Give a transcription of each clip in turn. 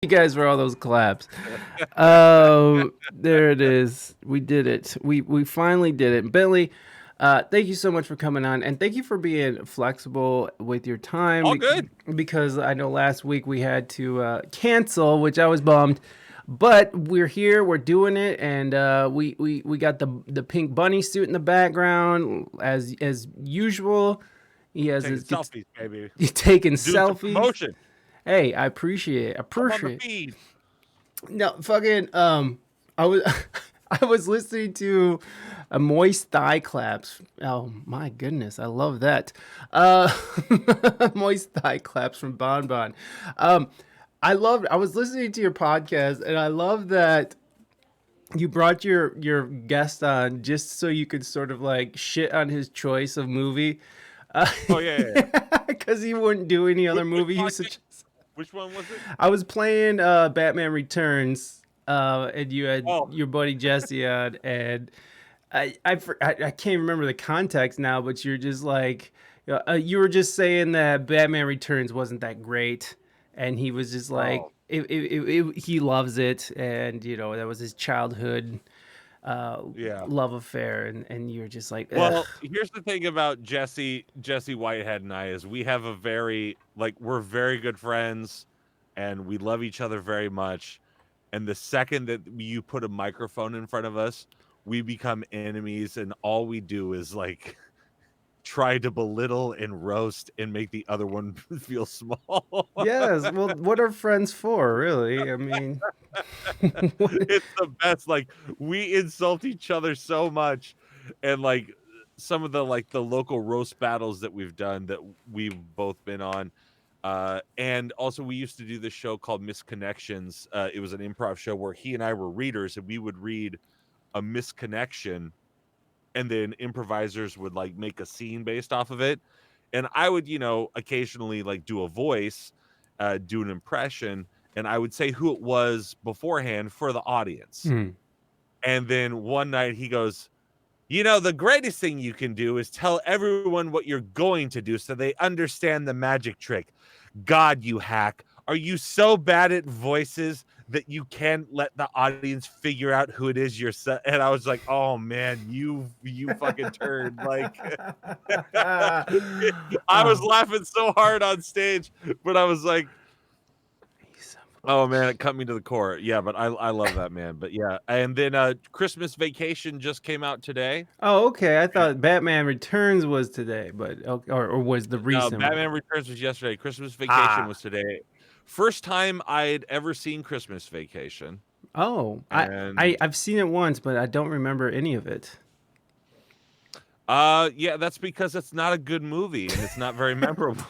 You guys for all those claps. Oh, there it is. We did it. We finally did it. Bentley, thank you so much for coming on, and thank you for being flexible with your time. All good. Because I know last week we had to cancel, which I was bummed. But we're here. We're doing it, and we got the pink bunny suit in the background as usual. He has Taking his selfies, baby. he's taking Doing some selfies. promotion. Hey, I appreciate it. I'm on the Appreciate. feed. No, fucking I was I was listening to a moist thigh claps. Oh my goodness, I love that. Uh moist thigh claps from Bon Bon. Um I was listening to your podcast and I love that you brought your guest on just so you could sort of like shit on his choice of movie. Uh, Oh yeah. Because he wouldn't do any other Which movie. He was podcast? such. Which one was it? I was playing Batman Returns, and you had Oh, your buddy Jesse on, and I can't remember the context now, but you're just like you were just saying that Batman Returns wasn't that great, and he was just like oh. he loves it, and that was his childhood uh, Yeah. love affair, and you're just like, ugh. Well, here's the thing about Jesse Whitehead and I is we have a very we're very good friends, and we love each other very much. And the second that you put a microphone in front of us, we become enemies, and all we do is try to belittle and roast and make the other one feel small. Yes, well, what are friends for, really? I mean, It's the best. Like we insult each other so much, and some of the local roast battles that we've done that we've both been on. And also we used to do this show called Misconnections. It was an improv show where he and I were readers, and we would read a misconnection, and then improvisers would make a scene based off of it. And I would, occasionally do a voice, do an impression, and I would say who it was beforehand for the audience. hmm. And then one night he goes, the greatest thing you can do is tell everyone what you're going to do so they understand the magic trick. God, you hack. Are you so bad at voices that you can't let the audience figure out who it is yourself? And I was like, oh man, you fucking turd. I was Oh, laughing so hard on stage, but I was like, he's oh man, it cut me to the core. Yeah, but I love that man. But yeah, and then Christmas Vacation just came out today. Oh, okay. I thought Batman Returns was today, but or was the No, recent one? Batman Returns was yesterday. Christmas Vacation Ah, was today. First time I'd ever seen Christmas Vacation. oh, And I've seen it once, but I don't remember any of it. yeah, that's because it's not a good movie and it's not very memorable.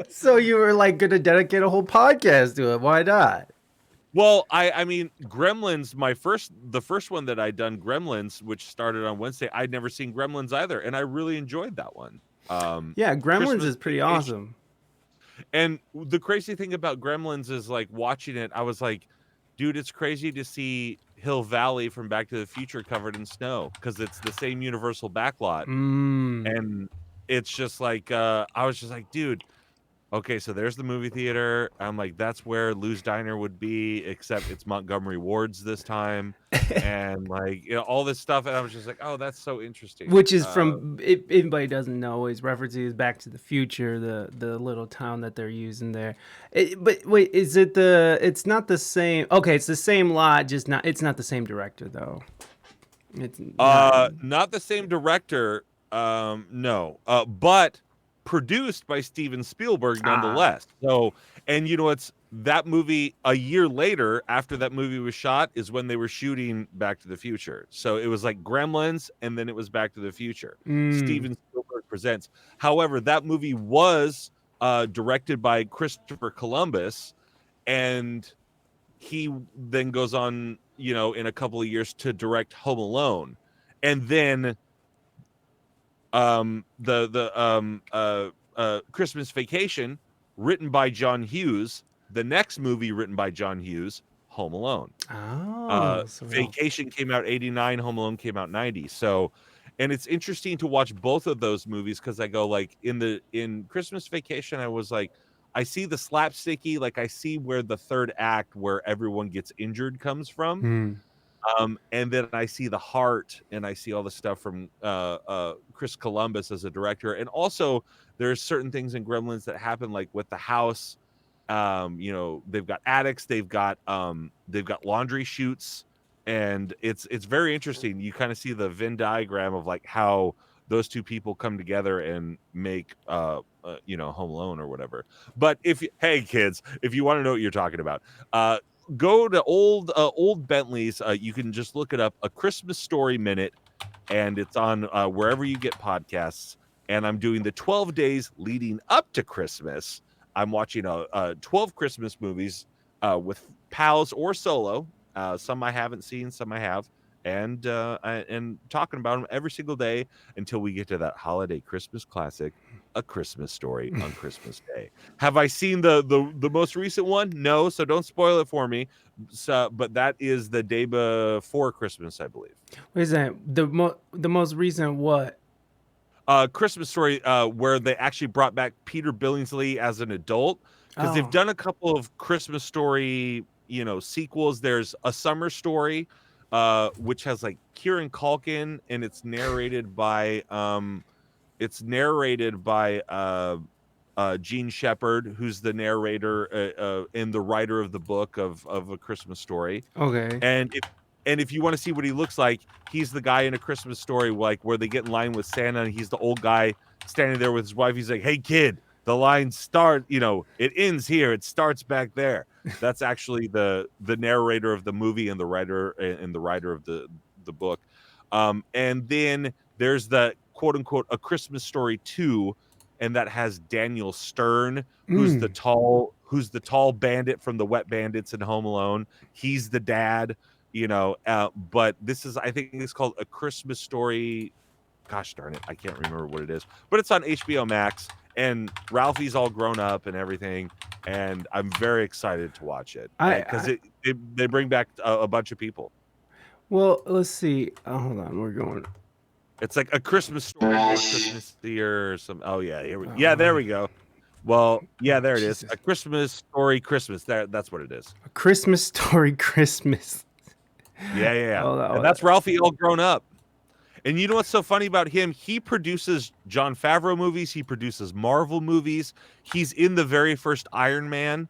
So you were like gonna dedicate a whole podcast to it? Why not? Well, I mean Gremlins, the first one that I'd done, Gremlins, which started on Wednesday, I'd never seen Gremlins either, and I really enjoyed that one. Yeah, Gremlins Christmas is pretty Vacation. awesome. And the crazy thing about Gremlins is watching it, I was like, dude, it's crazy to see Hill Valley from Back to the Future covered in snow because it's the same Universal backlot. Mm. And it's just I was just like, dude, okay, so there's the movie theater. I'm like, that's where Lou's Diner would be, except it's Montgomery Ward's this time. And all this stuff. And I was just like, oh, that's so interesting. Which is from if anybody doesn't know, is references Back to the Future, the little town that they're using there. But wait, is it the? It's not the same. Okay, it's the same lot, just not. It's not the same director though. It's not. Not the same director, no, but produced by Steven Spielberg Ah, nonetheless. So, and it's that movie a year later after that movie was shot is when they were shooting Back to the Future. So it was like Gremlins, and then it was Back to the Future. mm. Steven Spielberg presents. However, that movie was directed by Christopher Columbus, and he then goes on, in a couple of years to direct Home Alone, and then Christmas Vacation, written by John Hughes. The next movie written by John Hughes, Home Alone. Oh, so we all. Vacation came out 89, Home Alone came out 90. So, and it's interesting to watch both of those movies because I go in Christmas Vacation, I was like, see the slapsticky, like I see where the third act where everyone gets injured comes from. Hmm. And then I see the heart, and I see all the stuff from Chris Columbus as a director, and also there's certain things in Gremlins that happen, like with the house. They've got attics, they've got laundry chutes, and it's very interesting. You kind of see the Venn diagram of like how those two people come together and make Home Alone or whatever. But hey kids, if you want to know what you're talking about, go to old Bentleys. You can just look it up, A Christmas Story Minute, and it's on wherever you get podcasts. And I'm doing the 12 days leading up to Christmas. I'm watching 12 Christmas movies with pals or solo. Some I haven't seen, some I have, and talking about them every single day until we get to that holiday Christmas classic, A Christmas Story on Christmas Day. Have I seen the most recent one? No, so don't spoil it for me. So, but that is the day before Christmas, I believe. What is that? The most recent what? Christmas Story, where they actually brought back Peter Billingsley as an adult, because they've Oh, done a couple of Christmas Story, sequels. There's A Summer Story, which has like Kieran Culkin, and it's narrated by Gene Shepard, who's the narrator and the writer of the book of A Christmas Story. okay. And if you want to see what he looks like, he's the guy in A Christmas Story, like where they get in line with Santa, and he's the old guy standing there with his wife. He's like, "Hey kid, the line it ends here, it starts back there." That's actually the narrator of the movie and the writer of the book. And then there's the quote unquote A Christmas Story 2, and that has Daniel Stern, who's the Mm. tall bandit from the Wet Bandits and Home Alone. He's the dad. But this is, I think it's called A Christmas Story. Gosh darn it, I can't remember what it is, but it's on HBO Max, and Ralphie's all grown up and everything, and I'm very excited to watch it because I they bring back a bunch of people. Well, let's see. Oh, hold on, we're going. It's like A Christmas Story More Christmassy or some. Oh yeah, there we go. Well, yeah, there it is. Jesus. A Christmas Story Christmas. That's what it is. A Christmas Story Christmas. Yeah. Oh, And that's Ralphie all grown up. And you know what's so funny about him? He produces Jon Favreau movies. He produces Marvel movies. He's in the very first Iron Man.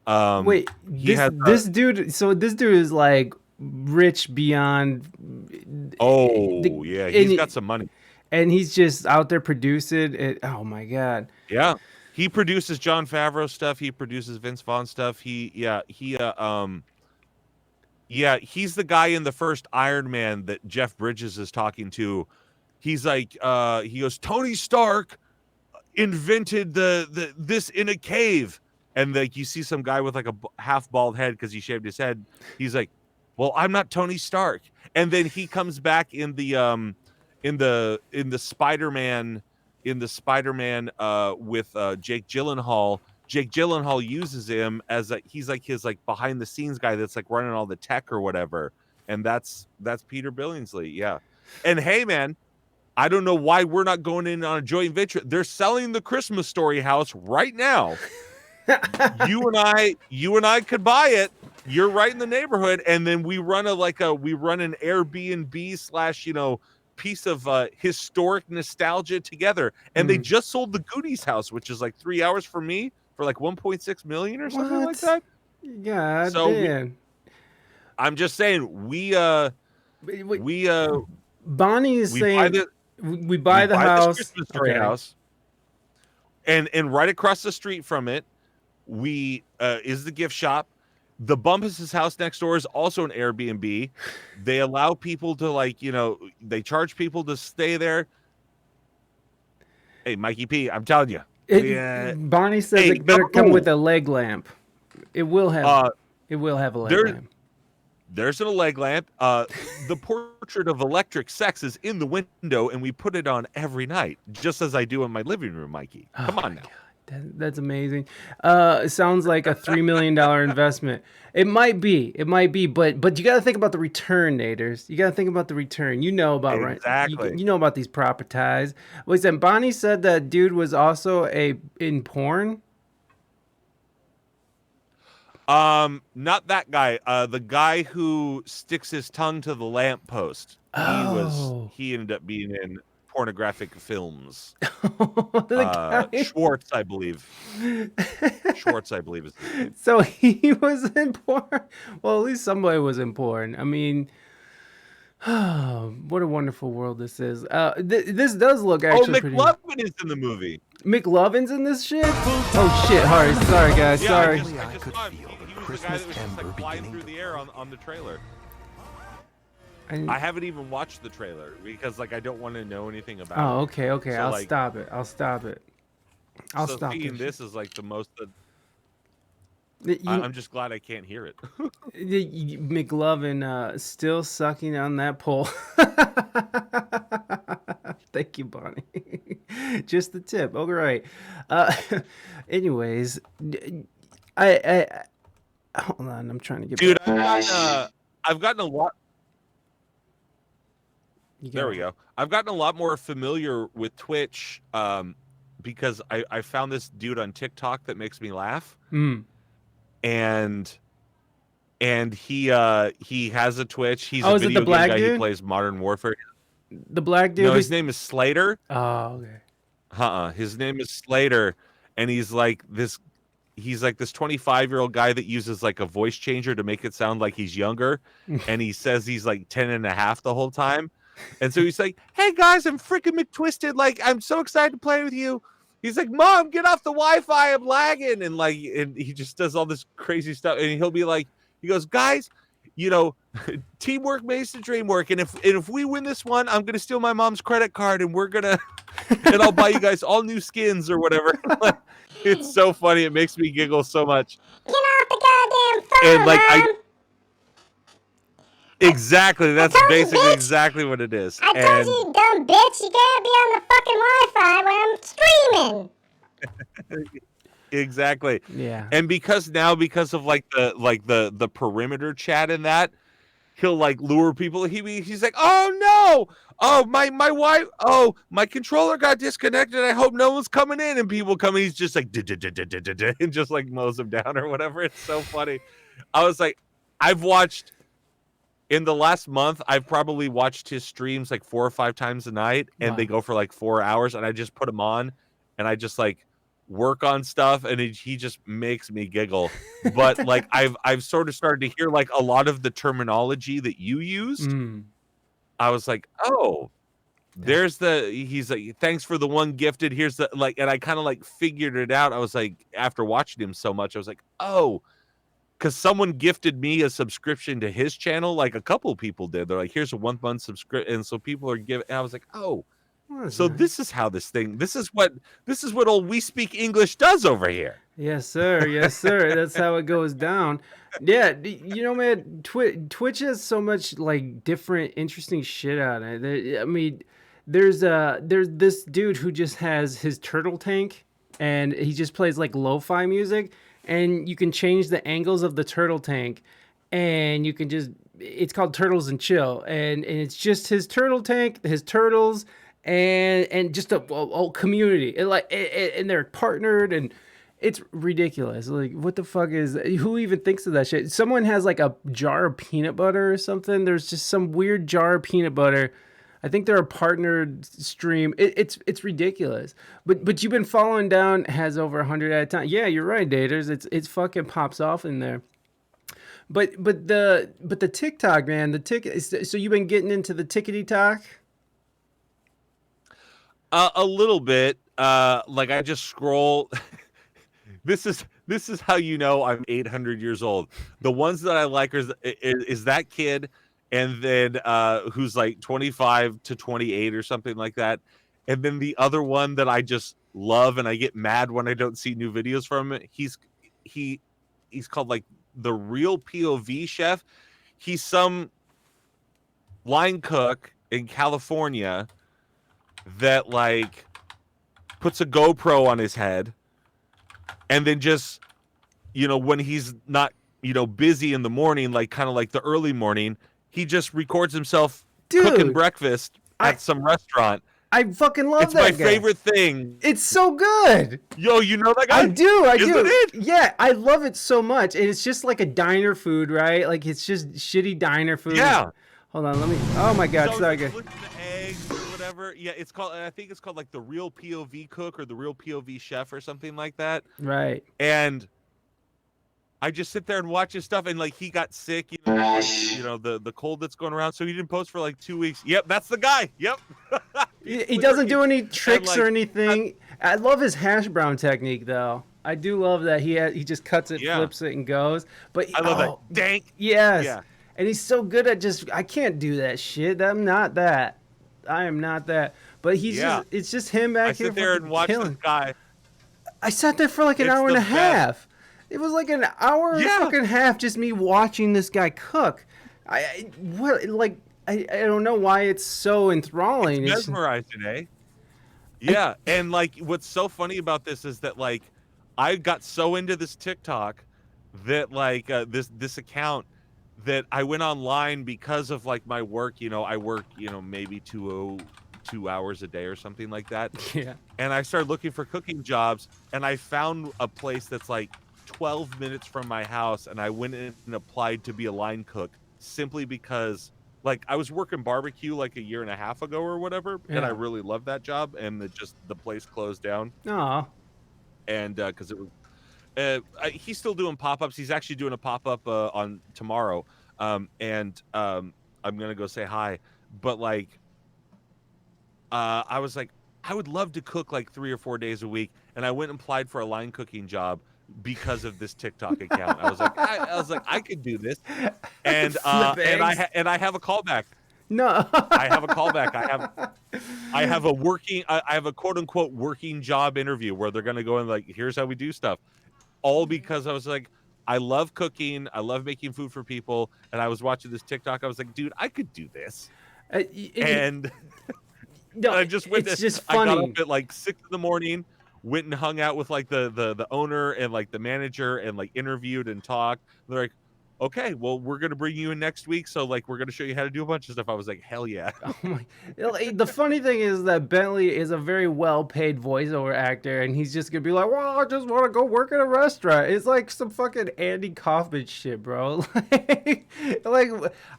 Wait, He has. this dude. So this dude is like rich beyond. Oh yeah, he's got some money. And he's just out there producing it. Oh my god. Yeah, he produces Jon Favreau stuff. He produces Vince Vaughn stuff. He's the guy in the first Iron Man that Jeff Bridges is talking to. He's like, he goes, Tony Stark invented this in a cave, and like you see some guy with like a half bald head because he shaved his head. He's like, well, I'm not Tony Stark. And then he comes back in the Spider-Man with Jake Gyllenhaal. Jake Gyllenhaal uses him as he's like his like behind the scenes guy that's like running all the tech or whatever. And that's Peter Billingsley. Yeah. And hey man, I don't know why we're not going in on a joint venture. They're selling the Christmas Story house right now. you and I could buy it. You're right in the neighborhood, and then we run an Airbnb / piece of historic nostalgia together. And they just sold the Goonies house, which is like 3 hours from me, for like 1.6 million or something like that. God So damn. I'm just saying Bonnie is saying we buy the house. Christmas Story house, and right across the street from it, is the gift shop. The Bumpus' house next door is also an Airbnb. They allow people to they charge people to stay there. Hey, Mikey P, I'm telling you. Bonnie says it better come with a leg lamp. It will have a leg lamp. There's a leg lamp. The portrait of electric sex is in the window, and we put it on every night, just as I do in my living room, Mikey. Come on now. God. That's amazing. It sounds like a $3 million investment. It might be, but you got to think about the return, Naders. You got to think about the return. You know about exactly. You know about these properties. Wait, then Bonnie said that dude was also in porn. Not that guy. The guy who sticks his tongue to the lamppost. Oh. He ended up being in pornographic films. The guy. Schwartz, I believe. Schwartz, I believe is his name. So he was in porn. Well, at least somebody was in porn. I mean, what a wonderful world this is. This does look actually pretty. McLovin is in the movie. McLovin's in this shit? Oh shit, sorry guys, Yeah, sorry. I just saw him. He was the guy that was just like flying through the air on the trailer. I haven't even watched the trailer because like I don't want to know anything about it. Oh, okay. So, I'll like, stop it. I'll stop seeing this is like the most. I'm just glad I can't hear it. McLovin still sucking on that pole. Thank you, Bonnie. Just the tip. All right. Anyways, I hold on. I'm trying to get. Dude, I've gotten a lot. There we go. I've gotten a lot more familiar with Twitch because I found this dude on TikTok that makes me laugh. And he has a Twitch. He's a video game guy who plays Modern Warfare. The black dude? No, his name is Slater. Oh, okay. His name is Slater, and he's like this 25-year-old guy that uses like a voice changer to make it sound like he's younger. And he says he's like 10 and a half the whole time. And so he's like, "Hey guys, I'm freaking McTwisted. Like, I'm so excited to play with you." He's like, "Mom, get off the Wi-Fi. I'm lagging." And like, and he just does all this crazy stuff. And he'll be like, he goes, "Guys, you know, teamwork makes the dream work. And if we win this one, I'm gonna steal my mom's credit card, and we're gonna, and I'll buy you guys all new skins or whatever." Like, it's so funny. It makes me giggle so much. Get off the goddamn phone, and like Mom. Exactly. That's basically bitch. exactly what it is. I told you, dumb bitch, you can't be on the fucking Wi-Fi when I'm streaming. Exactly. Yeah. And because of like the perimeter chat in that, he'll like lure people. He's like, "Oh no! Oh my wife! Oh, my controller got disconnected. I hope no one's coming in." And people come in. He's just like and just like mows them down or whatever. It's so funny. I was like, I've watched. In the last month, I've probably watched his streams like 4 or 5 times a night, and they go for like 4 hours, and I just put them on, and I just like work on stuff, and he just makes me giggle. But like I've sort of started to hear like a lot of the terminology that you used. I was like, oh, he's like, "Thanks for the one gifted. Here's the like," and I kind of like figured it out. I was like, after watching him so much, I was like, oh. Because someone gifted me a subscription to his channel, like a couple of people did. They're like, "Here's a 1 month subscription," and so people are giving. And I was like, "Oh, so this is how this is what old We Speak English does over here." Yes, sir. Yes, sir. That's how it goes down. Yeah, you know, man, Twitch has so much like different, interesting shit on it. I mean, there's this dude who just has his turtle tank, and he just plays like lo-fi music. And you can change the angles of the turtle tank, and you can it's called Turtles and Chill. And it's just his turtle tank, his turtles, and just a community. And they're partnered, and it's ridiculous. Like, what the fuck who even thinks of that shit? Someone has like a jar of peanut butter or something. There's just some weird jar of peanut butter. I think they're a partnered stream. It's ridiculous. But you've been following down, has over 100 at a time. Yeah, you're right, daters. It's fucking pops off in there. But the TikTok, man, so you've been getting into the tickety talk? A little bit. Like I just scroll. This is how you know I'm 800 years old. The ones that I like is that kid, and then who's like 25 to 28 or something like that. And then the other one that I just love, and I get mad when I don't see new videos from him. He's called like the Real POV Chef. He's some line cook in California that like puts a GoPro on his head, and then just, you know, when he's not, you know, busy in the morning, like kind of like the early morning, he just records himself cooking breakfast at some restaurant, I fucking love It's that my guy. favorite thing. It's so good. Yo, you know that guy? I do. Isn't it? Yeah, I love it so much. And it's just like a diner food, right? Like it's just shitty diner food. Yeah. Hold on, let me. Oh my god, So sorry. it's flipping the eggs or whatever. Yeah, it's called. I think it's called like the Real POV Cook or the Real POV Chef or something like that. Right. And I just sit there and watch his stuff, and like he got sick, the cold that's going around, so he didn't post for like 2 weeks. Yep, that's the guy. Yep. He doesn't do any tricks like, or anything. I love his hash brown technique though. I do love that he just cuts it, Yeah. flips it, and goes. But I love that. Dank. Yes. Yeah. And he's so good at I can't do that shit. I'm not that. I am not that. But it's just him back I here. sit there and watch killing. this guy. I sat there for like an It's hour and the a half. It was like an hour and a fucking half just me watching this guy cook. I don't know why it's so enthralling. It's mesmerizing, eh? Yeah, and like what's so funny about this is that like I got so into this TikTok that like this account that I went online because of like my work. I work maybe 2 hours a day or something like that. Yeah. And I started looking for cooking jobs, and I found a place that's like 12 minutes from my house, and I went in and applied to be a line cook simply because like I was working barbecue like a year and a half ago or whatever, and I really loved that job, and the place closed down. Aw. And because it was he's still doing pop-ups. He's actually doing a pop-up on tomorrow, and I'm gonna go say hi. But like I was like, I would love to cook like 3 or 4 days a week, and I went and applied for a line cooking job because of this TikTok account. I was like, I could do this, and I have a callback. No. I have a callback. I have a quote unquote working job interview where they're gonna go and like, here's how we do stuff, all because I was like, I love cooking, I love making food for people, and I was watching this TikTok. I was like, dude, I could do this, and. No, I just went. It's just funny. I got up at like 6 a.m, went and hung out with like the owner and like the manager and like interviewed and talked. They're like, okay, well, we're gonna bring you in next week, so like we're gonna show you how to do a bunch of stuff. I was like, hell yeah. Oh my! The funny thing is that Bentley is a very well-paid voiceover actor, and he's just gonna be like, "Well, I just want to go work at a restaurant." It's like some fucking Andy Kaufman shit, bro.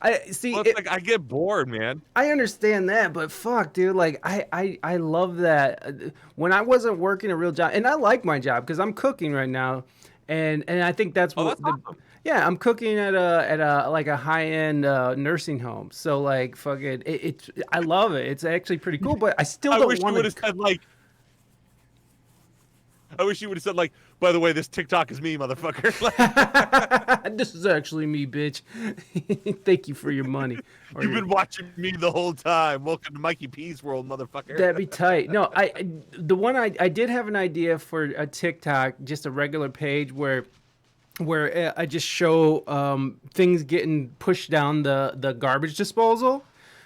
I see. Well, it's like I get bored, man. I understand that, but fuck, dude. Like, I love that. When I wasn't working a real job, and I like my job because I'm cooking right now, and I think that's what. That's awesome. Yeah, I'm cooking at a like a high-end nursing home. So like fucking it's I love it. It's actually pretty cool, but I still don't want to. I wish you would have said like, by the way, this TikTok is me, motherfucker. This is actually me, bitch. Thank you for your money. You've been watching me the whole time. Welcome to Mikey P's world, motherfucker. That'd be tight. No, I did have an idea for a TikTok, just a regular page where I just show things getting pushed down the garbage disposal,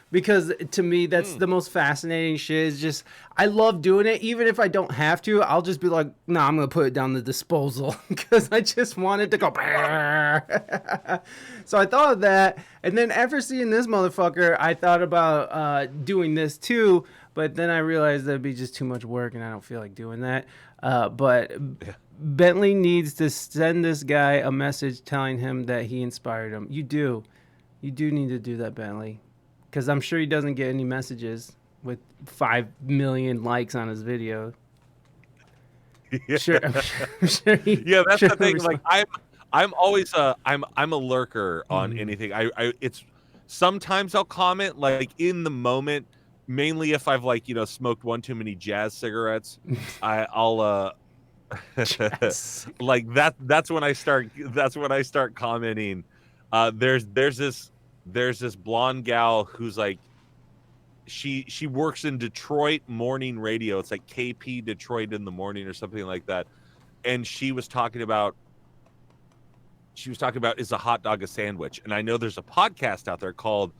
because to me that's the most fascinating shit. Is just I love doing it, even if I don't have to. I'll just be like, no, I'm gonna put it down the disposal because I just wanted to go. So I thought of that, and then after seeing this motherfucker, I thought about doing this too. But then I realized that'd be just too much work, and I don't feel like doing that. But Bentley needs to send this guy a message telling him that he inspired him. You do need to do that, Bentley, because I'm sure he doesn't get any messages with 5 million likes on his video. Yeah. Sure, I'm sure yeah, that's the thing. Like I'm always I'm a lurker on anything. It's sometimes I'll comment like in the moment, mainly if I've like smoked one too many jazz cigarettes. I'll like that's when I start commenting. There's this blonde gal who's like she works in Detroit morning radio. It's like KP Detroit in the morning or something like that. And she was talking about is a hot dog a sandwich? And I know there's a podcast out there called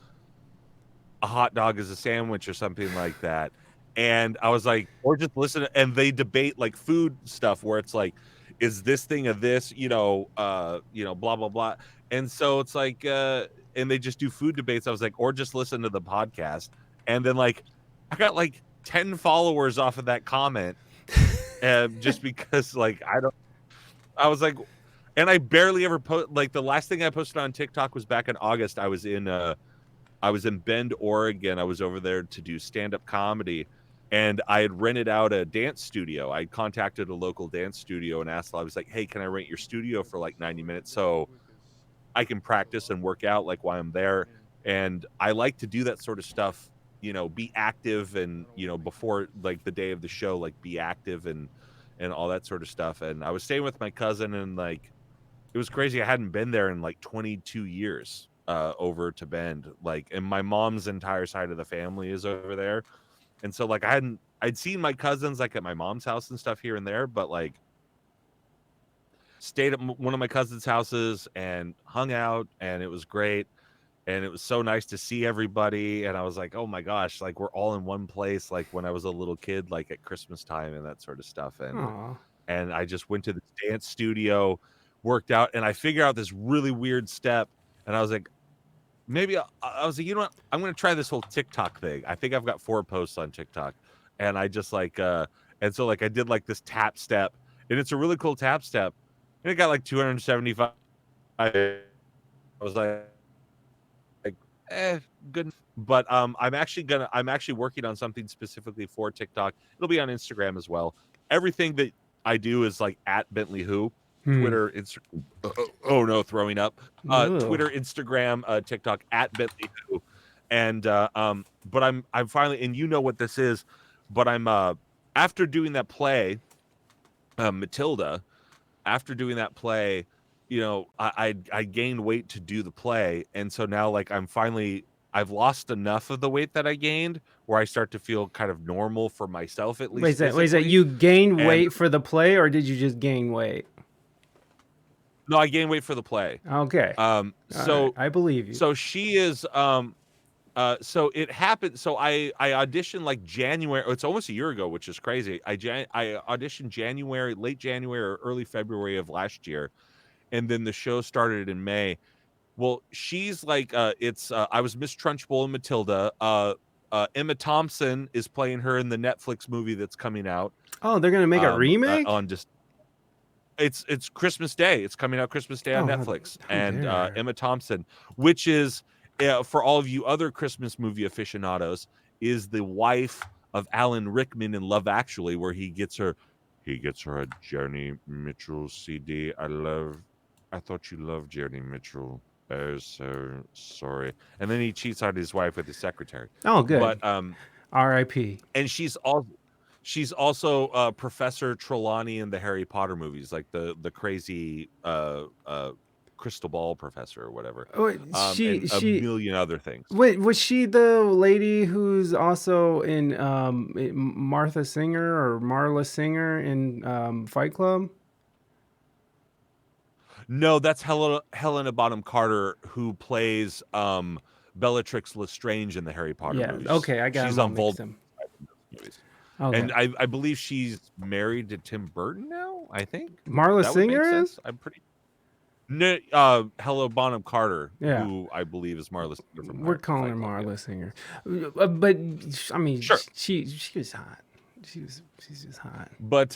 A Hot Dog is a Sandwich or something like that. And I was like, or just listen, and they debate like food stuff where it's like, is this thing a this, blah, blah, blah. And so it's like, and they just do food debates. I was like, or just listen to the podcast. And then like, I got like 10 followers off of that comment, just because like I was like, and I barely ever post. Like the last thing I posted on TikTok was back in August. I was in Bend, Oregon. I was over there to do stand-up comedy, and I had rented out a dance studio. I contacted a local dance studio and asked. I was like, "Hey, can I rent your studio for like 90 minutes so I can practice and work out like while I'm there?" And I like to do that sort of stuff, be active, and before like the day of the show, like be active and all that sort of stuff. And I was staying with my cousin, and like it was crazy. I hadn't been there in like 22 years over to Bend, like, and my mom's entire side of the family is over there. And so like I'd seen my cousins like at my mom's house and stuff here and there, but like stayed at one of my cousins' houses and hung out, and it was great. And it was so nice to see everybody. And I was like, oh my gosh, like we're all in one place, like when I was a little kid, like at Christmas time and that sort of stuff. Aw. And I just went to the dance studio, worked out, and I figured out this really weird step. And I was like, maybe I was like, you know what? I'm going to try this whole TikTok thing. I think I've got 4 posts on TikTok. And I just like, and so like I did like this tap step, and it's a really cool tap step. And it got like 275. I was like, good. But I'm actually working on something specifically for TikTok. It'll be on Instagram as well. Everything that I do is like at Bentley Who, Twitter, Instagram. Oh no, throwing up. Twitter, Instagram, TikTok at Bentley Who, and but I'm finally, and you know what this is, but I'm after doing that play, Matilda. After doing that play, I gained weight to do the play, and so now like I've lost enough of the weight that I gained where I start to feel kind of normal for myself, at least. Wait a second. You gained weight for the play, or did you just gain weight? No, I gained weight for the play. Okay. So right. I believe you. So she is so it happened. So I auditioned like January. It's almost a year ago, which is crazy. I auditioned late January or early February of last year, and then the show started in May. Well, she's like, I was Miss Trunchbull and Matilda. Emma Thompson is playing her in the Netflix movie that's coming out. Oh, they're gonna make a remake on just. It's Christmas Day. It's coming out Christmas Day on Netflix, and Emma Thompson, which is for all of you other Christmas movie aficionados, is the wife of Alan Rickman in Love Actually, where he gets her a Joni Mitchell CD. I thought you loved Joni Mitchell. Oh, so sorry. And then he cheats on his wife with his secretary. Oh, good. But R.I.P. And she's also Professor Trelawney in the Harry Potter movies, like the crazy crystal ball professor or whatever. And a million other things. Wait, was she the lady who's also in Martha Singer or Marla Singer in Fight Club? No, that's Helena Bonham Carter, who plays Bellatrix Lestrange in the Harry Potter movies. Okay, I got She's on Voldemort. Okay. And I believe she's married to Tim Burton now, I think. Marla Singer is? I'm pretty... No, Helena Bonham Carter, who I believe is Marla Singer from We're calling her Marla Singer. But, I mean, sure. She was hot. She's just hot. But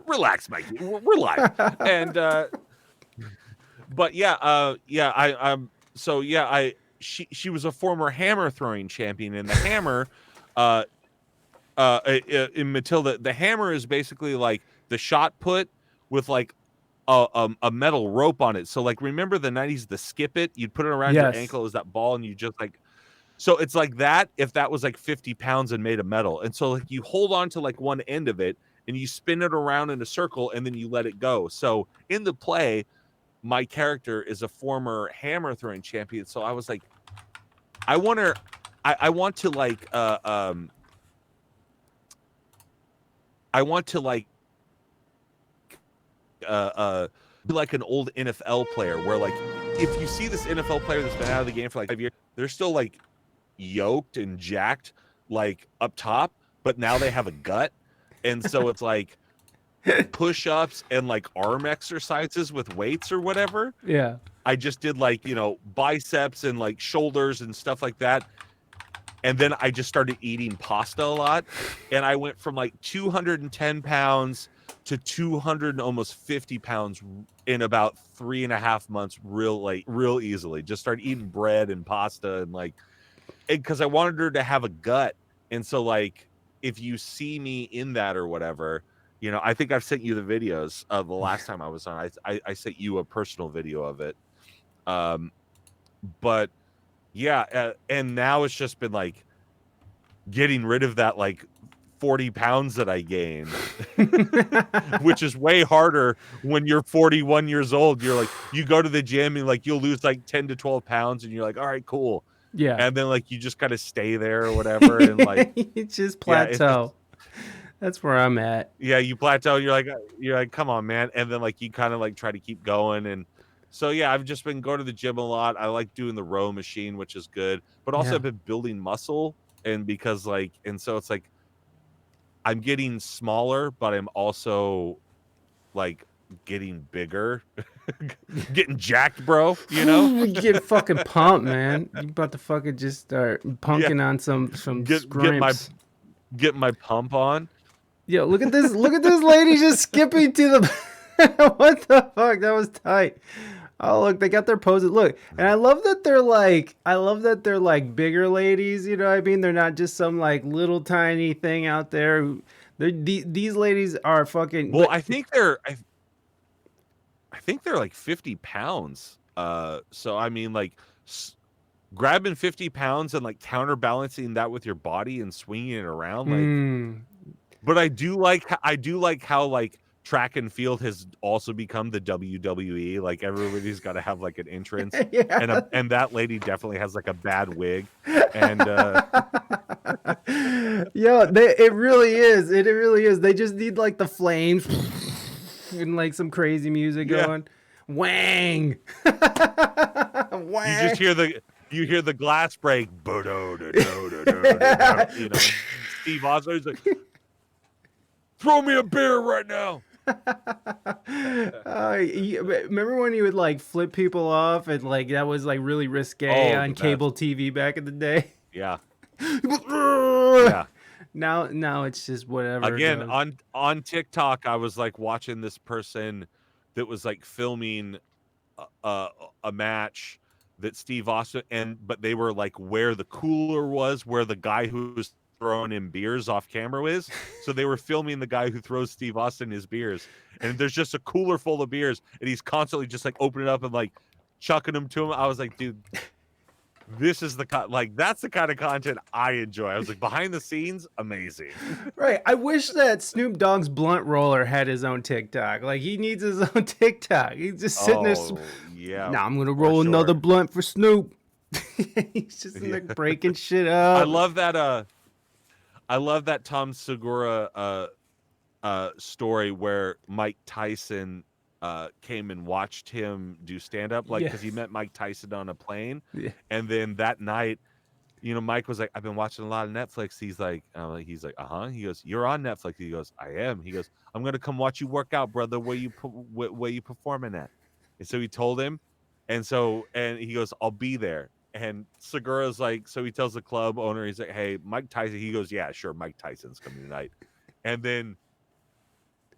relax, Mikey. We're live. And but she was a former hammer throwing champion, and the hammer in Matilda, the hammer is basically like the shot put with like a metal rope on it. So like, remember the 90s, the skip it, you'd put it around your ankle as that ball, and you just like, so it's like that if that was like 50 pounds and made of metal. And so like you hold on to like one end of it and you spin it around in a circle and then you let it go. So in the play, my character is a former hammer throwing champion. So I was like, I want to be like an old NFL player, where like if you see this NFL player that's been out of the game for like 5 years, they're still like yoked and jacked like up top, but now they have a gut. And so it's like push-ups and like arm exercises with weights or whatever. Yeah. I just did like, biceps and like shoulders and stuff like that. And then I just started eating pasta a lot, and I went from like 210 pounds to 200 and almost 50 pounds in about 3.5 months, real easily. Just started eating bread and pasta and like, because I wanted her to have a gut. And so like, if you see me in that or whatever, you know, I think I've sent you the videos of the last time I was on. I sent you a personal video of it. But yeah, and now it's just been like getting rid of that like 40 pounds that I gained, which is way harder when you're 41 years old. You're like, you go to the gym and like you'll lose like 10 to 12 pounds and you're like, all right, cool. Yeah. And then like you just kind of stay there or whatever. And like, You just yeah, it's just, plateau. That's where I'm at. yeah, you plateau. You're like, come on, man. And then like you kind of like try to keep going. And so yeah, I've just been going to the gym a lot. I like doing the row machine, which is good. But also Yeah. I've been building muscle, and because like, and so it's like I'm getting smaller, but I'm also like getting bigger, getting jacked, bro. You know, You get fucking pumped, man. You about to fucking just start punking on some get scrimps. my pump on. Yo, look at this! Look at this lady just skipping to the. What the fuck? That was tight. Oh look, they got their poses. Look, and I love that they're like bigger ladies. You know what I mean? They're not just some like little tiny thing out there. These ladies are fucking. Well, I think they're like 50 pounds. So I mean, like grabbing 50 pounds and like counterbalancing that with your body and swinging it around, like. But I do like how like track and field has also become the WWE. Like everybody's got to have like an entrance, Yeah. and that lady definitely has like a bad wig, and Yo, it really is. It really is. They just need like the flames and like some crazy music going. Wang. Wang. You hear the glass break. You know, Steve Osler's like, throw me a beer right now. Remember when he would like flip people off and like that was like really risque on cable TV back in the day? Yeah. Yeah. Now it's just whatever. Again, on TikTok, I was like watching this person that was like filming a match that Steve Austin but they were like where the cooler was, where the guy who was throwing him beers off camera is. So they were filming the guy who throws Steve Austin his beers, and there's just a cooler full of beers, and he's constantly just like opening up and like chucking them to him. I was like, dude, this is that's the kind of content I enjoy. I was like, behind the scenes, amazing. Right. I wish that Snoop Dogg's blunt roller had his own TikTok. Like he needs his own TikTok. He's just sitting there. Yeah. Now I'm gonna roll another blunt for Snoop. He's just in there breaking shit up. I love that Tom Segura story where Mike Tyson came and watched him do stand up, like because he met Mike Tyson on a plane, and then that night, you know, Mike was like, "I've been watching a lot of Netflix." He's like, He goes, "You're on Netflix." He goes, "I am." He goes, "I'm gonna come watch you work out, brother. Where you performing at?" And so he told him, and he goes, "I'll be there." And Segura's like, so he tells the club owner, he's like, "Hey, Mike Tyson." He goes, "Yeah, sure, Mike Tyson's coming tonight." And then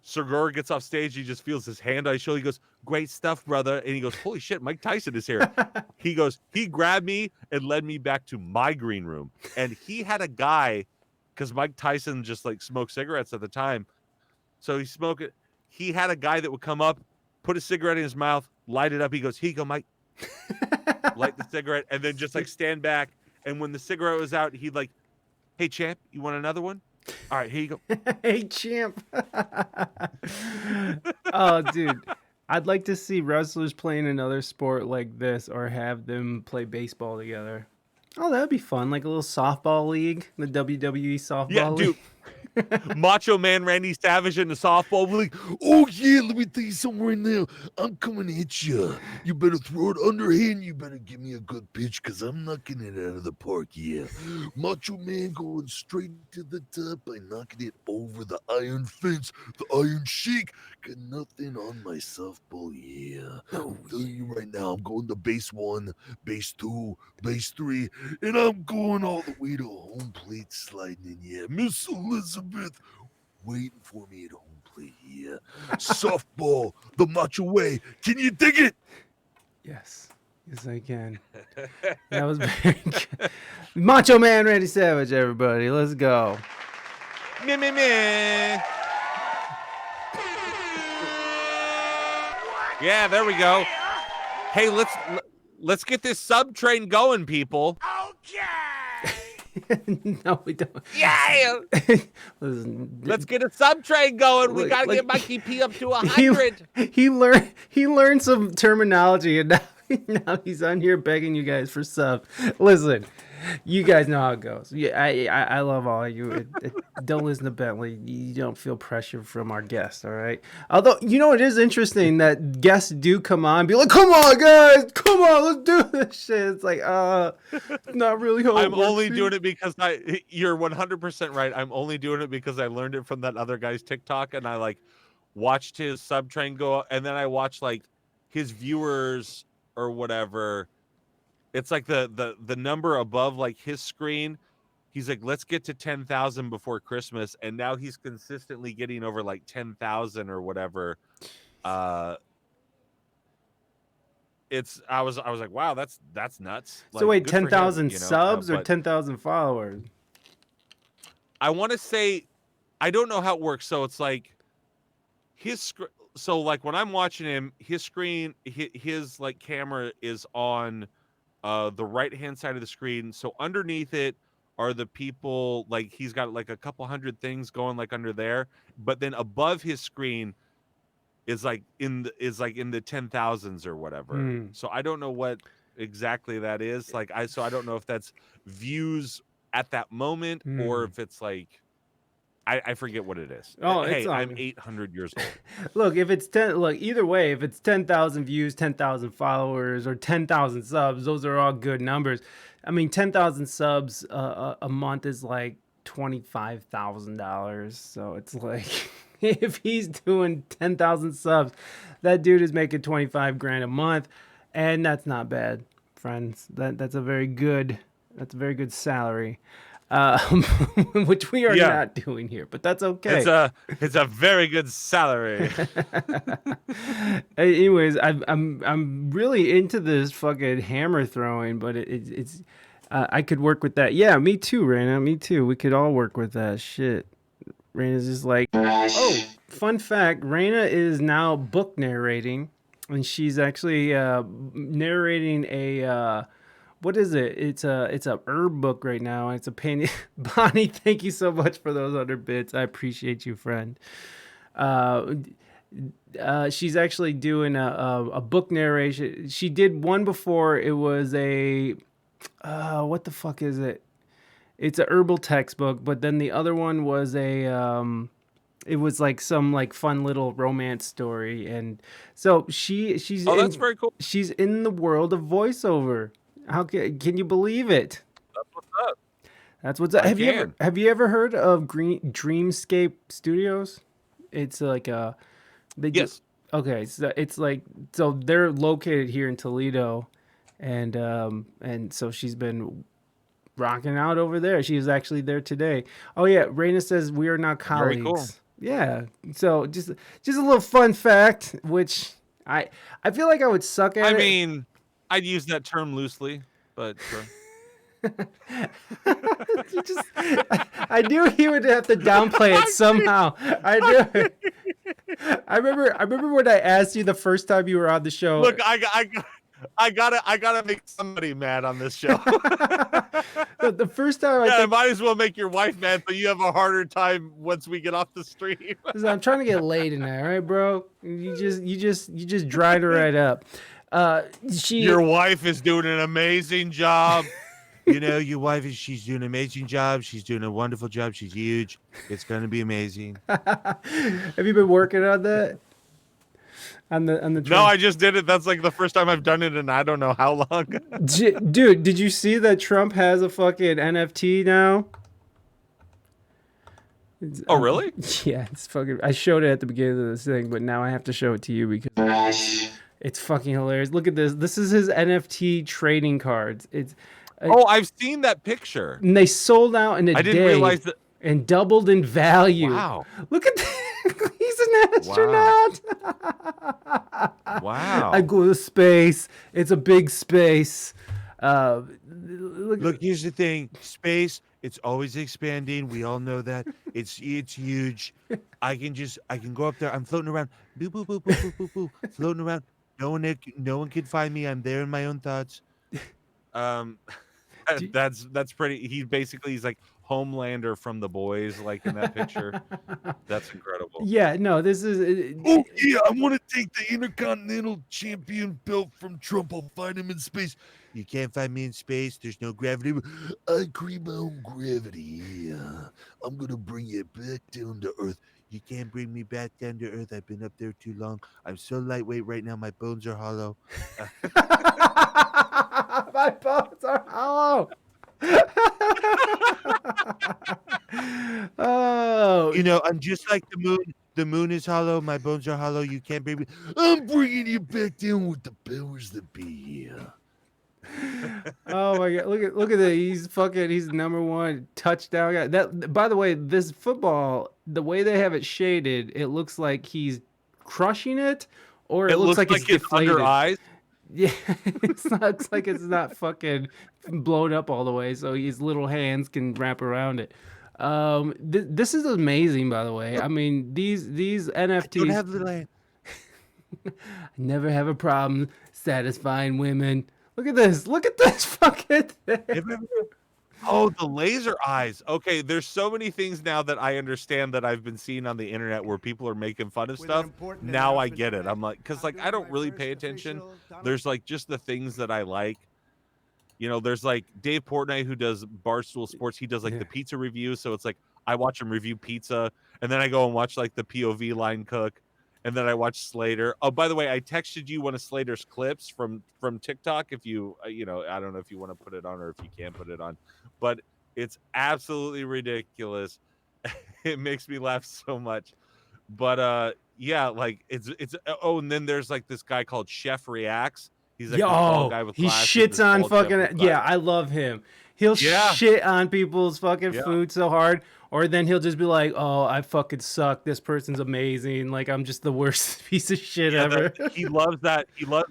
Segura gets off stage. He just feels his hand on his shoulder. He goes, "Great stuff, brother." And he goes, "Holy shit, Mike Tyson is here." He goes, he grabbed me and led me back to my green room. And he had a guy, because Mike Tyson just like smoked cigarettes at the time. So he smoked it. He had a guy that would come up, put a cigarette in his mouth, light it up. He goes, "Here you go, Mike." Light the cigarette, and then just like stand back. And when the cigarette was out, he'd like, "Hey, champ, you want another one? All right, here you go." Hey, champ. Oh, dude. I'd like to see wrestlers playing another sport like this or have them play baseball together. Oh, that'd be fun. Like a little softball league, the WWE softball league. Dude. Macho Man Randy Savage in the softball league. "Oh yeah, let me tell you something right now. I'm coming at you. You better throw it underhand. You better give me a good pitch, because I'm knocking it out of the park. Yeah, Macho Man going straight to the top by knocking it over the iron fence. The Iron Sheik got nothing on my softball. Yeah, telling you right now, I'm going to base 1, base 2, base 3, and I'm going all the way to home plate sliding in. Yeah, Miss Elizabeth waiting for me at home plate here. Softball, the macho way. Can you dig it? Yes. Yes, I can. That was very good. Macho Man Randy Savage, everybody. Let's go. Meh, meh, meh. Yeah, there we go. Hey, let's get this sub train going, people. No, we don't. Yeah. Listen, Let's get a sub train going. We Look, gotta like, get Mikey P up to 100. he learned some terminology, and now he's on here begging you guys for subs. Listen, you guys know how it goes. Yeah, I love all of you. Don't listen to Bentley. You don't feel pressure from our guests, all right? Although, it is interesting that guests do come on and be like, come on, guys, come on, let's do this shit. It's like, not really how it I'm works, only dude. doing it because you're 100% right. I'm only doing it because I learned it from that other guy's TikTok, and I watched his sub train go up, and then I watched his viewers or whatever. It's like the number above his screen. He's like, let's get to 10,000 before Christmas, and now he's consistently getting over 10,000 or whatever. I was like, wow, that's nuts. So wait, good for him, 10,000 subs or but 10,000 followers? I want to say, I don't know how it works. So it's when I'm watching him, his screen, his camera is on the right hand side of the screen. So underneath it are the people, he's got a couple hundred things going under there, but then above his screen is in the 10,000s or whatever. So I don't know what exactly that is. I don't know if that's views at that moment or if it's I forget what it is. Oh, hey, it's I'm 800 years old. Look, if it's either way, if it's 10,000 views, 10,000 followers, or 10,000 subs, those are all good numbers. I mean, 10,000 subs a month is $25,000. So it's if he's doing 10,000 subs, that dude is making 25 grand a month, and that's not bad, friends. That's a very good salary. Which we are not doing here, but that's okay. It's a very good salary. Anyways, I'm really into this fucking hammer throwing, but it's I could work with that. Yeah, me too, Raina. Me too. We could all work with that shit. Raina's just oh, fun fact: Raina is now book narrating, and she's actually narrating a. What is it? It's a herb book right now. And it's a painting. Bonnie, thank you so much for those 100 bits. I appreciate you, friend. She's actually doing a book narration. She did one before. It was a what the fuck is it? It's a herbal textbook, but then the other one was it was some fun little romance story, and so she's that's very cool. She's in the world of voiceover. How can you believe it? That's what's up. That's what's up. Have you ever heard of Dreamscape Studios? It's yes. Okay, so it's so they're located here in Toledo, and so she's been rocking out over there. She was actually there today. Oh yeah, Raina says we are now colleagues. Very cool. Yeah. So just a little fun fact, which I feel like I would suck at. I mean, I'd use that term loosely, but sure. I knew he would have to downplay it somehow. I knew. I remember when I asked you the first time you were on the show. Look, I gotta make somebody mad on this show. The first time I might as well make your wife mad, so you have a harder time once we get off the stream. I'm trying to get laid tonight, all right, bro? You just dried her right up. Your wife is doing an amazing job. Your wife she's doing an amazing job. She's doing a wonderful job. She's huge. It's gonna be amazing. Have you been working on that? On the No, I just did it. That's the first time I've done it in I don't know how long. Dude, did you see that Trump has a fucking NFT now? Oh, really? Yeah, it's fucking. I showed it at the beginning of this thing, but now I have to show it to you because It's fucking hilarious. Look at this. This is his NFT trading cards. Oh, I've seen that picture. And they sold out in a I day didn't realize that. and doubled in value. Wow. Look at that. He's an astronaut. Wow. I go to space. It's a big space. Look, here's the thing. Space, it's always expanding. We all know that. It's huge. I can go up there. I'm floating around. Boo, boo, boo, boo, boo, boo, boo. Floating around. No one can find me. I'm there in my own thoughts. That's pretty. He's like Homelander from The Boys, like in that picture. That's incredible. Yeah, no, this is. Oh, yeah, I want to take the Intercontinental Champion belt from Trump. I'll find him in space. You can't find me in space. There's no gravity. I create my own gravity. Yeah. I'm going to bring you back down to Earth. You can't bring me back down to Earth. I've been up there too long. I'm so lightweight right now. My bones are hollow. My bones are hollow. Oh, You know, I'm just like the moon. The moon is hollow. My bones are hollow. You can't bring me. I'm bringing you back down with the powers that be. oh my god! Look at that. He's number one touchdown guy. That, by the way, this football, the way they have it shaded, it looks like he's crushing it, or it looks like it's deflated. Under eyes. Yeah, it looks like it's not fucking blown up all the way, so his little hands can wrap around it. This is amazing, by the way. I mean, these NFTs. Don't have little hands. Never have a problem satisfying women. Look at this. Look at this fucking thing. Oh, the laser eyes. Okay, there's so many things now that I understand that I've been seeing on the internet where people are making fun of stuff. Now I get it. I'm like, because like I don't really pay attention. There's like just the things that I like. You know, there's like Dave Portnoy who does Barstool Sports. He does like the pizza review. So it's like I watch him review pizza, and then I go and watch like the POV line cook, and then I watch Slater. Oh, by the way, I texted you one of Slater's clips from TikTok. If you you know, I don't know if you want to put it on or if you can put it on, but it's absolutely ridiculous. It makes me laugh so much. But yeah, like it's oh, and then there's like this guy called Chef Reacts. He's like this bald guy with he glasses, shits this on bald chef with fucking yeah. glasses. I love him. He'll shit on people's fucking food so hard, or then he'll just be like, "Oh, I fucking suck. This person's amazing. Like I'm just the worst piece of shit ever." He loves that. He loves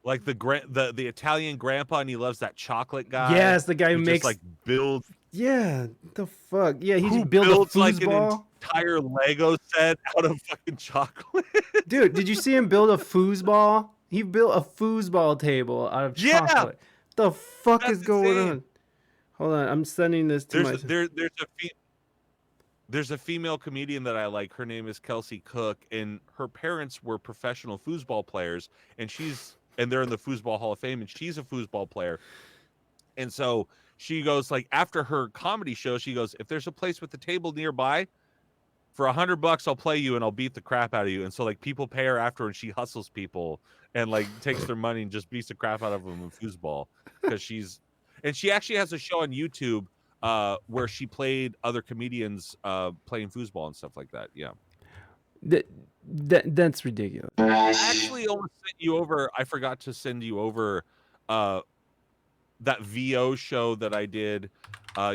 like the Italian grandpa, and he loves that chocolate guy. Yes, the guy who makes just, like builds. Yeah, the fuck. Yeah, he just builds a like foosball. an entire Lego set out of fucking chocolate. Dude, did you see him build a foosball? He built a foosball table out of chocolate. The fuck is going on? Hold on, I'm sending this to my. There's a female comedian that I like. Her name is Kelsey Cook, and her parents were professional foosball players, and they're in the Foosball Hall of Fame, and she's a foosball player. And so she goes, like, after her comedy show, she goes, if there's a place with a table nearby, for $100 I'll play you and I'll beat the crap out of you. And so like people pay her after, and she hustles people and like takes their money and just beats the crap out of them in foosball, because she actually has a show on YouTube where she played other comedians playing foosball and stuff like that. Yeah. That's ridiculous. I actually almost sent you over. I forgot to send you over that VO show that I did,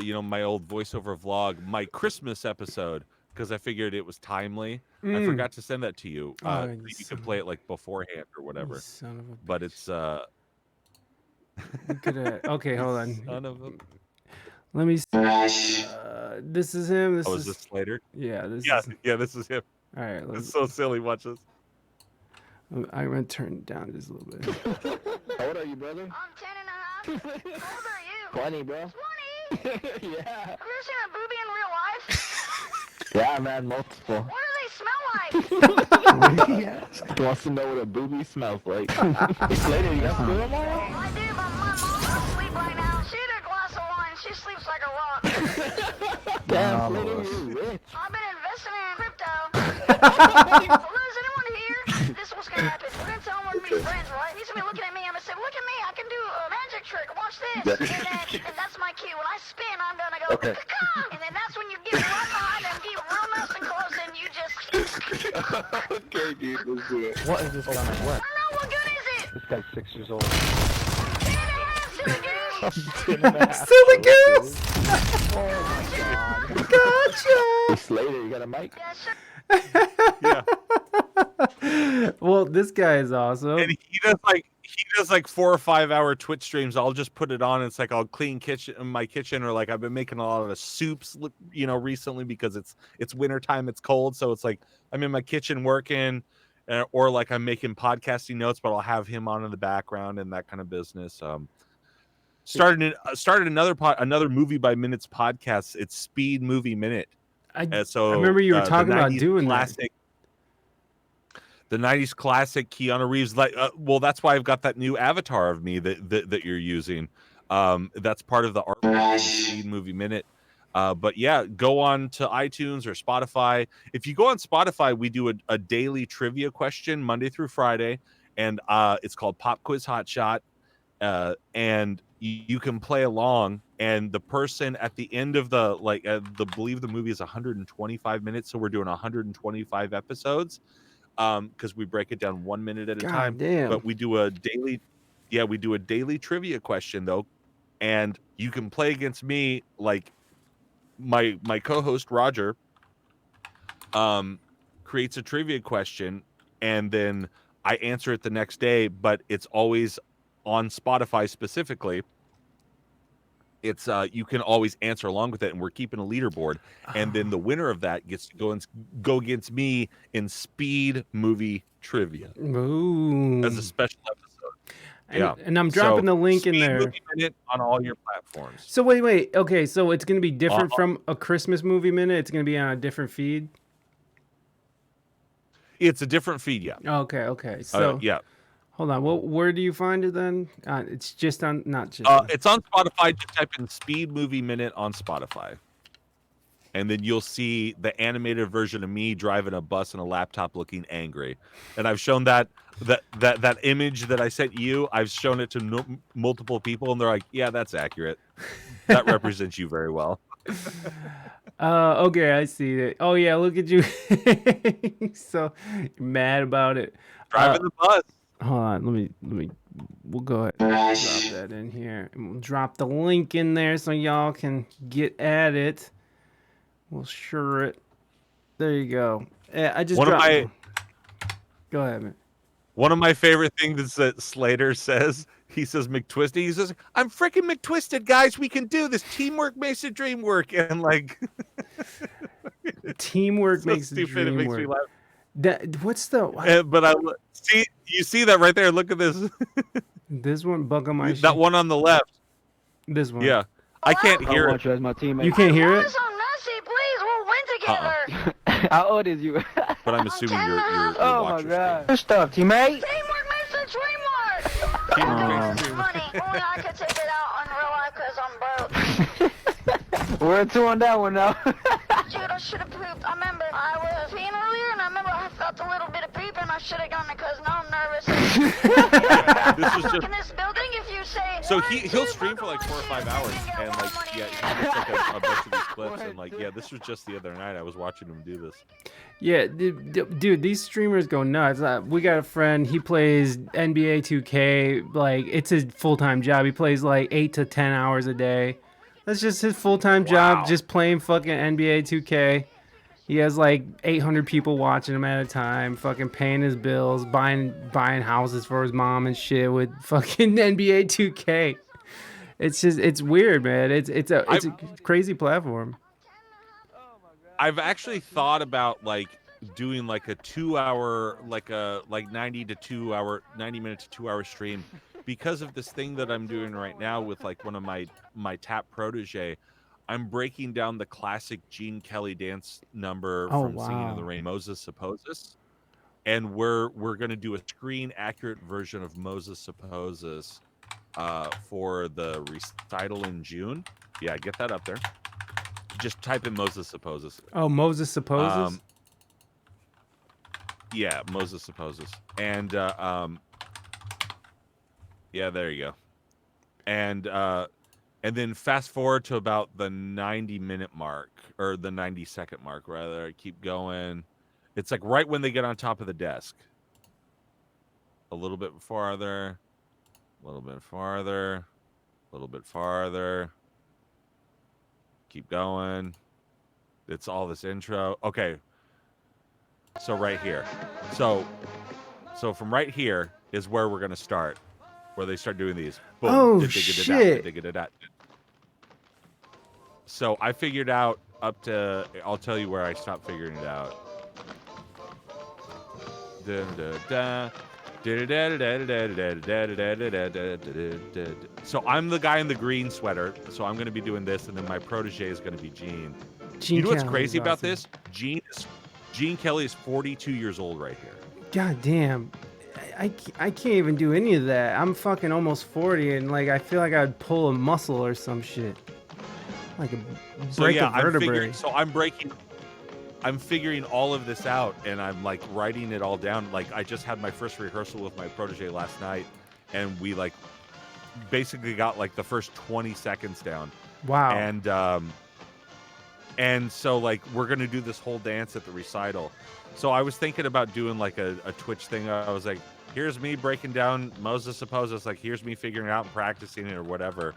you know, my old voiceover vlog, my Christmas episode, because I figured it was timely. I forgot to send that to you. You could play it like beforehand or whatever. But it's okay, hold on. Son of a... Let me see. This is him. Is this Slater? Yeah, this is him. All right, it's so silly. Watch this. I'm gonna turn it down just a little bit. How old are you, brother? I'm 10 and a half. How old are you? 20, bro. 20? Yeah. Have you ever seen a boobie in real life? Yeah, man, multiple. What do they smell like? He wants to know what a boobie smells like. Later, you got school tomorrow? I do, but my mom's asleep right now. She had a glass of wine. She sleeps like a rock. Damn, Slater, you're rich. I've been investing in crypto. Hello, is anyone here? This is what's gonna happen. We're gonna tell him we're gonna be friends, right? He's gonna be looking at me. I'm gonna say, look at me. I can do a magic trick. Watch this. And that's my cue. When I spin, I'm gonna go, and then that's when you get real behind and get real nice and close, and you just... Okay, dude, let's do it. What is this gonna work? I don't know, we're good guy's 6 years old. Silly goose. Oh my god. Gotcha. Slater, you got a mic? Yeah. Well, this guy is awesome. And he does like 4 or 5 hour Twitch streams. I'll just put it on. It's like I'll clean my kitchen, or like I've been making a lot of soups, recently because it's wintertime, it's cold, so it's like I'm in my kitchen working, or like I'm making podcasting notes, but I'll have him on in the background and that kind of business. Started another Movie by Minutes podcast. It's Speed Movie Minute. I So remember you were talking about 90s doing classic, the 90s classic Keanu Reeves. Well, that's why I've got that new avatar of me that you're using. That's part of the art of Speed Movie Minute. But yeah, go on to iTunes or Spotify. If you go on Spotify, we do a daily trivia question Monday through Friday, and it's called Pop Quiz Hot Shot. And you can play along, and the person at the end of believe the movie is 125 minutes, so we're doing 125 episodes, because we break it down 1 minute at a God time. damn. But we do a daily trivia question though, and you can play against me. Like my co-host Roger creates a trivia question, and then I answer it the next day, but it's always on Spotify specifically. It's you can always answer along with it, and we're keeping a leaderboard, and then the winner of that gets to go against me in Speed Movie Trivia Ooh. as a special episode. And I'm dropping the link in Speed there. Movie Minute on all your platforms. So wait. Okay, so it's gonna be different from a Christmas Movie Minute. It's gonna be on a different feed. It's a different feed, yeah. Okay. So yeah. hold on. Well, where do you find it then? It's just on, not just. It's on Spotify. Just type in Speed Movie Minute on Spotify, and then you'll see the animated version of me driving a bus and a laptop, looking angry. And I've shown that image that I sent you. I've shown it to multiple people, and they're like, "Yeah, that's accurate. That represents you very well." Okay, I see it. Oh yeah, look at you. So mad about it. Driving the bus. Hold on, let me. We'll go ahead and drop that in here, and we'll drop the link in there so y'all can get at it. We'll sure it. There you go. I just dropped. Go ahead, man. One of my favorite things that Slater says, he says McTwisted. He says, "I'm freaking McTwisted, guys. We can do this. Teamwork makes the dream work." And like, teamwork so makes the stupid. It dream makes work. me laugh. What's the? But I see. You see that right there? Look at this. This one, bug on my shit. That one on the left. This one. Yeah, I can't hear I it. want you as my teammate. You can't hear it. Please, I'm messy, please. We'll win together. How old is you? But I'm assuming you're Oh my god. Good stuff, teammate. Teamwork makes the dream work. Money. Only I could take it out in real life because I'm broke. We're 2 on that one now. Dude, I should have pooped. I remember I was peeing earlier, and I remember I felt a little bit of poop, and I should have gone because now I'm nervous. This is just. In this building, if you say So one, he'll two, stream for like 4 or 5 hours, and like he gets like a bunch of these clips, and like this was just the other night. I was watching him do this. Yeah, dude, these streamers go nuts. We got a friend. He plays NBA 2K. Like, it's his full-time job. He plays like 8 to 10 hours a day. That's just his full-time job, just playing fucking NBA 2K. He has like 800 people watching him at a time, fucking paying his bills, buying houses for his mom and shit with fucking NBA 2K. It's weird, man. It's a crazy platform. I've actually thought about like doing like a 2-hour, like 90 minute to 2 hour stream, because of this thing that I'm doing right now with like one of my tap protege. I'm breaking down the classic Gene Kelly dance number from Singing in the Rain, Moses Supposes, and we're gonna do a screen accurate version of Moses Supposes for the recital in June. Yeah, get that up there. Just type in Moses Supposes. Oh, Moses Supposes? Yeah, Moses Supposes. And yeah, there you go. And then fast forward to about the 90-minute mark, or the 90-second mark, rather. I keep going. It's like right when they get on top of the desk. A little bit farther. A little bit farther. A little bit farther. Keep going. It's all this intro. Okay. So right here. So from right here is where we're gonna start. Where they start doing these. Boom. Oh, shit. So I figured out up to. I'll tell you where I stopped figuring it out. So I'm the guy in the green sweater. So I'm going to be doing this, and then my protege is going to be Gene. You know what's crazy about this? Gene Kelly is 42 years old right here. God damn. I can't even do any of that. I'm fucking almost 40, and like I feel like I'd pull a muscle or some shit. Like break a vertebrae. I'm figuring all of this out, and I'm like writing it all down. Like I just had my first rehearsal with my protege last night, and we like basically got like the first 20 seconds down. Wow. And so like we're gonna do this whole dance at the recital. So I was thinking about doing like a Twitch thing. I was like, here's me breaking down Moses Supposes. Like here's me figuring it out and practicing it or whatever.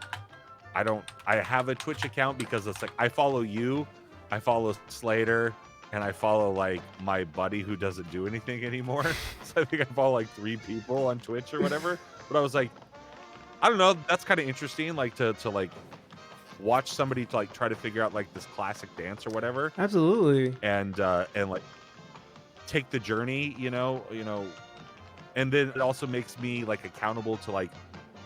I have a Twitch account because it's like I follow you, I follow Slater, and I follow like my buddy who doesn't do anything anymore. So I think I follow like 3 people on Twitch or whatever. But I was like, I don't know, that's kind of interesting, like to like watch somebody to like try to figure out like this classic dance or whatever. Absolutely. And like take the journey, you know, and then it also makes me like accountable to like,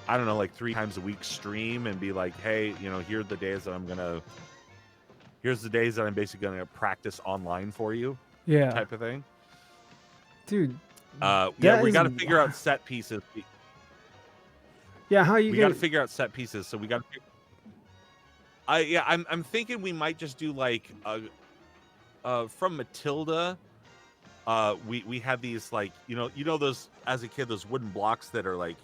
I don't know, like 3 times a week stream and be like, hey, you know, here's the days that I'm basically gonna practice online for you. Yeah. Type of thing. Dude. Yeah, we got to figure out set pieces. Yeah, how you we got to figure out set pieces. So we got to. I'm thinking we might just do like from Matilda. We had these like you know those as a kid those wooden blocks that are like.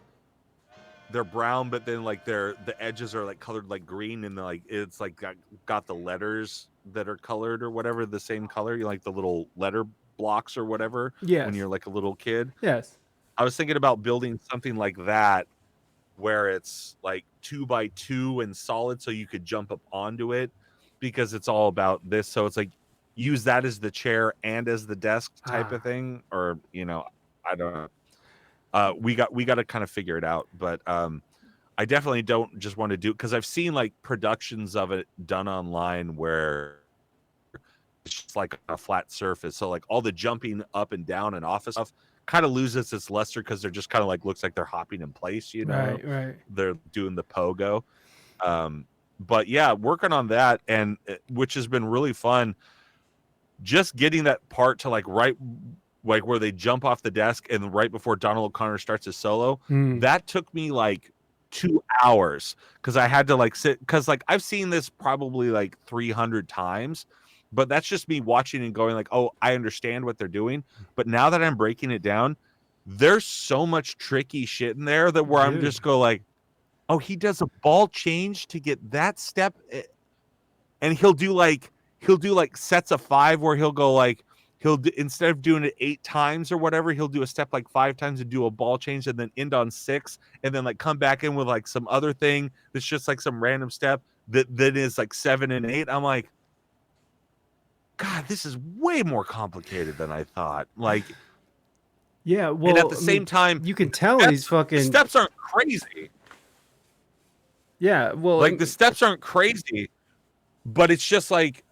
They're brown, but then like the edges are like colored like green, and like it's like got the letters that are colored or whatever the same color. You like the little letter blocks or whatever. Yes. When you're like a little kid. Yes. I was thinking about building something like that, where it's like 2 by 2 and solid, so you could jump up onto it, because it's all about this. So it's like use that as the chair and as the desk type of thing, or I don't know. We got to kind of figure it out, but I definitely don't just want to do, because I've seen like productions of it done online where it's just like a flat surface, so like all the jumping up and down and off of stuff kind of loses its luster because they're just kind of like looks like they're hopping in place, right. They're doing the pogo. But yeah, working on that, and which has been really fun, just getting that part to like right like where they jump off the desk and right before Donald O'Connor starts his solo. That took me like 2 hours because I had to like sit, because like I've seen this probably like 300 times, but that's just me watching and going like, oh, I understand what they're doing. But now that I'm breaking it down, there's so much tricky shit in there that where I'm just go like, oh, he does a ball change to get that step, and he'll do like sets of 5 where he'll go like, instead of doing it 8 times or whatever, he'll do a step like 5 times and do a ball change and then end on 6 and then like come back in with like some other thing that's just like some random step that is like 7 and 8. I'm like, God, this is way more complicated than I thought. Like, yeah, well, and at the same time, you can tell these fucking steps aren't crazy. Yeah, well, like the steps aren't crazy, but it's just like,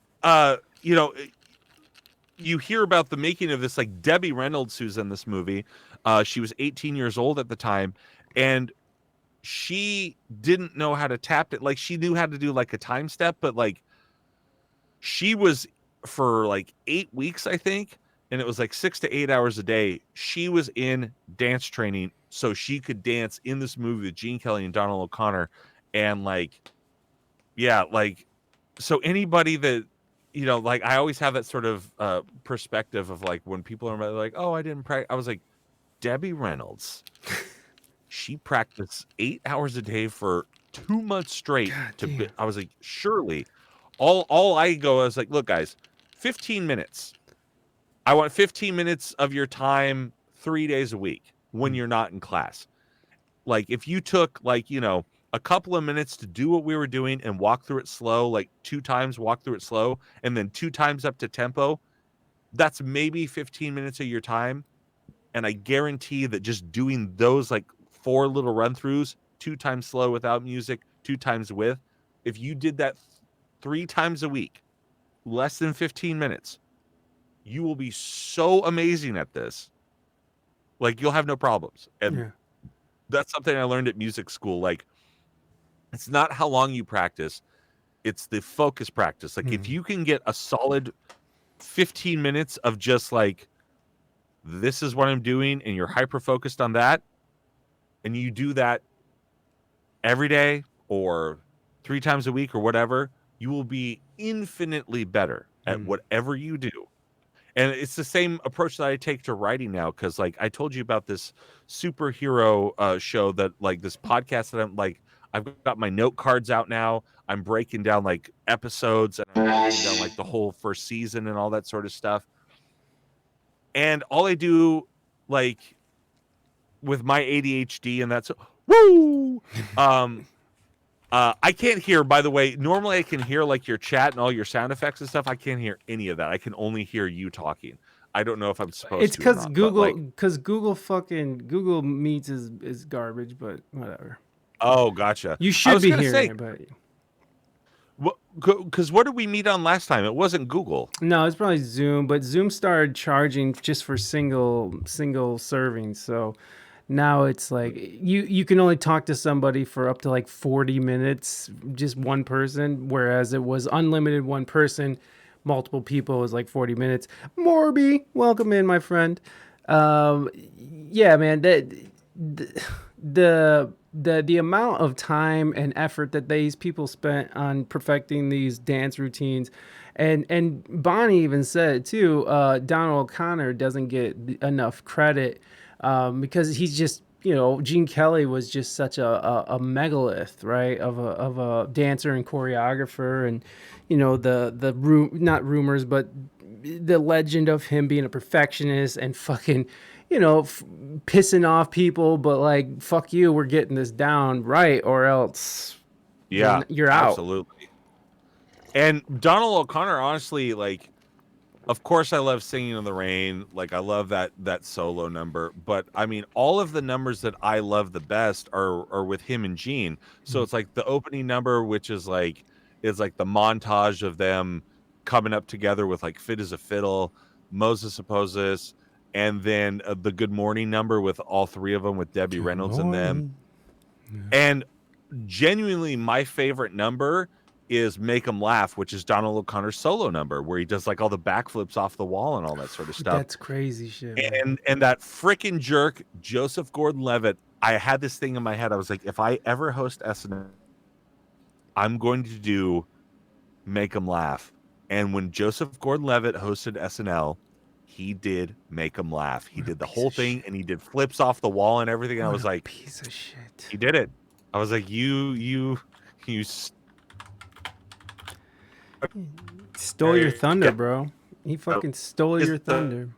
you hear about the making of this, like Debbie Reynolds, who's in this movie. She was 18 years old at the time, and she didn't know how to tap it. Like she knew how to do like a time step, but like she was for like 8 weeks, I think, and it was like 6 to 8 hours a day. She was in dance training so she could dance in this movie with Gene Kelly and Donald O'Connor, and like, yeah, like, so anybody that. Like I always have that sort of perspective of like when people are like, oh, I didn't practice. I was like, Debbie Reynolds, she practiced 8 hours a day for 2 months straight. I was like, surely, all I was like, look, guys, 15 minutes. I want 15 minutes of your time 3 days a week. when you're not in class. Like if you took like, you know, a couple of minutes to do what we were doing and walk through it slow, like 2 times walk through it slow, and then 2 times up to tempo, that's maybe 15 minutes of your time. And I guarantee that just doing those like 4 little run throughs, 2 times slow without music, 2 times with, if you did that 3 times a week, less than 15 minutes, you will be so amazing at this. Like you'll have no problems. And Yeah. that's something I learned at music school. Like it's not how long you practice, it's the focus practice. Like if you can get a solid 15 minutes of just like, this is what I'm doing, and you're hyper focused on that, and you do that every day or 3 times a week or whatever, you will be infinitely better at whatever you do. And it's the same approach that I take to writing now, because like I told you about this superhero show, that like this podcast that I'm like, I've got my note cards out now. I'm breaking down like episodes, and I'm breaking down like the whole first season and all that sort of stuff. And all I do, like with my ADHD, and that's woo. I can't hear. By the way, normally I can hear like your chat and all your sound effects and stuff. I can't hear any of that. I can only hear you talking. I don't know if I'm supposed It's to. It's because Google Meets is garbage, but whatever. Oh, gotcha. You should be hearing it, but because what did we meet on last time? It wasn't Google. no, it's probably Zoom. But Zoom started charging just for single servings, so now it's like you can only talk to somebody for up to like 40 minutes, just one person, whereas it was unlimited one person, multiple people was like 40 minutes. Morby, welcome in, my friend. Yeah, man, the amount of time and effort that these people spent on perfecting these dance routines, and Bonnie even said too, Donald O'Connor doesn't get enough credit because he's just, you know, Gene Kelly was just such a megalith, right, of a dancer and choreographer, and you know not rumors, but the legend of him being a perfectionist and fucking, you know, pissing off people, but like, fuck you, we're getting this down right, or else you're out. Absolutely. And Donald O'Connor, honestly, like, of course I love Singing in the Rain. Like I love that solo number, but I mean, all of the numbers that I love the best are with him and Gene. So it's like the opening number, which is like the montage of them coming up together with like Fit as a Fiddle, Moses Opposes, and then the Good Morning number with all 3 of them with Debbie Reynolds and them. And genuinely my favorite number is Make 'Em Laugh, which is Donald O'Connor's solo number, where he does like all the backflips off the wall and all that sort of stuff. That's crazy shit, man. And that freaking jerk Joseph Gordon-Levitt, I had this thing in my head. I was like, if I ever host SNL, I'm going to do Make 'Em Laugh. And when Joseph Gordon-Levitt hosted SNL, he did Make 'Em Laugh. He did the whole thing, and he did flips off the wall and everything. And I was like, piece of shit. He did it. I was like, you stole your thunder, bro. He fucking stole your thunder.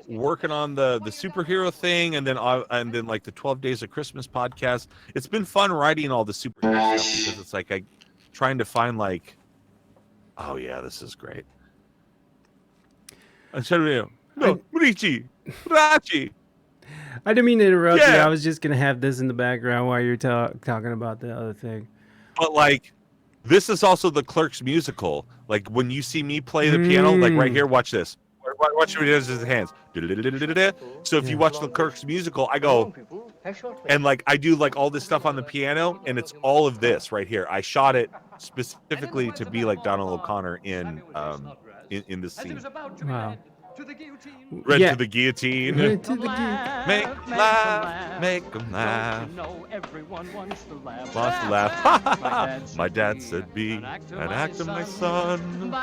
Working on the superhero thing, and then like the 12 Days of Christmas podcast. It's been fun writing all the superhero stuff, because it's like trying to find like, oh yeah, this is great. Rachi. I didn't mean to interrupt you. I was just gonna have this in the background while you're talking about the other thing. But like, this is also the Clerks musical. Like when you see me play the piano, like right here, watch this. Watch what he does with his hands. So if you watch the Clerks musical, I go and like I do like all this stuff on the piano, and it's all of this right here. I shot it specifically to be like Donald O'Connor in this scene. Wow. To the guillotine. Red to the guillotine. Make 'em laugh. Make 'em laugh. Wants to laugh. My dad said, be an actor, my son,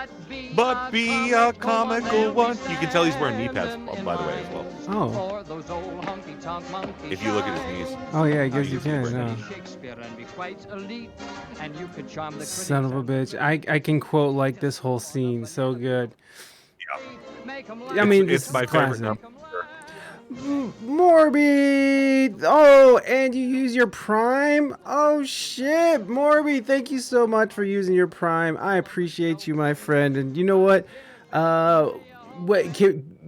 but be a comical one. You can tell he's wearing knee pads, by the way, as well. Oh. If you look at his knees. Oh yeah, I guess you can. Son of a bitch. I can quote like this whole scene so good. I mean, it's this my is favorite classic. number. Morby! Oh, and you use your Prime? Oh, shit. Morby, thank you so much for using your Prime. I appreciate you, my friend. And you know what?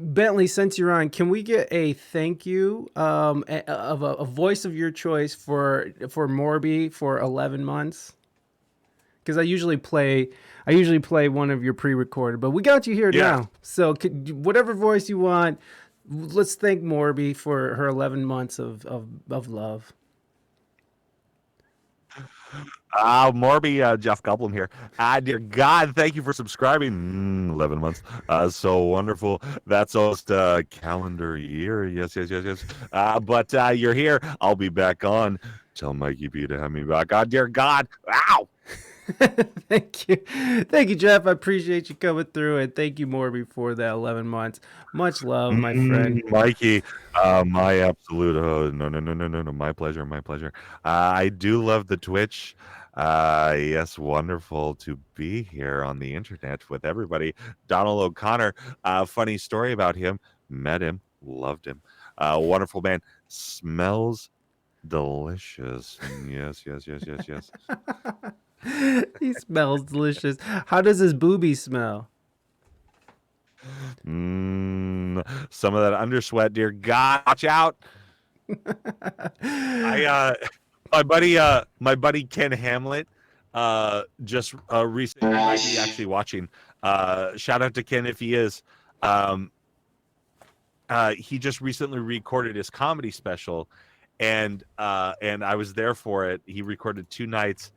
Bentley, since you're on, can we get a thank you of a voice of your choice for Morby for 11 months? Because I usually play one of your pre-recorded, but we got you here now. So whatever voice you want, let's thank Morby for her 11 months of love. Morby, Jeff Goldblum here. Dear God, thank you for subscribing. 11 months. So wonderful. That's almost a calendar year. Yes. But you're here. I'll be back on. Tell Mikey B to have me back on. Dear God. Ow! Thank you, Jeff. I appreciate you coming through, and thank you, Morby, for that 11 months. Much love, my friend. Mikey, my absolute no, my pleasure. I do love the Twitch. Yes, wonderful to be here on the internet with everybody. Donald O'Connor, funny story about him. Met him, loved him. Wonderful man. Smells delicious. Yes. He smells delicious. How does his booby smell? Some of that undersweat, dear God, watch out. My buddy Ken Hamlet just recently might be actually watching. Shout out to Ken if he is. He just recently recorded his comedy special, and I was there for it. He recorded 2 nights.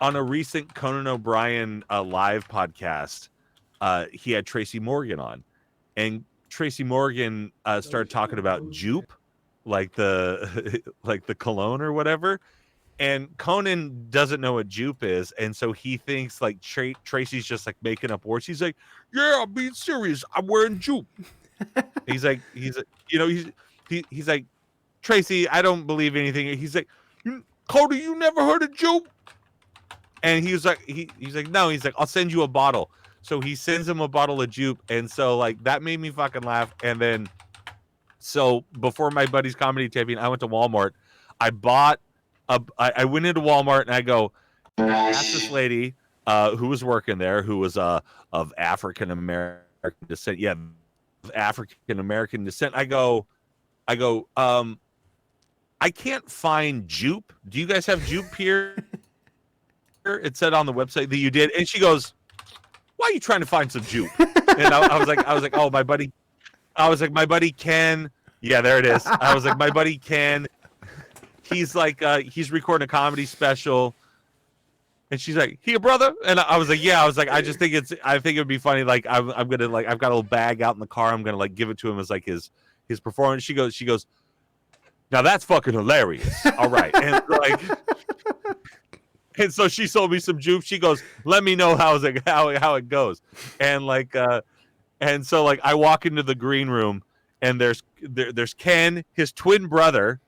On a recent Conan O'Brien live podcast, he had Tracy Morgan on, and Tracy Morgan started talking about Jupe, like the cologne or whatever. And Conan doesn't know what Jupe is, and so he thinks like Tracy's just like making up words. He's like, "Yeah, I'm being serious. I'm wearing Jupe." he's like, Tracy, I don't believe anything. He's like, Cody, you never heard of Jupe? And he's like, no. He's like, I'll send you a bottle. So he sends him a bottle of Jupe, and so like that made me fucking laugh. And then, so before my buddy's comedy taping, I went to Walmart. I went into Walmart and I asked this lady who was working there, who was of African American descent. Yeah, African American descent. I go, I can't find Jupe. Do you guys have Jupe here? It said on the website that you did, and she goes, "Why are you trying to find some Jupe?" And I was like, "Oh, my buddy." I was like, "My buddy Ken." Yeah, there it is. I was like, "My buddy Ken." He's like, he's recording a comedy special, and she's like, "Here, brother." And I was like, "Yeah." I was like, I think it'd be funny. Like, I'm gonna like, I've got a little bag out in the car. I'm gonna like give it to him as like his performance. She goes, "Now that's fucking hilarious." All right, and like. And so she sold me some Jupe. She goes, "Let me know how it goes." And like, and so like, I walk into the green room, and there's Ken, his twin brother,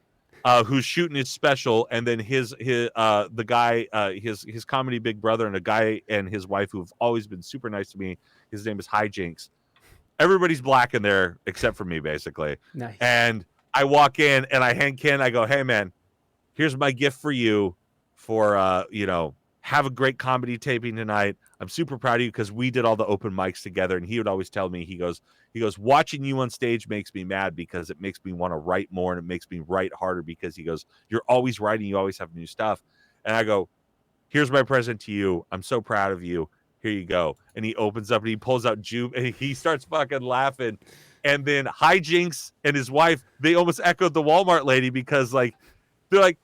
who's shooting his special, and then his comedy big brother, and a guy and his wife who've always been super nice to me. His name is Hijinks. Everybody's black in there except for me, basically. Nice. And I walk in and I hand Ken. I go, "Hey man, here's my gift for you. For have a great comedy taping tonight. I'm super proud of you because we did all the open mics together." And he would always tell me, he goes, "Watching you on stage makes me mad because it makes me want to write more, and it makes me write harder," because he goes, "You're always writing, you always have new stuff." And I go, "Here's my present to you. I'm so proud of you. Here you go." And he opens up and he pulls out Jupe and he starts fucking laughing. And then Hijinks and his wife, they almost echoed the Walmart lady because like they're like,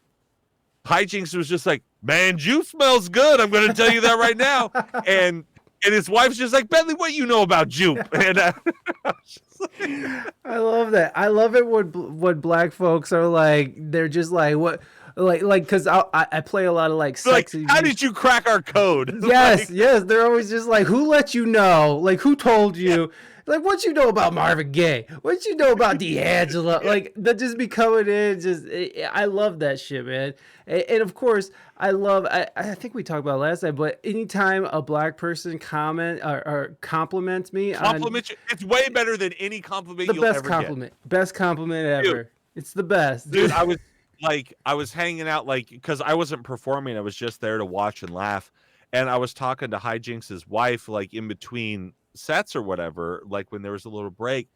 Hijinks was just like, "Man, Jupe smells good. I'm going to tell you that right now." And his wife's just like, "Bentley, what you know about Jupe?" And I love that. I love it when black folks are like, they're just like, what? like because I play a lot of like Like, sexy. how did you crack our code? Yes, Like, yes. They're always just like, who let you know? Like, who told you? Like, what you know about Marvin Gaye? What you know about D'Angelo? Like, that just be coming in. I love that shit, man. And of course, I think we talked about it last time, but anytime a black person comment or compliments me on compliment you. It's way better than any compliment the you'll best ever best compliment ever. It's the best, get. Dude, I was hanging out like because I wasn't performing. I was just there to watch and laugh. And I was talking to Hijinks's wife like in between sets or whatever, like when there was a little break.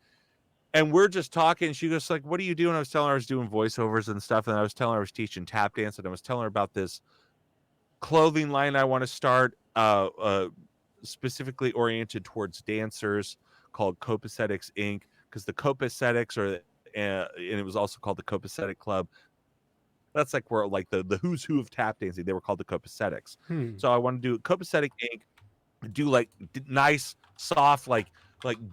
And we're just talking. She goes like, "What are you doing?" I was telling her I was doing voiceovers and stuff, and I was telling her I was teaching tap dance, and I was telling her about this clothing line I want to start, specifically oriented towards dancers, called Copaesthetics Inc. Because the Copaesthetics are, and it was also called the Copaesthetic Club. That's like where like the who's who of tap dancing. They were called the Copaesthetics. So I want to do Copaesthetic Inc. Do like nice, soft, like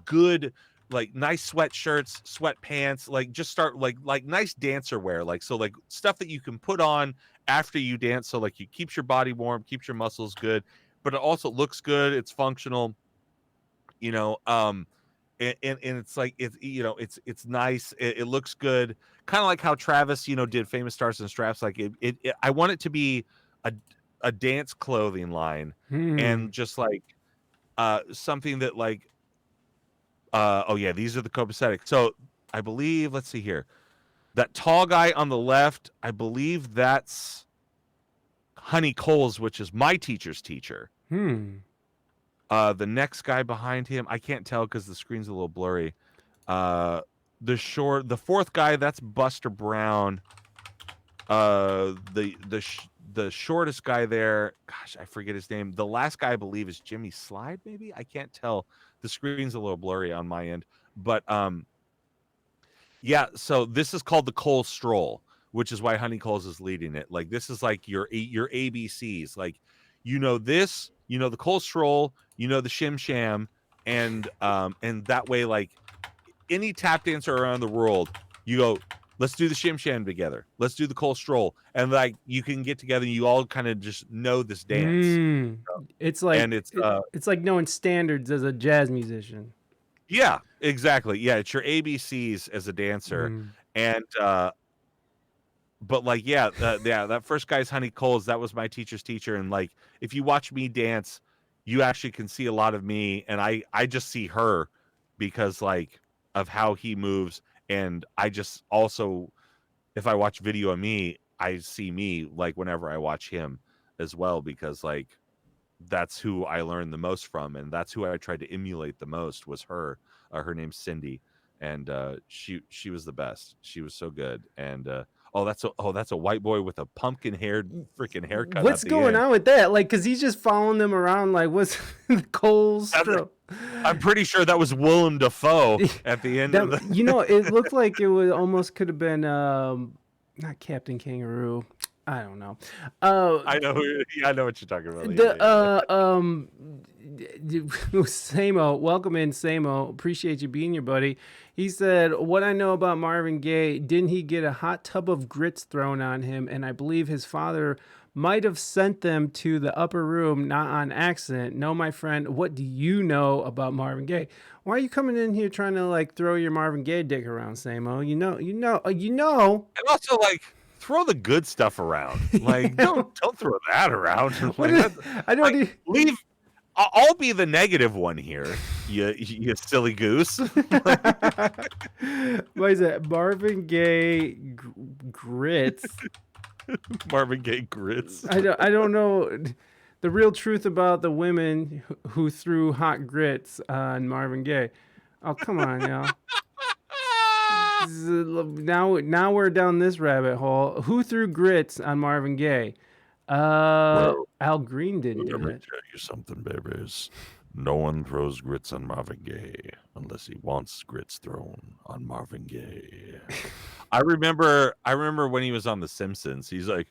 good, like nice sweatshirts, sweatpants, like just start like nice dancer wear, like so like stuff that you can put on after you dance, so like you keeps your body warm, keeps your muscles good, but it also looks good, it's functional, you know. And it's like it's nice, it looks good, kind of like how Travis did Famous Stars and Straps. Like I want it to be a dance clothing line, and just like something that like oh yeah, these are the copacetic. So I believe, let's see here, that tall guy on the left, I believe that's Honey Coles, which is my teacher's teacher. The next guy behind him, I can't tell because the screen's a little blurry. The fourth guy, that's Buster Brown. The shortest guy there, gosh, I forget his name. The last guy I believe is Jimmy Slide, maybe. I can't tell. The screen's a little blurry on my end, but yeah. So this is called the Cole Stroll, which is why Honey Coles is leading it. Like this is like your ABCs. Like this, the Cole Stroll, the Shim Sham, and that way, like any tap dancer around the world, you go, let's do the Shim Sham together. Let's do the Cole Stroll. And like you can get together and you all kind of just know this dance. It's like and it's like knowing standards as a jazz musician. Yeah, exactly. Yeah, it's your ABCs as a dancer. And but like yeah, that first guy's Honey Coles, that was my teacher's teacher. And like if you watch me dance, you actually can see a lot of me, and I just see her because like of how he moves. And I just also, if I watch video of me, I see me like whenever I watch him as well, because like that's who I learned the most from, and that's who I tried to emulate the most was her. Her name's Cindy, and she was the best. She was so good. And that's a white boy with a pumpkin haired freaking haircut. What's going on with that? Like, cause he's just following them around. Like, what's the Cole Stroll? I'm pretty sure that was Willem Dafoe at the end of the... It looked like it was almost could have been not Captain Kangaroo. I don't know. I know what you're talking about. Samo, welcome in, Samo. Appreciate you being here, buddy. He said, what I know about Marvin Gaye, didn't he get a hot tub of grits thrown on him? And I believe his father might have sent them to the upper room, not on accident. No, my friend, what do you know about Marvin Gaye? Why are you coming in here trying to like throw your Marvin Gaye dick around, Samo? You know. And also like throw the good stuff around. Like don't throw that around. Like, I don't like, leave. I'll be the negative one here. You silly goose. What is that? Marvin Gaye grits. Marvin Gaye grits. I don't know the real truth about the women who threw hot grits on Marvin Gaye. Oh, come on, y'all. Now we're down this rabbit hole. Who threw grits on Marvin Gaye? Al Green didn't do Let me it. tell you something, babies. No one throws grits on Marvin Gaye unless he wants grits thrown on Marvin Gaye. I remember when he was on The Simpsons. He's like,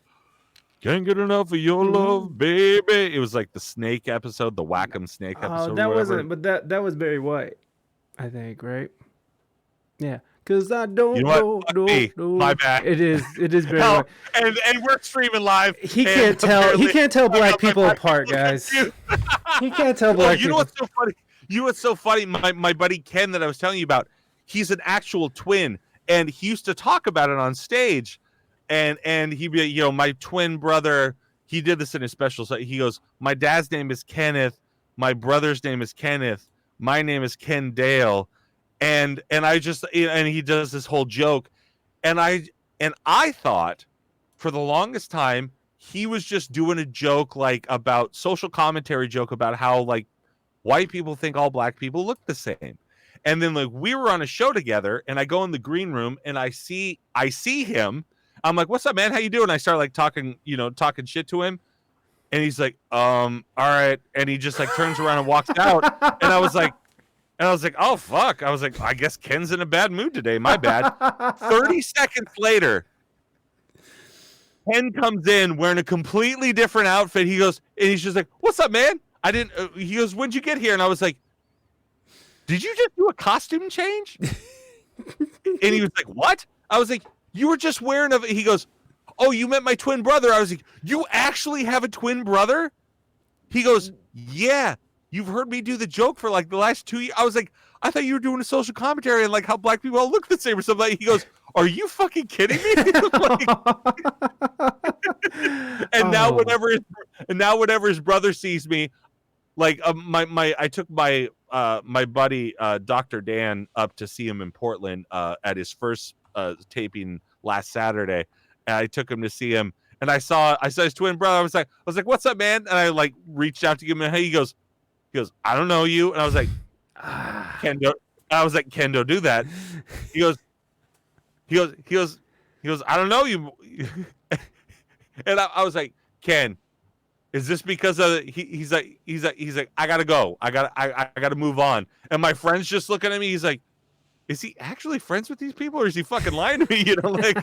"Can't get enough of your love, baby." It was like the snake episode, the Whack-'em Snake episode. Oh, that wasn't, but that was Barry White, I think, right? Yeah. 'Cause I don't You know what? Fuck me. My bad. It is very Hell, hard. and we're streaming live. He and can't tell apparently black I got my people black apart, people guys. confused. He can't tell Oh, black you know people. what's so funny? What's so funny? My buddy Ken that I was telling you about, he's an actual twin, and he used to talk about it on stage, and he'd be, my twin brother. He did this in his special. So he goes, my dad's name is Kenneth, my brother's name is Kenneth, my name is Ken Dale, and he does this whole joke, and I thought for the longest time he was just doing a joke like about social commentary joke about how like white people think all black people look the same. And then like we were on a show together and I go in the green room and I see him. I'm like, what's up, man? How you doing? I start like talking shit to him. And he's like, all right. And he just like turns around and walks out. And I was like, oh fuck. I was like, I guess Ken's in a bad mood today. My bad. 30 seconds later, Ken comes in wearing a completely different outfit. He goes, and he's just like, what's up, man? He goes, when'd you get here? And I was like, did you just do a costume change? And he was like, what? I was like, you were just wearing he goes, oh, you met my twin brother. I was like, you actually have a twin brother? He goes, yeah. You've heard me do the joke for like the last 2 years. I was like, I thought you were doing a social commentary and like how black people all look the same or something. Like, he goes, are you fucking kidding me? And now whenever his brother sees me, like I took my buddy Dr. Dan up to see him in Portland at his first taping last Saturday, and I took him to see him, and I saw his twin brother. I was like, what's up, man? And I like reached out to give him a hey. He goes, I don't know you, and I was like, Ken, don't do that. He goes, I don't know you, and I was like, Ken, is this because of he's like I gotta go, I gotta move on, and my friend's just looking at me. He's like, is he actually friends with these people or is he fucking lying to me? Like,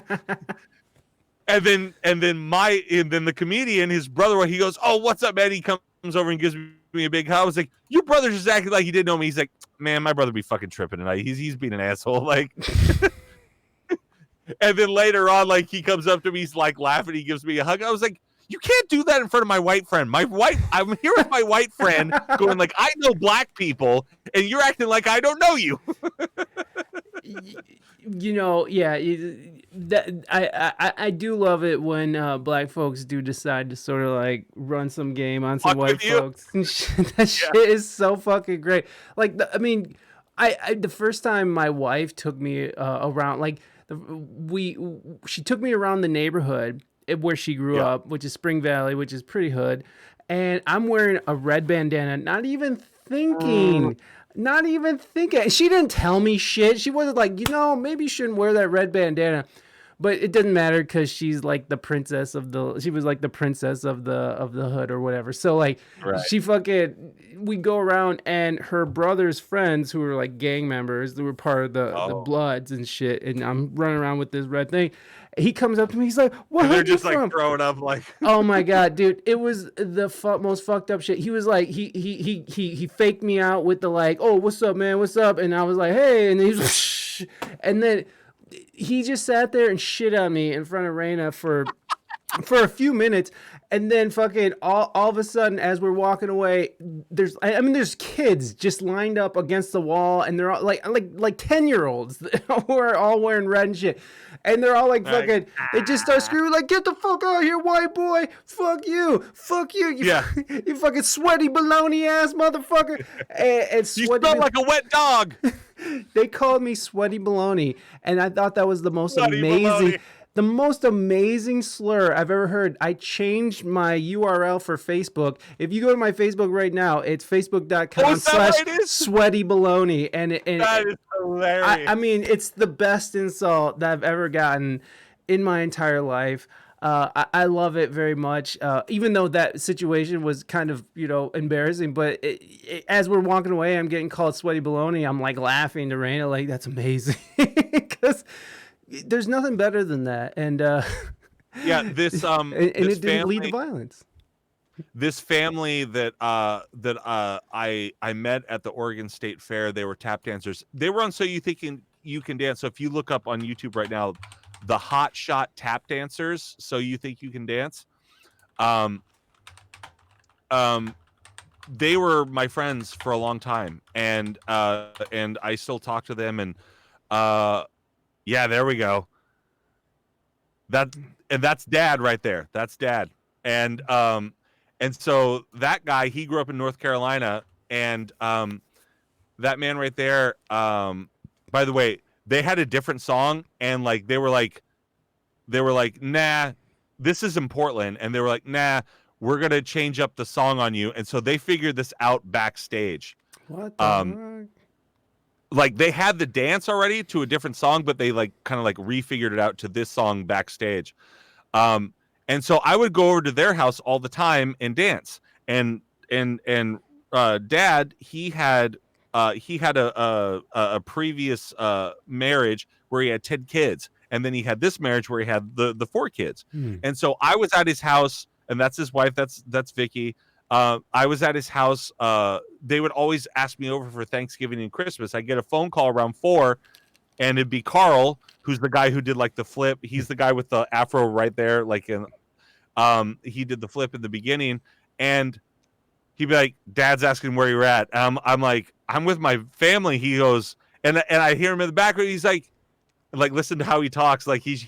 and then the comedian, his brother, he goes, oh, what's up, man? He comes over and gives me a big hug. I was like, your brother just acted like he didn't know me. He's like, man, my brother be fucking tripping tonight. He's being an asshole. Like, and then later on, like he comes up to me, he's like laughing. He gives me a hug. I was like, you can't do that in front of my white friend. I'm here with my white friend going like, I know black people, and you're acting like I don't know you. I do love it when black folks do decide to sort of like run some game on some white folks. That shit is so fucking great. Like, the first time my wife took me around, like, she took me around the neighborhood where she grew up, which is Spring Valley, which is pretty hood, and I'm wearing a red bandana, not even thinking. She didn't tell me shit. She wasn't like, maybe you shouldn't wear that red bandana. But it doesn't matter because she's like the princess of the hood or whatever. So like, we go around, and her brother's friends who were like gang members, they were part of the Bloods and shit. And I'm running around with this red thing. He comes up to me. He's like, "What?" And they're just like throwing up, like. Oh my god, dude! It was the most fucked up shit. He was like, he faked me out with the like, "Oh, what's up, man? What's up?" And I was like, "Hey," and he was, shh. And then he just sat there and shit on me in front of Raina for a few minutes. And then fucking all of a sudden, as we're walking away, there's kids just lined up against the wall, and they're all like 10-year-olds who are all wearing red and shit. And they're all like fucking, they just start screaming like, "Get the fuck out of here, white boy! Fuck you! Fuck you! You fucking sweaty baloney ass motherfucker!" And you smell like a wet dog. They called me sweaty baloney, and I thought that was the most amazing. The most amazing slur I've ever heard. I changed my URL for Facebook. If you go to my Facebook right now, it's facebook.com/sweatybaloney. And that is hilarious. I mean, it's the best insult that I've ever gotten in my entire life. I love it very much, even though that situation was kind of, embarrassing. But as we're walking away, I'm getting called sweaty baloney. I'm like laughing to Raina, like, that's amazing. Because there's nothing better than that, and it didn't lead to violence. This family that I met at the Oregon State Fair, they were tap dancers. They were on So You Think you can dance. So if you look up on YouTube right now, the hot shot tap dancers, so you think you can dance, um, they were my friends for a long time, and I still talk to them, and yeah, there we go. That's Dad right there. That's Dad. And so that guy, he grew up in North Carolina, and that man right there, by the way, they had a different song, and like they were like, nah, this is in Portland, and they were like, nah, we're gonna change up the song on you. And so they figured this out backstage. What the fuck? Like they had the dance already to a different song, but they like kind of like refigured it out to this song backstage. And so I would go over to their house all the time and dance. And Dad, he had a previous marriage where he had 10 kids, and then he had this marriage where he had the 4 kids. And so I was at his house, and that's his wife. That's Vicky. I was at his house. They would always ask me over for Thanksgiving and Christmas. I get a phone call around 4, and it'd be Carl, who's the guy who did like the flip. He's the guy with the afro right there. Like, he did the flip in the beginning, and he'd be like, "Dad's asking where you're at." I'm like, "I'm with my family." He goes, and I hear him in the background. He's like, listen to how he talks. Like he's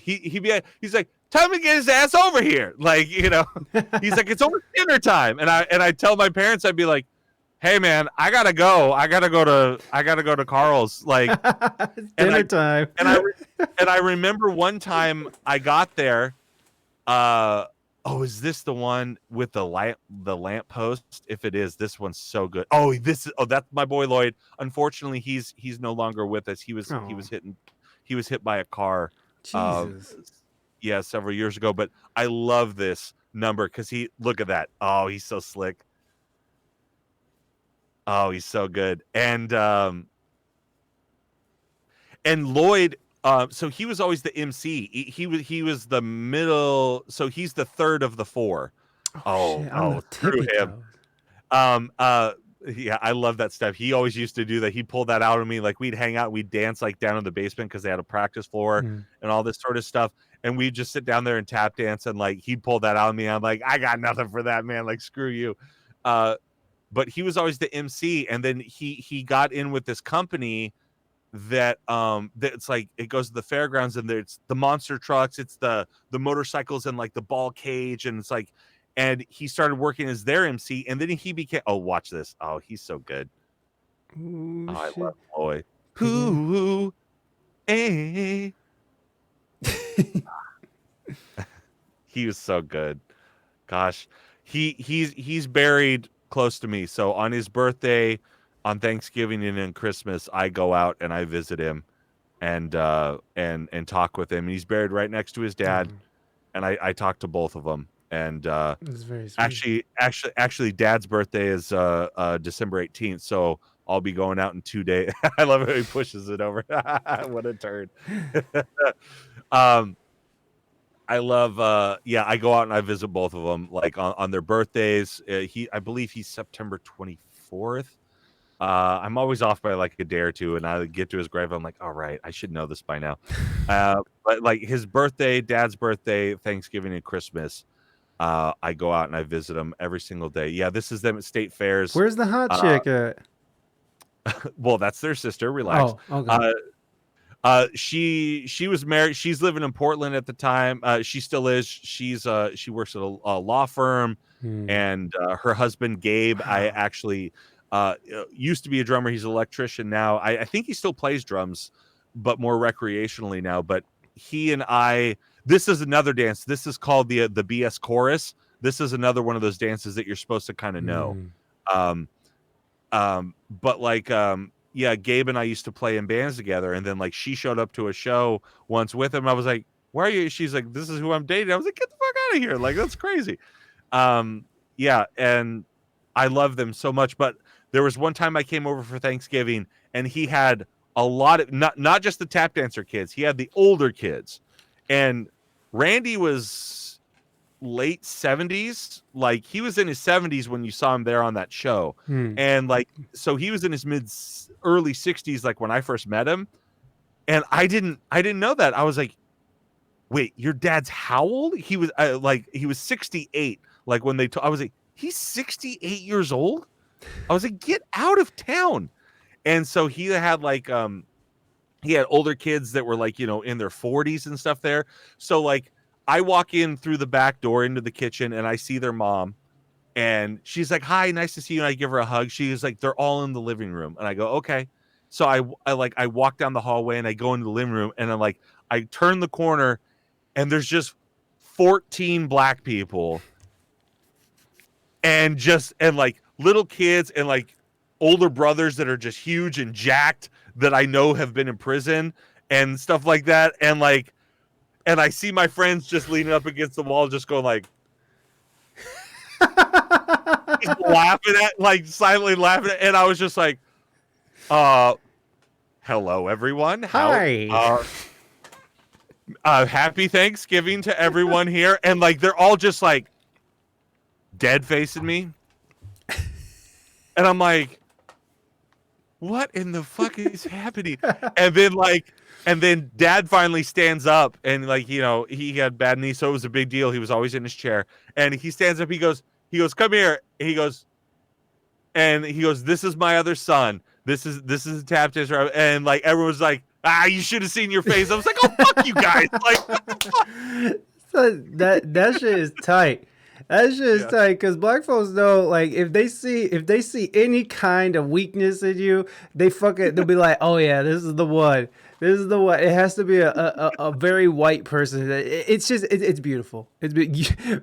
like, "Tell him to get his ass over here." Like, you know, he's like, "It's almost dinner time." And I tell my parents, I'd be like, "Hey man, I gotta go to Carl's." Like, It's dinner time. And I remember one time I got there. Is this the one with the lamp post? If it is, this one's so good. That's my boy Lloyd. Unfortunately, he's no longer with us. He was hit by a car. Jesus. Yeah, several years ago. But I love this number because look at that. Oh, he's so slick. Oh, he's so good. And Lloyd, so he was always the MC. He was the middle, so he's the third of the 4. Screw him. Yeah, I love that stuff. He always used to do that. He'd pull that out of me. Like we'd hang out, we'd dance like down in the basement because they had a practice floor and all this sort of stuff. And we'd just sit down there and tap dance, and like he'd pull that out of me. I'm like, I got nothing for that, man. Like, screw you. But he was always the MC, and then he got in with this company that it's like it goes to the fairgrounds, and it's the monster trucks, it's the motorcycles, and like the ball cage, and it's like, and he started working as their MC, and then he became, watch this, he's so good. Ooh, I shit. love Lloyd. Ooh, eh. He was so good. Gosh, he's buried close to me, so on his birthday, on Thanksgiving, and on Christmas, I go out and I visit him and talk with him. He's buried right next to his dad, and I talk to both of them. And That's very sweet. actually, Dad's birthday is December 18th, so I'll be going out in 2 days. I love how he pushes it over. What a turd. I love I go out and I visit both of them like on their birthdays. I believe he's September 24th. I'm always off by like a day or two, and I get to his grave. I'm like, all right, I should know this by now. But like his birthday, Dad's birthday, Thanksgiving, and Christmas, I go out and I visit him every single day. Yeah, this is them at state fairs. Where's the hot chick at? Well, that's their sister. Relax. Oh, okay. She was married. She's living in Portland at the time. She still is. She works at a law firm, and her husband Gabe, I actually used to be a drummer. He's an electrician now. I think he still plays drums, but more recreationally now. But he and I, this is another dance. This is called the BS chorus. This is another one of those dances that you're supposed to kind of know. But like, yeah, Gabe and I used to play in bands together, and then like she showed up to a show once with him. I was like, "Where are you?" She's like, "This is who I'm dating." I was like, "Get the fuck out of here!" Like, that's crazy. Yeah, and I love them so much. But there was one time I came over for Thanksgiving, and he had a lot of not just the tap dancer kids. He had the older kids, and Randy was late 70s. Like he was in his 70s when you saw him there on that show, and like so he was in his early 60s like when I first met him. And I didn't know that. I was like, wait, your dad's how old? He was he was 68. Like when I was like, he's 68 years old. I was like, get out of town. And so he had he had older kids that were like, in their 40s and stuff there. So like I walk in through the back door into the kitchen and I see their mom and she's like, hi, nice to see you. And I give her a hug. She's like, they're all in the living room. And I go, okay. So I walk down the hallway and I go into the living room and I turn the corner and there's just 14 black people and like little kids and like older brothers that are just huge and jacked that I know have been in prison and stuff like that. And I see my friends just leaning up against the wall, just going like, laughing silently laughing and I was just like, hello everyone. Hi. Happy Thanksgiving to everyone here. And like they're all just like dead facing me. And I'm like, what in the fuck is happening? And then dad finally stands up and he had bad knee, so it was a big deal. He was always in his chair. And he stands up, he goes, come here. He goes, this is my other son. This is a tap dancer. And like everyone's like, you should have seen your face. I was like, oh fuck you guys. Like what the fuck? So that shit is tight. That shit is tight because black folks know, like, if they see any kind of weakness in you, they'll be like, oh yeah, this is the one. This is the one. It has to be a very white person. It's just it's beautiful.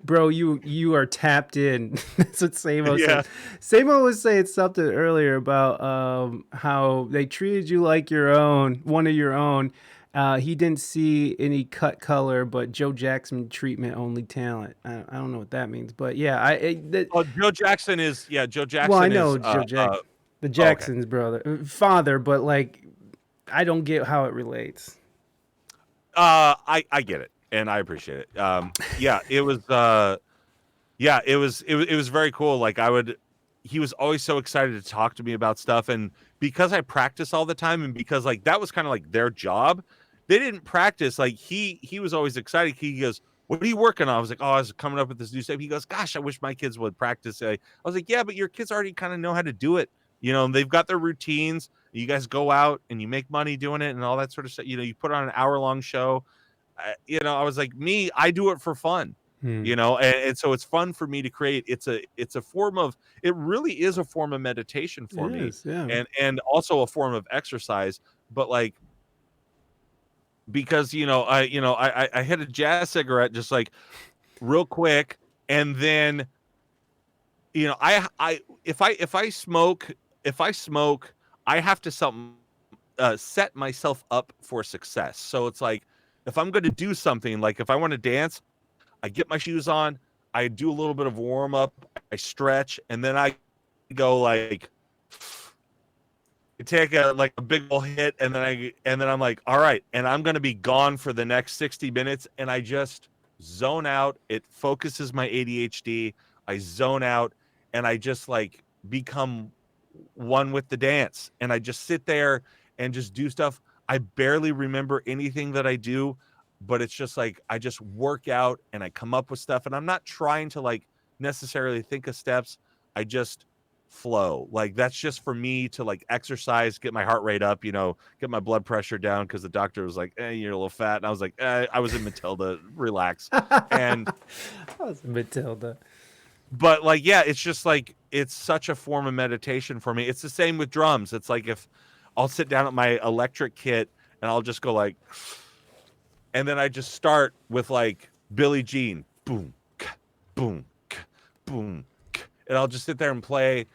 Bro, you are tapped in. That's what Samo said. Samo was saying something earlier about how they treated you like one of your own. He didn't see any cut color, but Joe Jackson treatment only talent. I don't know what that means, but yeah, Joe Jackson is Joe Jackson. Well, I know Joe Jackson, the Jackson's father, but like, I don't get how it relates. I get it and I appreciate it. It was very cool. Like he was always so excited to talk to me about stuff, and because I practice all the time, and because like that was kind of like their job, they didn't practice. Like he was always excited. He goes, what are you working on? I was like, I was coming up with this new stuff. He goes, gosh, I wish my kids would practice. I was like, yeah, but your kids already kind of know how to do it. And they've got their routines. You guys go out and you make money doing it and all that sort of stuff. You put on an hour-long show. I was like, I do it for fun. And so it's fun for me to create. It's a form of, it really is a form of meditation for me, and also a form of exercise. But like, because I hit a jazz cigarette just like real quick, and then if I smoke, I have to set myself up for success. So it's like, if I'm going to do something, like if I want to dance, I get my shoes on, I do a little bit of warm up, I stretch, and then I go like, take a big old hit, and then I'm like, all right, and I'm going to be gone for the next 60 minutes, and I just zone out. It focuses my ADHD. I zone out, and I just like become one with the dance, and I just sit there and just do stuff. I barely remember anything that I do, but it's just like I just work out and I come up with stuff, and I'm not trying to like necessarily think of steps. I just flow. Like that's just for me to like exercise, get my heart rate up, get my blood pressure down, because the doctor was like, you're a little fat, and I was like, I was in Matilda, relax. And I was in Matilda. But like, yeah, it's just like, it's such a form of meditation for me. It's the same with drums. It's like, if I'll sit down at my electric kit and I'll just go like, and then I just start with like Billie Jean, boom, boom, boom, and I'll just sit there and play.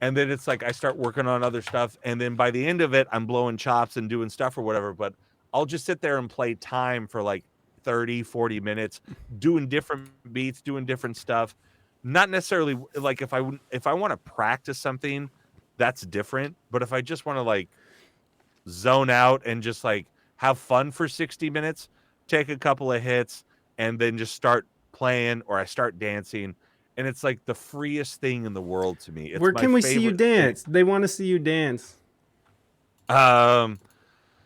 And then it's like I start working on other stuff, and then by the end of it, I'm blowing chops and doing stuff or whatever. But I'll just sit there and play time for like 30, 40 minutes, doing different beats, doing different stuff. Not necessarily like if I want to practice something, that's different. But if I just want to like zone out and just like have fun for 60 minutes, take a couple of hits, and then just start playing, or I start dancing. And it's like the freest thing in the world to me. It's Where can we see you dance? They want to see you dance.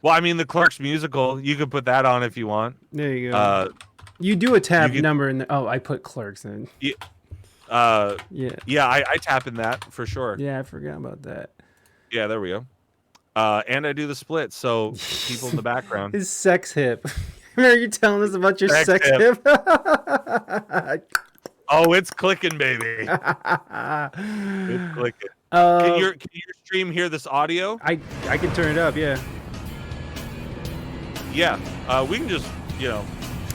Well, I mean, the Clerks musical. You could put that on if you want. There you go. You do a tab number in there. Oh, I put Clerks in. Yeah. Yeah. I tap in that for sure. Yeah, I forgot about that. Yeah, there we go. And I do the split, so people in the background. His sex hip. Are you telling us about your sex hip? Oh, it's clicking, baby. It's clicking. Can your stream hear this audio? I can turn it up, yeah. Yeah, we can just,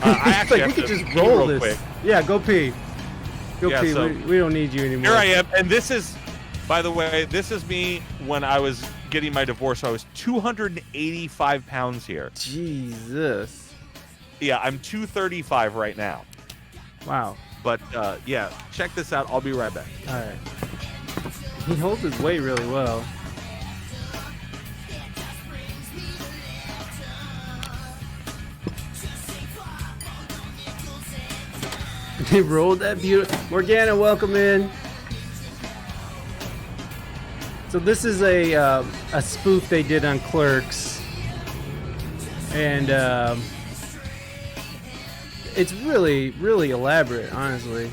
I actually like, we have could to just pee roll real this. quick. Yeah, go pee. Go pee. So, we don't need you anymore. Here I am, and this is, by the way, this is me when I was getting my divorce. So I was 285 pounds here. Jesus. Yeah, I'm 235 right now. Wow. But yeah, check this out. I'll be right back. All right. He holds his weight really well. He rolled that beautiful. Morgana, welcome in. So this is a spoof they did on Clerks, and it's really, really elaborate, honestly.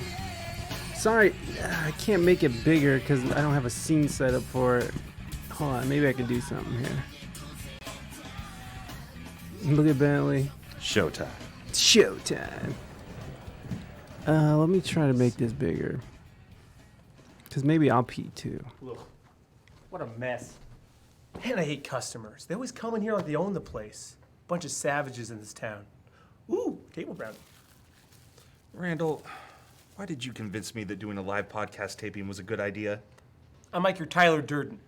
Sorry, I can't make it bigger because I don't have a scene set up for it. Hold on, maybe I can do something here. Look at Bentley. Showtime. Showtime. Let me try to make this bigger. Because maybe I'll pee too. Look, what a mess. Man, I hate customers. They always come in here like they own the place. Bunch of savages in this town. Ooh, table brownie. Randall, why did you convince me that doing a live podcast taping was a good idea? I'm like your Tyler Durden,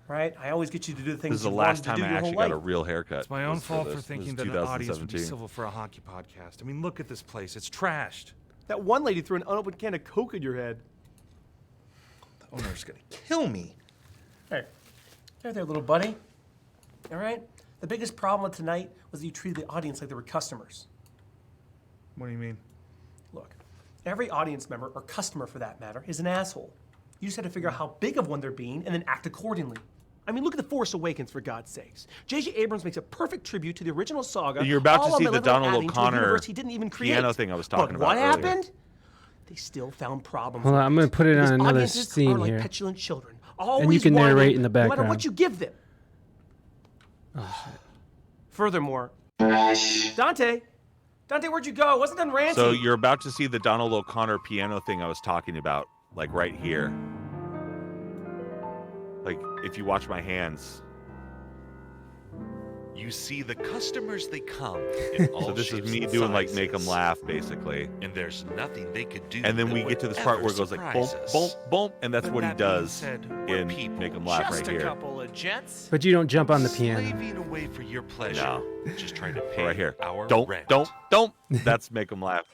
right? I always get you to do the things This is the you last wanted to time do I your actually whole got a life. real haircut. It's my own was fault this. for This thinking was that an audience would be 2017. civil for a hockey podcast. I mean, look at this place. It's trashed. That one lady threw an unopened can of Coke in your head. The owner's gonna kill me. Hey, there, little buddy. All right? The biggest problem tonight was that you treated the audience like they were customers. What do you mean? Look, every audience member, or customer for that matter, is an asshole. You just had to figure out how big of one they're being and then act accordingly. I mean, look at The Force Awakens, for God's sakes. J.J. Abrams makes a perfect tribute to the original saga. You're about to all see while the malevolently Donald adding to a O'Connor universe he didn't even create. piano thing I was talking but about what earlier. happened? They still found problems. Hold on, with I'm gonna put it because on another audiences scene are like here. petulant children. Always can narrate whining, in the no matter background. what you give them. Oh, shit. Furthermore, Dante, where'd you go? I wasn't done ranting. So you're about to see the Donald O'Connor piano thing I was talking about, like right here. Like if you watch my hands. You see the customers, they come in all So this is shapes me and doing like make them sizes. laugh basically. And there's nothing they could do. And then that we would get to this part ever where it goes like surprise boom, us. boom, boom, and that's But what he that being does said, we're in people, Make 'em Laugh just right here. a couple of gents But you don't jump on the piano. slaving away for your pleasure. No. Just trying to So pay right here. our Don't, rent. don't. That's make them laugh.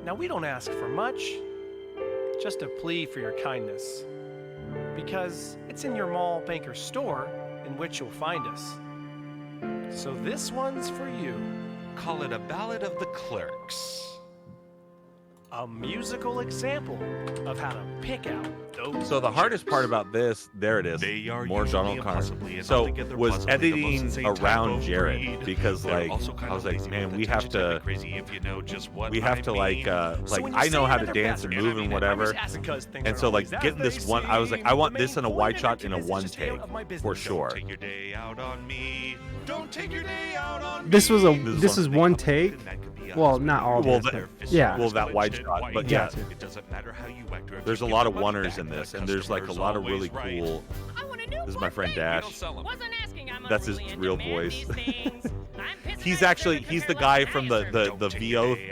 Now, we don't ask for much, just a plea for your kindness. Because it's in your mall banker store in which you'll find us. So this one's for you. Call it a ballad of the clerks. A musical example of how to pick out those So the hardest part about this, there it is, They are more usually Donald O'Connor. impossibly and So altogether was possibly the most editing insane type around of Jared breed. because They're like also kind I was of like, lazy man, with we have attention. That'd to be crazy if you know just what we have I to mean. So when you I say know how to another dance and bastard, move and I'm whatever. just asking 'cause things And are so always like as getting they this one, I was like, I seem. want The this in a main wide point shot of in a it is one just stay out take of my business. for Don't sure. Take your day out on me. Don't take your day out on This was me. this is one take. Well, not all Well, of it. that- but yeah. Well, that wide shot, but yeah, It doesn't matter how you act or if there's a you lot give of money oneers back, in the this, and there's like a customer's lot of really always right. cool. I want a new This is my friend thing. Dash. Wasn't asking, I'm That's his unruly and real demand voice. these things. I'm pissing He's off actually because he's the they're guy less from nicer. the VO me.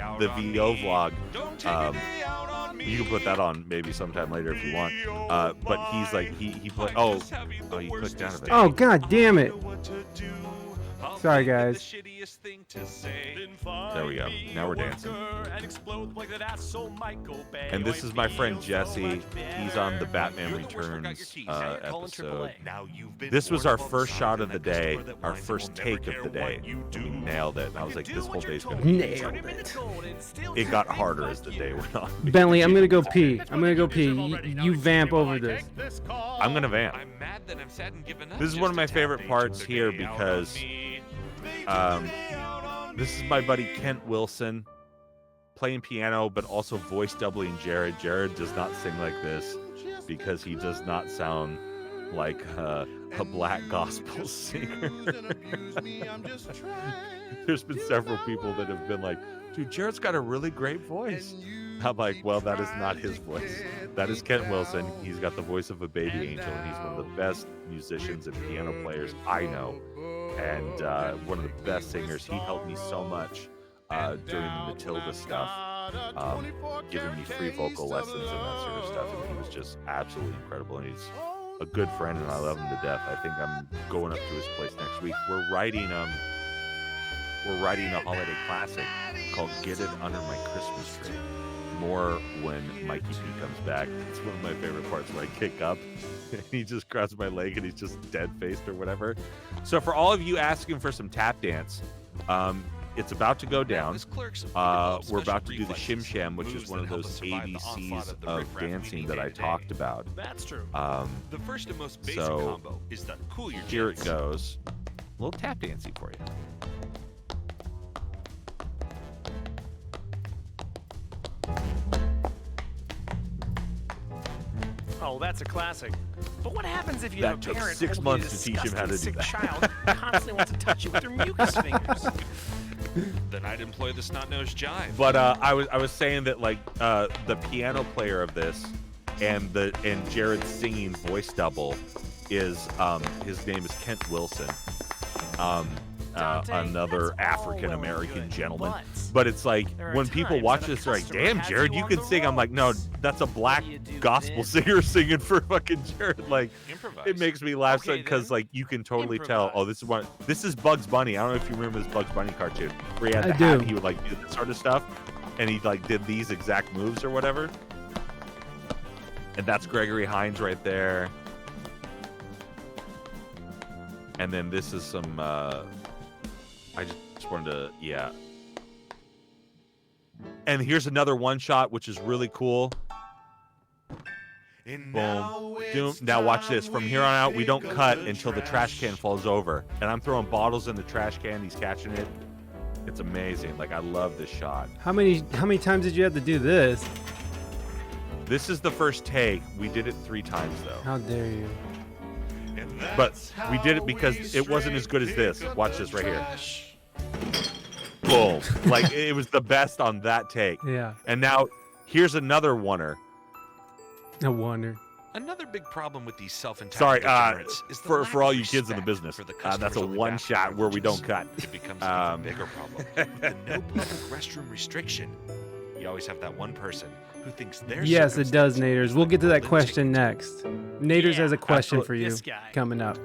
vlog. Don't take your Um, day out on me. You can put that on maybe sometime later if you want. But he's like he played. Oh, he clicked out of it. Oh, god damn it. Sorry, guys. There we go. Now we're dancing. And this is my friend Jesse. He's on the Batman Returns episode. This was our first shot of the day, our first take of the day. We nailed it. I was like, this whole day's gonna be Nailed it. It got harder as the day went on. Bentley, I'm gonna go pee. You vamp over this. I'm gonna vamp. I'm mad that I'm sad and given up This is just one of a my tad favorite they parts took a here day out on because me. This is my buddy Kent Wilson playing piano, but also voice doubling Jared. Jared does not sing like this because he does not sound like a black gospel singer. There's been several people that have been like, dude, Jared's got a really great voice. I'm like, well, that is not his voice. That is Kent Wilson. He's got the voice of a baby angel, and he's one of the best musicians and piano players I know, and one of the best singers. He helped me so much during the Matilda stuff, giving me free vocal lessons and that sort of stuff, and he was just absolutely incredible, and he's a good friend, and I love him to death. I think I'm going up to his place next week. We're writing a holiday classic called Get It Under My Christmas Tree. More when Mikey P comes back. It's one of my favorite parts when I kick up and he just grabs my leg and he's just dead-faced or whatever. So for all of you asking for some tap dance, it's about to go down. We're about to do the Shim Sham, which is one of those ABCs of dancing that I talked about. That's true. The first and most basic combo is the cool your here it jets. goes. A little tap dancing for you. Oh, that's a classic. But what happens if you That have a took parent 6 holding months a to teach him how to do disgusting, sick that. child who constantly wants to touch you with their mucus fingers? Then I'd employ the snot-nosed jive. But I was saying that like the piano player of this and Jared's singing voice double is his name is Kent Wilson. Another African American gentleman. But it's like when people watch this, they're like, "Damn, Jared, you can sing." I'm like, "No, that's a black gospel singer singing for fucking Jared." Like, it makes me laugh because like you can totally tell. Oh, this is Bugs Bunny. I don't know if you remember this Bugs Bunny cartoon where he had the hat. He would like do this sort of stuff, and he like did these exact moves or whatever. And that's Gregory Hines right there. And then this is some. I just wanted to, yeah. And here's another one shot, which is really cool. Boom. Now watch this. From here on out, we don't cut until the trash can falls over. And I'm throwing bottles in the trash can. He's catching it. It's amazing. Like, I love this shot. How many times did you have to do this? This is the first take. We did it 3 times, though. How dare you? But we did it because it wasn't as good as this. Watch this right here. Boom. Like, it was the best on that take. Yeah. And now, here's another oneer. No wonder. Another big problem with these self-entitled Sorry, degenerates is the lack for all of you kids in the respect business, for the that's a customers' one only shot where we don't cut. It becomes an even bigger problem. With the no public restroom restriction, you always have that one person who thinks their Yes, it does, circumstance Naders. is We'll the get to that golden question ticket. next. Naders has a question for you This guy. coming up.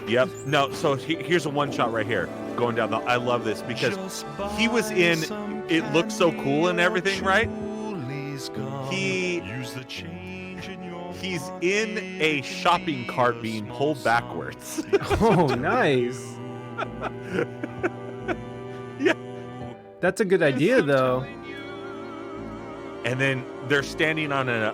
Yep. No, so here's a one shot right here. Going down the, I love this because he was in, it looks so cool and everything, right? He's in a shopping cart being pulled backwards. Oh, nice. Yeah. That's a good idea, though. And then they're standing on a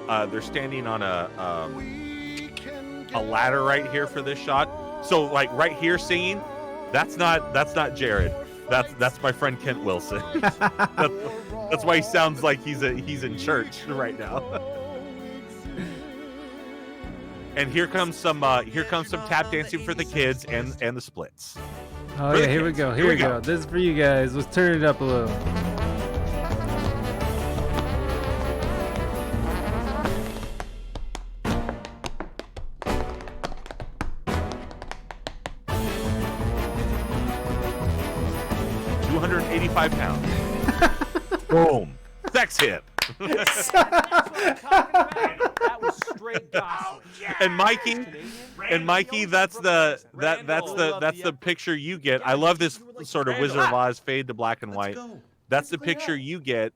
ladder right here for this shot. So like right here singing, that's not Jared. That's my friend Kent Wilson. That's why he sounds like he's in church right now. And here comes some tap dancing for the kids and the splits. Oh, For the yeah, here we kids. go. Here we go. This is for you guys. Let's turn it up a little. £285. Boom. Sex hit. That was straight gospel. And Mikey, that's the picture you get. I love this sort of Wizard of Oz fade to black and white. That's the picture you get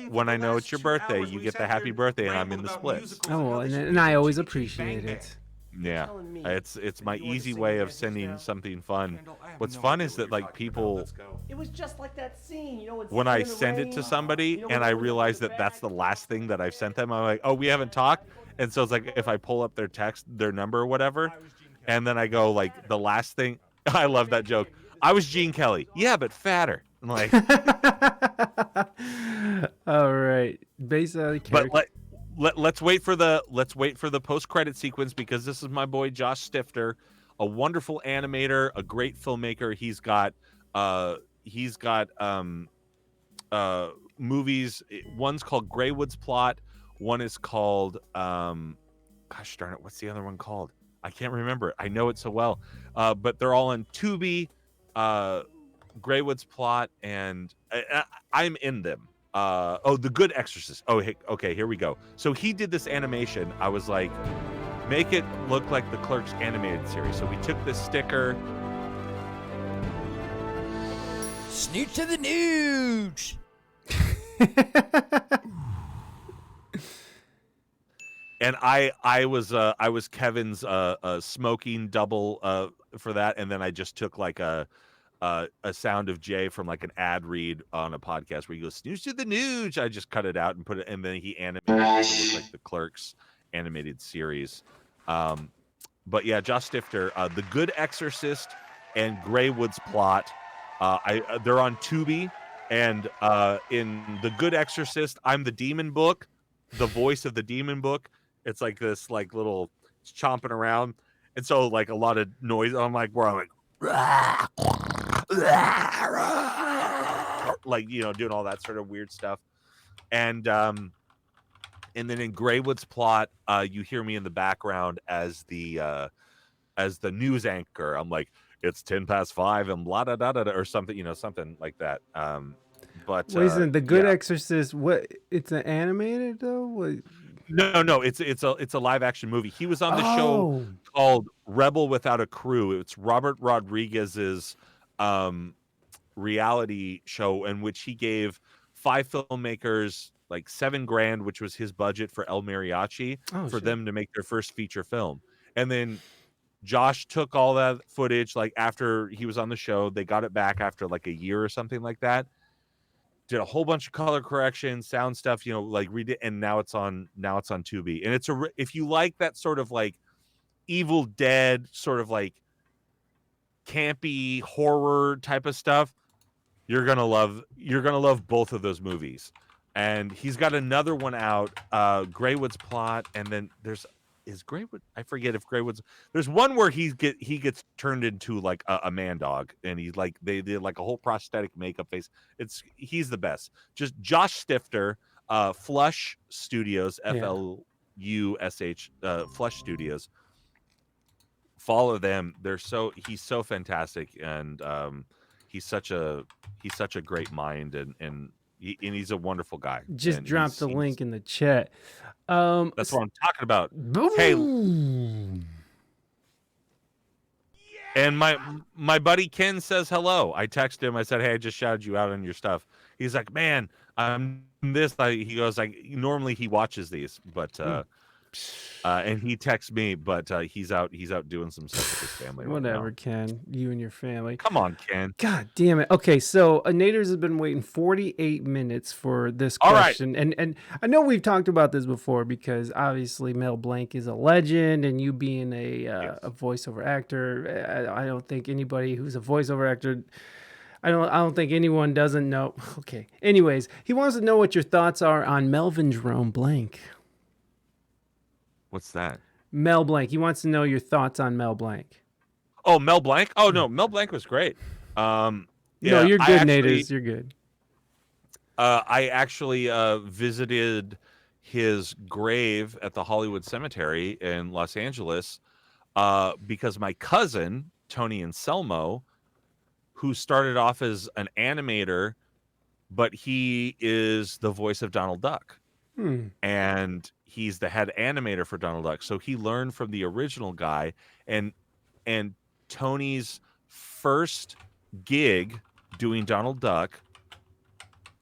when I know it's your birthday. You get the happy birthday, and I'm in the splits. Oh, and I always appreciate it. Yeah, it's my easy way of sending something fun. What's fun is that like people, It was just like that scene, you know. when I send it to somebody and I realize that that's the last thing that I've sent them, I'm like, oh, we haven't talked. And so it's like if I pull up their text, their number or whatever, and then I go like the last thing. I love that joke. I was Gene Kelly. Yeah, but fatter. I'm like, All right. Based on the but character. let's wait for the post credit sequence because this is my boy Josh Stifter, a wonderful animator, a great filmmaker. He's got movies. One's called Greywood's Plot. One is called gosh darn it, what's the other one called? I can't remember it. I know it so well. But they're all on Tubi, Greywood's Plot, and I'm in them. The Good Exorcist. Oh, hey, okay, here we go. So he did this animation. I was like, make it look like the Clerks animated series. So we took this sticker. Snoot to the nooch. And I was Kevin's smoking double for that, and then I just took like a sound of Jay from like an ad read on a podcast where he goes snooze to the nooge. I just cut it out and put it, and then he animated it to look like the Clerks animated series. But yeah, Josh Stifter, The Good Exorcist and Greywood's Plot. They're on Tubi, and in The Good Exorcist, I'm the demon book, the voice of the demon book. It's like this like little chomping around, and so like a lot of noise. I'm like like doing all that sort of weird stuff, and then in Greywood's Plot, you hear me in the background as the news anchor. I'm like, it's 5:10 and blah da da da or something, something like that. But Listen, The Good Exorcist. What? It's an animated though. What? No, it's a live action movie. He was on the show called Rebel Without a Crew. It's Robert Rodriguez's reality show in which he gave 5 filmmakers like $7,000, which was his budget for El Mariachi, for them to make their first feature film. And then Josh took all that footage like after he was on the show. They got it back after like a year or something like that. Did a whole bunch of color correction, sound stuff, like read it, and now it's on Tubi. And if you like that sort of like Evil Dead, sort of like campy horror type of stuff, you're gonna love both of those movies. And he's got another one out, Greywood's Plot, and then is Greywood? I forget if Greywood's. There's one where he gets turned into like a man dog, and he's like they did like a whole prosthetic makeup face. He's the best. Just Josh Stifter, Flush Studios, FLUSH, Flush Studios. Follow them. He's so fantastic, and he's such a great mind, and he's a wonderful guy. Just drop the link in the chat. That's what I'm talking about. Boom. Hey, and my buddy Ken says hello. I texted him. I said, "Hey, I just shouted you out on your stuff." He's like, "Man, I'm this." He goes like, normally he watches these, but and he texts me, but he's out doing some stuff with his family. Whatever, right Ken. You and your family. Come on, Ken. God damn it. Okay, so Naders has been waiting 48 minutes for this question. And I know we've talked about this before because obviously Mel Blanc is a legend, and you being a voiceover actor, I don't think anybody who's a voiceover actor, I don't think anyone doesn't know. Okay. Anyways, he wants to know what your thoughts are on Melvin Jerome Blanc. What's that? Mel Blanc. He wants to know your thoughts on Mel Blanc. Oh, Mel Blanc? Oh no, Mel Blanc was great. No, you're good, Naders. You're good. I actually visited his grave at the Hollywood Cemetery in Los Angeles because my cousin, Tony Anselmo, who started off as an animator, but he is the voice of Donald Duck. And he's the head animator for Donald Duck. So he learned from the original guy, and Tony's first gig doing Donald Duck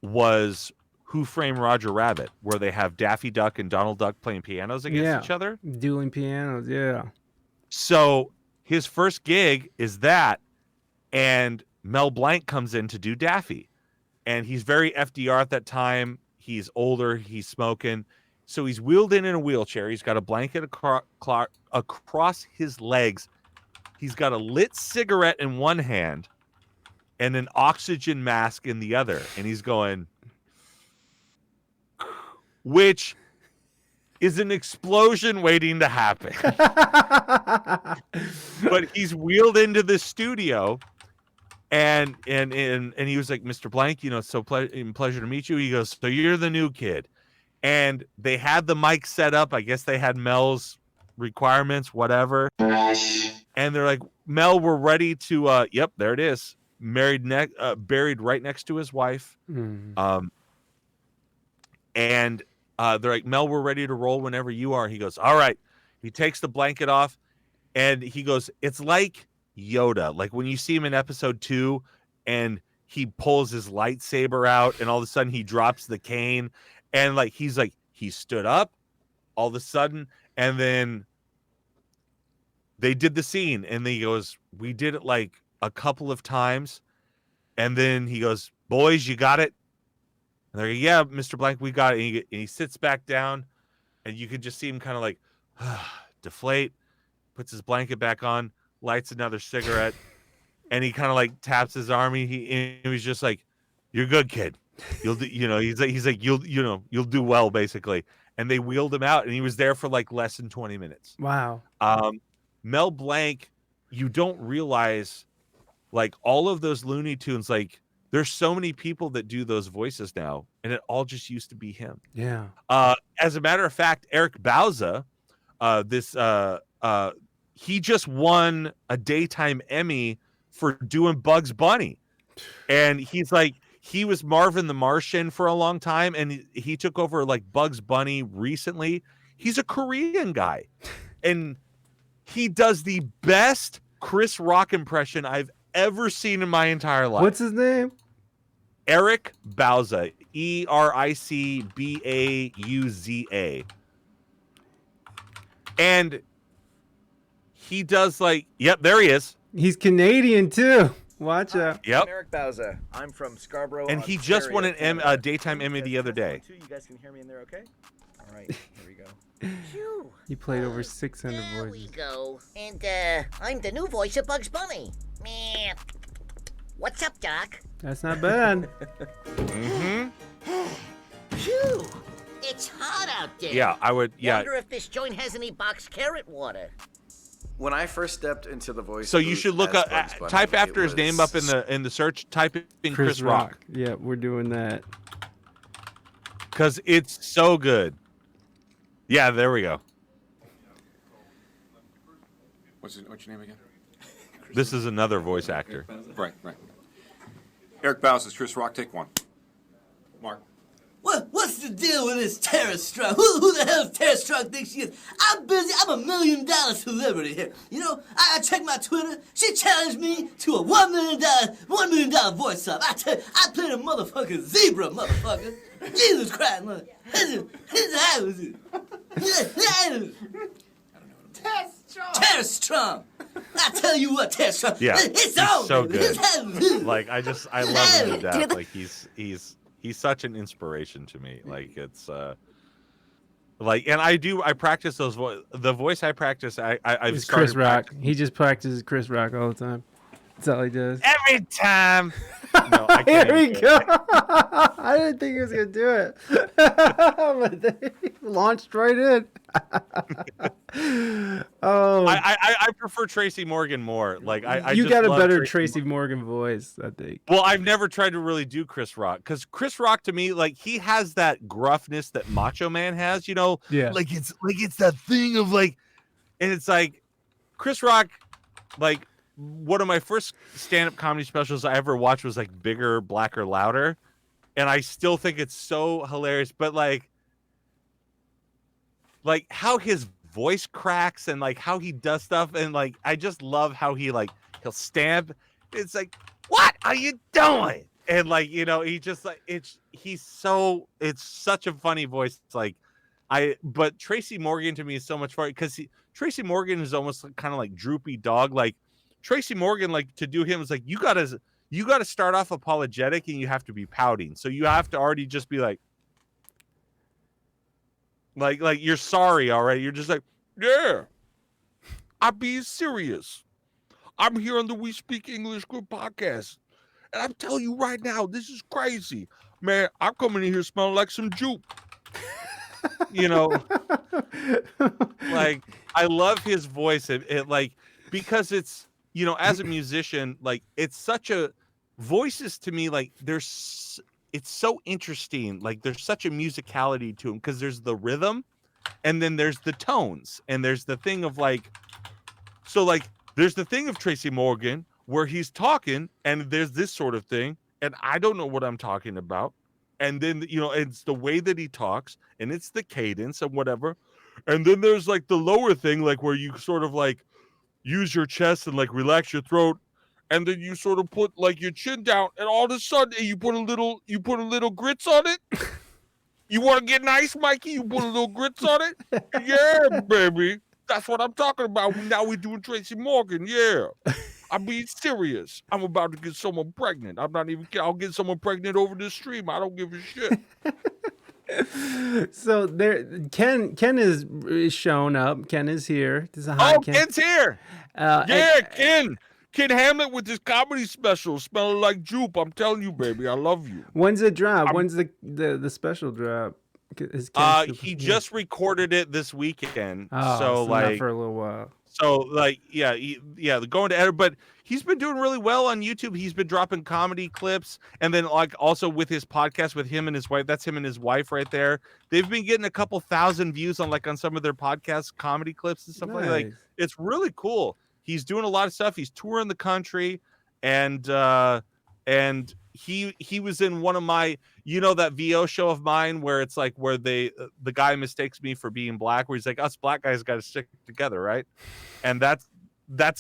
was Who Framed Roger Rabbit, where they have Daffy Duck and Donald Duck playing pianos against each other. Dueling pianos, yeah. So his first gig is that, and Mel Blanc comes in to do Daffy. And he's very FDR at that time. He's older. He's smoking. So he's wheeled in a wheelchair. He's got a blanket across his legs. He's got a lit cigarette in one hand, and an oxygen mask in the other. And he's going, which is an explosion waiting to happen. But he's wheeled into the studio, and he was like, Mr. Blank, so pleasure to meet you. He goes, so you're the new kid. And they had the mic set up. I guess they had Mel's requirements, whatever. And they're like, Mel, we're ready to, yep, there it is. Buried right next to his wife. And they're like, Mel, we're ready to roll whenever you are. He goes, all right. He takes the blanket off, and he goes, it's like Yoda. Like when you see him in episode 2 and he pulls his lightsaber out and all of a sudden he drops the cane, and he stood up all of a sudden, and then they did the scene, and then he goes, we did it like a couple of times, and then he goes, boys, you got it? And they're like, yeah, Mr. Blank, we got it. And he sits back down, and you can just see him kind of like deflate, puts his blanket back on, lights another cigarette, and he kind of like taps his arm. He was just like, you're good, kid. You'll do, he's like, you'll do well, basically. And they wheeled him out, and he was there for like less than 20 minutes. Wow. Mel Blanc, you don't realize, like, all of those Looney Tunes, like, there's so many people that do those voices now, and it all just used to be him. Yeah. As a matter of fact, Eric Bauza, he just won a daytime Emmy for doing Bugs Bunny. And he's like, he was Marvin the Martian for a long time, and he took over like Bugs Bunny recently. He's a Korean guy, and he does the best Chris Rock impression I've ever seen in my entire life. What's his name? Eric Bauza. EricBauza. And he does like, yep, there he is. He's Canadian too. Watch out. Yep. I'm Eric Bauza. I'm from Scarborough. And he just won a daytime Emmy the other day. You guys can hear me in there, okay? All right, here we go. He played over 600 There we voices. go. And, I'm the new voice of Bugs Bunny. Meh. What's up, Doc? That's not bad. Phew! It's hot out there. Yeah, I would. Yeah. Wonder if this joint has any boxed carrot water. When I first stepped into the voice, So you should look up, type after his name up in the search. Type in Chris Rock. Yeah, we're doing that. Because it's so good. Yeah, there we go. What's your name again? This is another voice actor. Right. Eric Bauza, Chris Rock, take one. Mark. What's the deal with this Tara Strong? Who the hell is Tara Strong thinks she is? I'm busy. I'm $1 million celebrity here. You know, I checked my Twitter. She challenged me to a $1 million voice up. I played a motherfucking zebra, motherfucker. Jesus Christ, mother. Tara Strong. I tell you what, Tara Strong. Yeah, it's he's on. so baby. good. Like I love him to death. Like he's such an inspiration to me. Like it's like, and I practice those the voice I practice. I've It's started Chris Rock. He just practices Chris Rock all the time. That's all he does. Every time. No, I can't. Here we go. I didn't think he was gonna do it, but they launched right in. Oh, I prefer Tracy Morgan more. Like you just got a love better Tracy Morgan voice, I think. Well, I've never tried to really do Chris Rock because Chris Rock to me, like he has that gruffness that Macho Man has. You know, Yeah. Like it's that thing of like, and it's like Chris Rock, like. One of my first stand-up comedy specials I ever watched was like Bigger, Blacker, Louder, and I still think it's so hilarious. But like how his voice cracks and like how he does stuff, and like I just love how he'll stamp. It's like, what are you doing? And like he just like it's such a funny voice. It's like but Tracy Morgan to me is so much fun because Tracy Morgan is almost kind of like droopy dog like. Tracy Morgan, like to do him is like you gotta start off apologetic and you have to be pouting. So you have to already just be like you're sorry already. You're just like, yeah, I'm being serious. I'm here on the We Speak English Group podcast, And I'm telling you right now, this is crazy. Man, I'm coming in here smelling like some juke. You know, like I love his voice. It like because it's as a musician, like it's such a voices to me like it's so interesting. Like there's such a musicality to them because there's the rhythm, and then there's the tones, and there's the thing of like there's the thing of Tracy Morgan where he's talking, and there's this sort of thing, and I don't know what I'm talking about. And then, it's the way that he talks, and it's the cadence and whatever. And then there's like the lower thing, like where you sort of like use your chest and like relax your throat. And then you sort of put like your chin down, and all of a sudden you put a little grits on it. You want to get nice, Mikey? You put a little grits on it? Yeah, baby. That's what I'm talking about. Now we're doing Tracy Morgan. Yeah. I'm being serious. I'm about to get someone pregnant. I'm not even kidding. I'll get someone pregnant over this stream. I don't give a shit. So there, Ken is shown up. Ken is here. This is a hi, Ken. Ken's here. Ken. Ken Hamlet with his comedy special, smelling like jupe. I'm telling you, baby, I love you. When's it drop? When's the special drop? He just recorded it this weekend. Oh, so like not for a little while. So like going to edit, but he's been doing really well on YouTube. He's been dropping comedy clips, and then like also with his podcast with him and his wife. That's him and his wife right there. They've been getting a couple thousand views on some of their podcast comedy clips and stuff like that. Like it's really cool. He's doing a lot of stuff. He's touring the country, and he was in one of my that VO show of mine where it's like where the guy mistakes me for being black, where he's like, us black guys got to stick together, right? And that's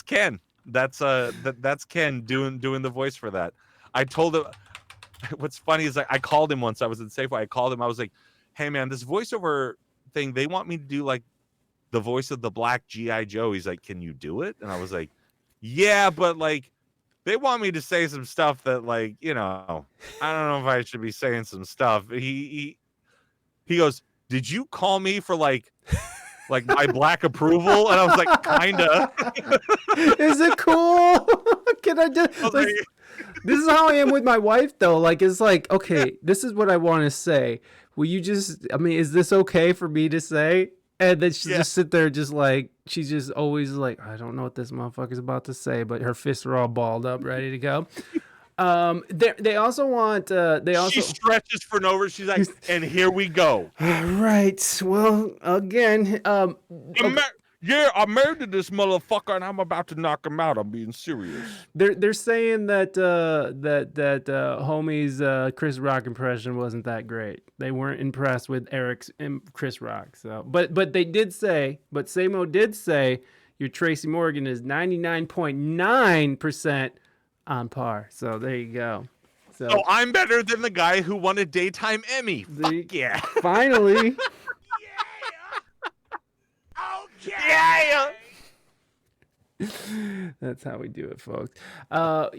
Ken. That's Ken doing the voice for that. I told him. What's funny is I called him once. I was in Safeway. I called him. I was like, hey man, this voiceover thing, they want me to do like the voice of the black G.I. Joe. He's like, can you do it? And I was like, yeah, but like they want me to say some stuff that like, I don't know if I should be saying some stuff. He goes, did you call me for like my black approval? And I was like, kinda. Is it cool? Can I do this is how I am with my wife though. Like it's like, okay, this is what I want to say. Will you is this okay for me to say? And then she just sit there just like, she's just always like, I don't know what this motherfucker's about to say, but her fists are all balled up, ready to go. They also want, she stretches for no reason. She's like, and here we go. All right. Well, again, I married this motherfucker, and I'm about to knock him out. I'm being serious. They're saying that homie's Chris Rock impression wasn't that great. They weren't impressed with Eric's Chris Rock. So, but Samo did say your Tracy Morgan is 99.9% on par. So there you go. So I'm better than the guy who won a daytime Emmy. Fuck yeah! Finally. Yeah. That's how we do it, folks. They're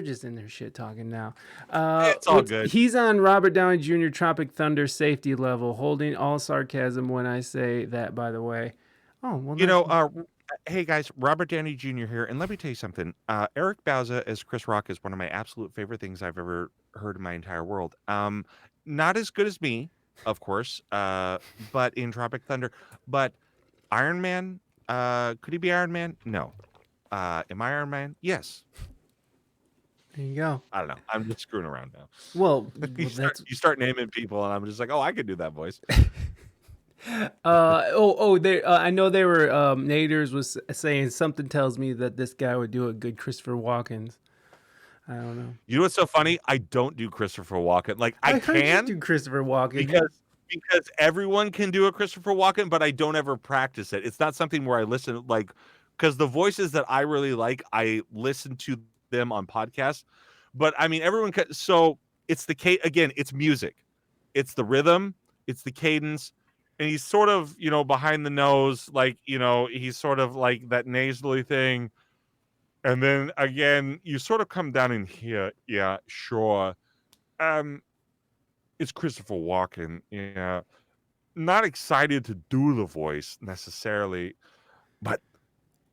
just in their shit talking now. It's all good. He's on Robert Downey Jr. Tropic Thunder safety level, holding all sarcasm when I say that, by the way. Oh, well, hey guys, Robert Downey Jr. here, and let me tell you something. Eric Bauza as Chris Rock is one of my absolute favorite things I've ever heard in my entire world. Not as good as me, of course, but in Tropic Thunder. But Iron Man, could he be Iron Man? No. Am I Iron Man? Yes. There you go. I don't know. I'm just screwing around now. Well, you start naming people, and I'm just like, oh, I could do that voice. I know they were. Naders was saying something tells me that this guy would do a good Christopher Walken's. I don't know. You know what's so funny? I don't do Christopher Walken. Like I can do Christopher Walken because everyone can do a Christopher Walken, but I don't ever practice it. It's not something where I listen because the voices that I really like, I listen to them on podcasts. But I mean, everyone can. So it's it's music, it's the rhythm, it's the cadence, and he's sort of behind the nose, like he's sort of like that nasally thing. And then again, you sort of come down in here. Yeah, sure. It's Christopher Walken. Yeah. Not excited to do the voice necessarily, but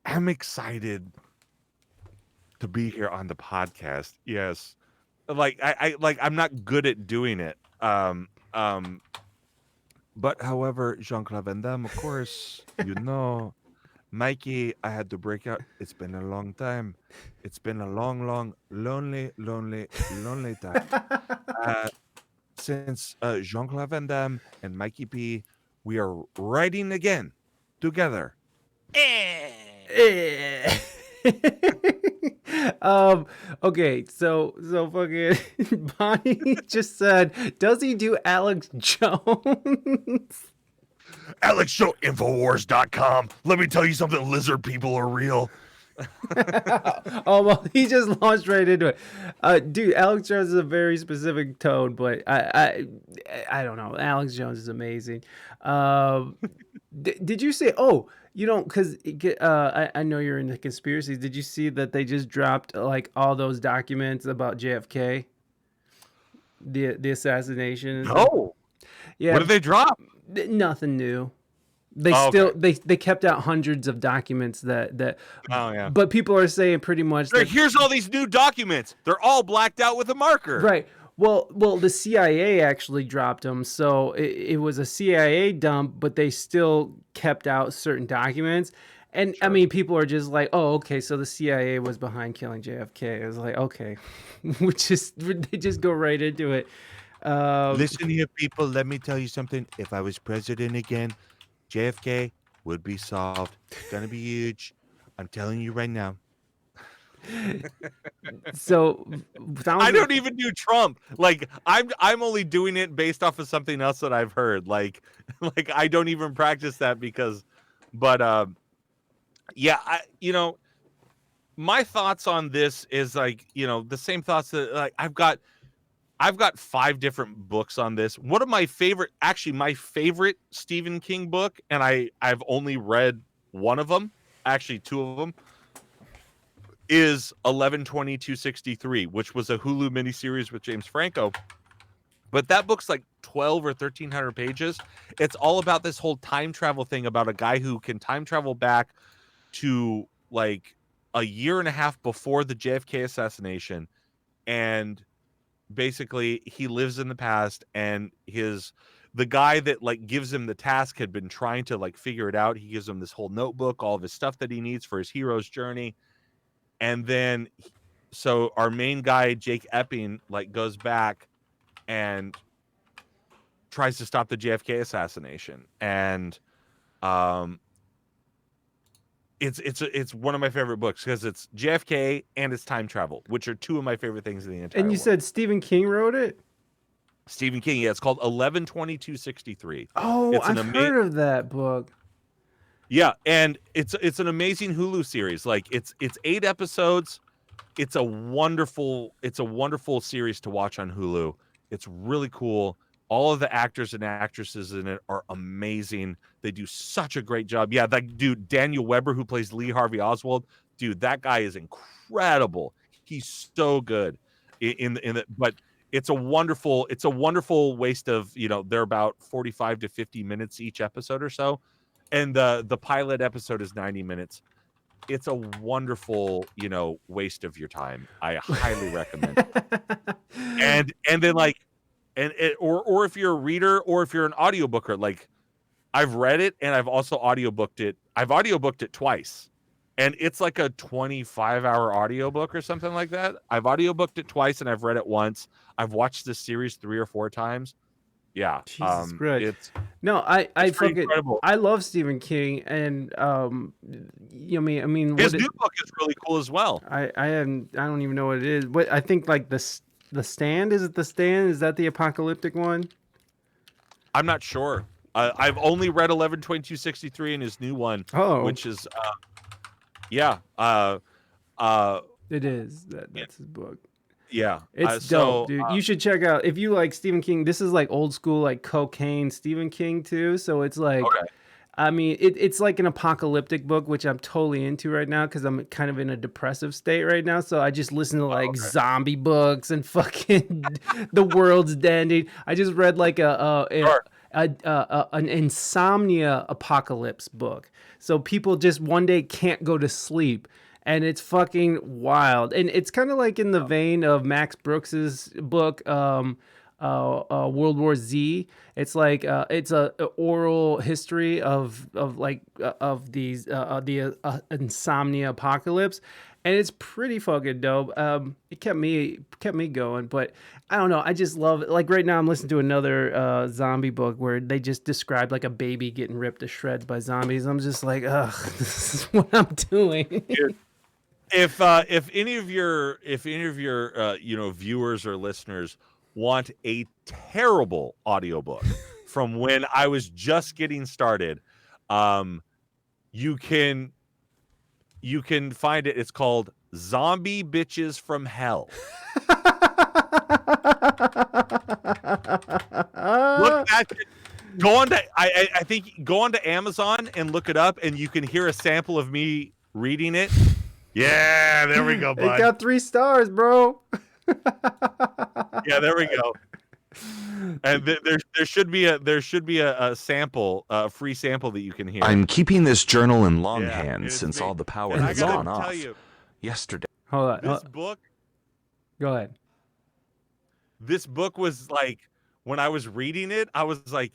am excited to be here on the podcast. Yes. Like I'm not good at doing it. But however, Jean-Claude Van Damme, of course, Mikey, I had to break out. It's been a long time. It's been a long, long, lonely time. Since Jean-Claude Van Damme and Mikey P, we are riding again together. Okay, so fucking Bonnie just said, does he do Alex Jones? AlexShowInfowars.com. Let me tell you something, lizard people are real. Oh well, he just launched right into it. Dude, Alex Jones is a very specific tone, but I don't know. Alex Jones is amazing. Did you say? Oh, you don't, because I know you're into conspiracies. Did you see that they just dropped like all those documents about JFK, the assassination? And stuff? No. Yeah. What did they drop? Nothing new. They Oh, still okay. they kept out hundreds of documents that. Oh yeah. But people are saying pretty much Like, that, here's all these new documents. They're all blacked out with a marker. right. Well, the CIA actually dropped them, so it was a CIA dump, but they still kept out certain documents. And I mean, people are just like, "Oh, okay, so the CIA was behind killing JFK." It was like, okay, they just go right into it. Listen here, people. Let me tell you something. If I was president again, JFK would be solved. It's gonna be huge. I'm telling you right now. So I don't even do Trump. Like I'm only doing it based off of something else that I've heard. Like I don't even practice that because, but yeah, my thoughts on this is like, the same thoughts that like I've got 5 different books on this. One of my favorite Stephen King book, and I've only read one of them, actually 2 of them, is 11/20/263, which was a Hulu miniseries with James Franco. But that book's like 12 or 1,300 pages. It's all about this whole time travel thing about a guy who can time travel back to like a year and a half before the JFK assassination, and basically he lives in the past, and the guy that like gives him the task had been trying to like figure it out. He gives him this whole notebook, all of his stuff that he needs for his hero's journey. And then so our main guy, Jake Epping, like goes back and tries to stop the JFK assassination. And it's one of my favorite books because it's JFK and it's time travel, which are 2 of my favorite things in the entire And you world. said Stephen King wrote it? Stephen King, yeah, it's called 11/20/263. Oh, It's I've heard of that book. Yeah, and it's an amazing Hulu series. Like it's 8 episodes. It's a wonderful series to watch on Hulu. It's really cool. All of the actors and actresses in it are amazing. They do such a great job. Yeah, that dude Daniel Weber, who plays Lee Harvey Oswald, dude, that guy is incredible. He's so good in the but it's a wonderful waste of, they're about 45 to 50 minutes each episode or so. And the pilot episode is 90 minutes. It's a wonderful, waste of your time. I highly recommend it. And then like, or if you're a reader or if you're an audiobooker, like I've read it and I've also audiobooked it. I've audiobooked it twice. And it's like a 25-hour audiobook or something like that. I've audiobooked it twice and I've read it once. I've watched this series 3 or 4 times. Yeah. Jesus Christ. It's I fucking incredible. I love Stephen King, and I mean His new book is really cool as well. I don't even know what it is. What I think, like the Stand, is it The Stand? Is that the apocalyptic one? I'm not sure. I've only read 11/20/263 in his new one, which is yeah. It is. That's his book. Yeah, it's dope, dude. You should check out, if you like Stephen King. This is like old school, like cocaine Stephen King too. So it's like, I mean, it's like an apocalyptic book, which I'm totally into right now because I'm kind of in a depressive state right now. So I just listen to like zombie books and fucking the world's ending. I just read like an insomnia apocalypse book. So people just one day can't go to sleep. And it's fucking wild. And it's kind of like in the vein of Max Brooks's book, World War Z. It's like it's a oral history of these the insomnia apocalypse, and it's pretty fucking dope. It kept me going, but I don't know. I just love it. Like right now, I'm listening to another zombie book where they just describe like a baby getting ripped to shreds by zombies. I'm just like, ugh, this is what I'm doing. If any of your viewers or listeners want a terrible audiobook from when I was just getting started, you can find it. It's called Zombie Bitches from Hell. Look at it. Go on to I think go on to Amazon and look it up, and you can hear a sample of me reading it. Yeah, there we go, bud. It got 3 stars, bro. Yeah, there we go. And there should be a sample, a free sample that you can hear. I'm keeping this journal in longhand since all the power And has I gotta gone tell off you, yesterday. Hold on. this book Go ahead. This book was like, when I was reading it, I was like,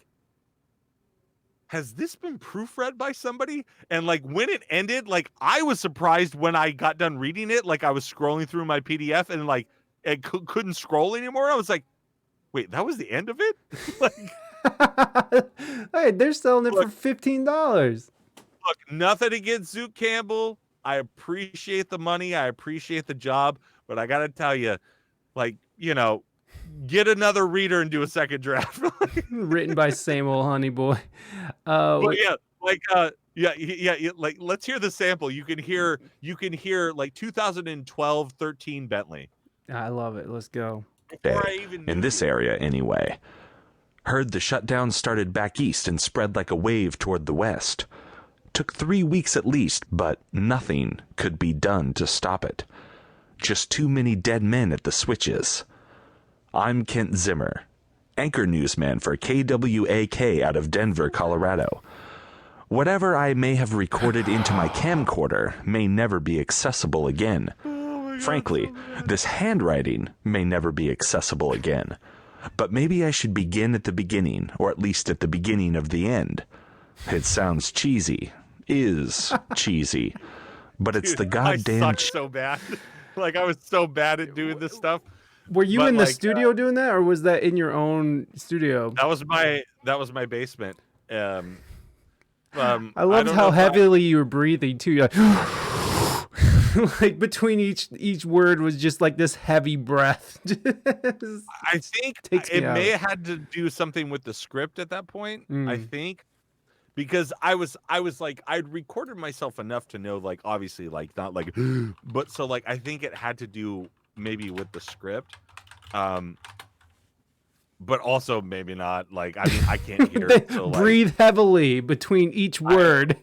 has this been proofread by somebody? And like when it ended, like I was surprised when I got done reading it. Like I was scrolling through my PDF and like it couldn't scroll anymore. I was like, wait, that was the end of it? Like, hey, they're selling it for $15. Look, nothing against Zoot Campbell. I appreciate the money. I appreciate the job. But I got to tell you, like, get another reader and do a second draft. Written by same old honey boy. But yeah, like like let's hear the sample. You can hear like 2012-13 Bentley. I love it. Let's go. In this area, anyway. Heard the shutdown started back east and spread like a wave toward the west. Took 3 weeks at least, but nothing could be done to stop it. Just too many dead men at the switches. I'm Kent Zimmer, anchor newsman for KWAK out of Denver, Colorado. Whatever I may have recorded into my camcorder may never be accessible again. Frankly, this handwriting may never be accessible again. But maybe I should begin at the beginning, or at least at the beginning of the end. It sounds cheesy, is cheesy, but it's the goddamn... I suck so bad. Like I was so bad at doing this stuff. Were you in the studio doing that, or was that in your own studio? That was my basement. I loved don't how know heavily you were breathing too. You're like, like between each word was just like this heavy breath. I think it may have had to do something with the script at that point. I think because I was like, I'd recorded myself enough to know, like, obviously, like not like, but so like I think it had to do maybe with the script, but also maybe not. Like, I mean, I can't hear it. So like, breathe heavily between each word.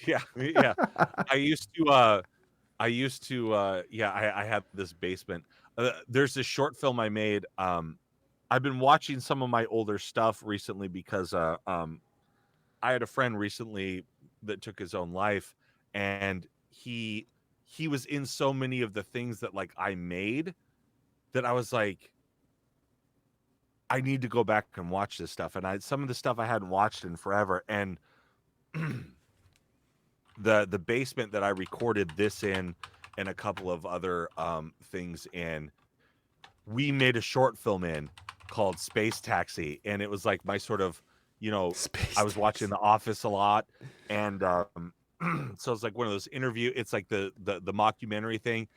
Yeah. I used to I had this basement. There's this short film I made. I've been watching some of my older stuff recently because I had a friend recently that took his own life, and he was in so many of the things that like I made that I was like, I need to go back and watch this stuff. And some of the stuff I hadn't watched in forever. And the basement that I recorded this in and a couple of other things in, we made a short film in called Space Taxi. And it was like my sort of, I was watching The Office a lot. And so it's like one of those it's like the mockumentary thing.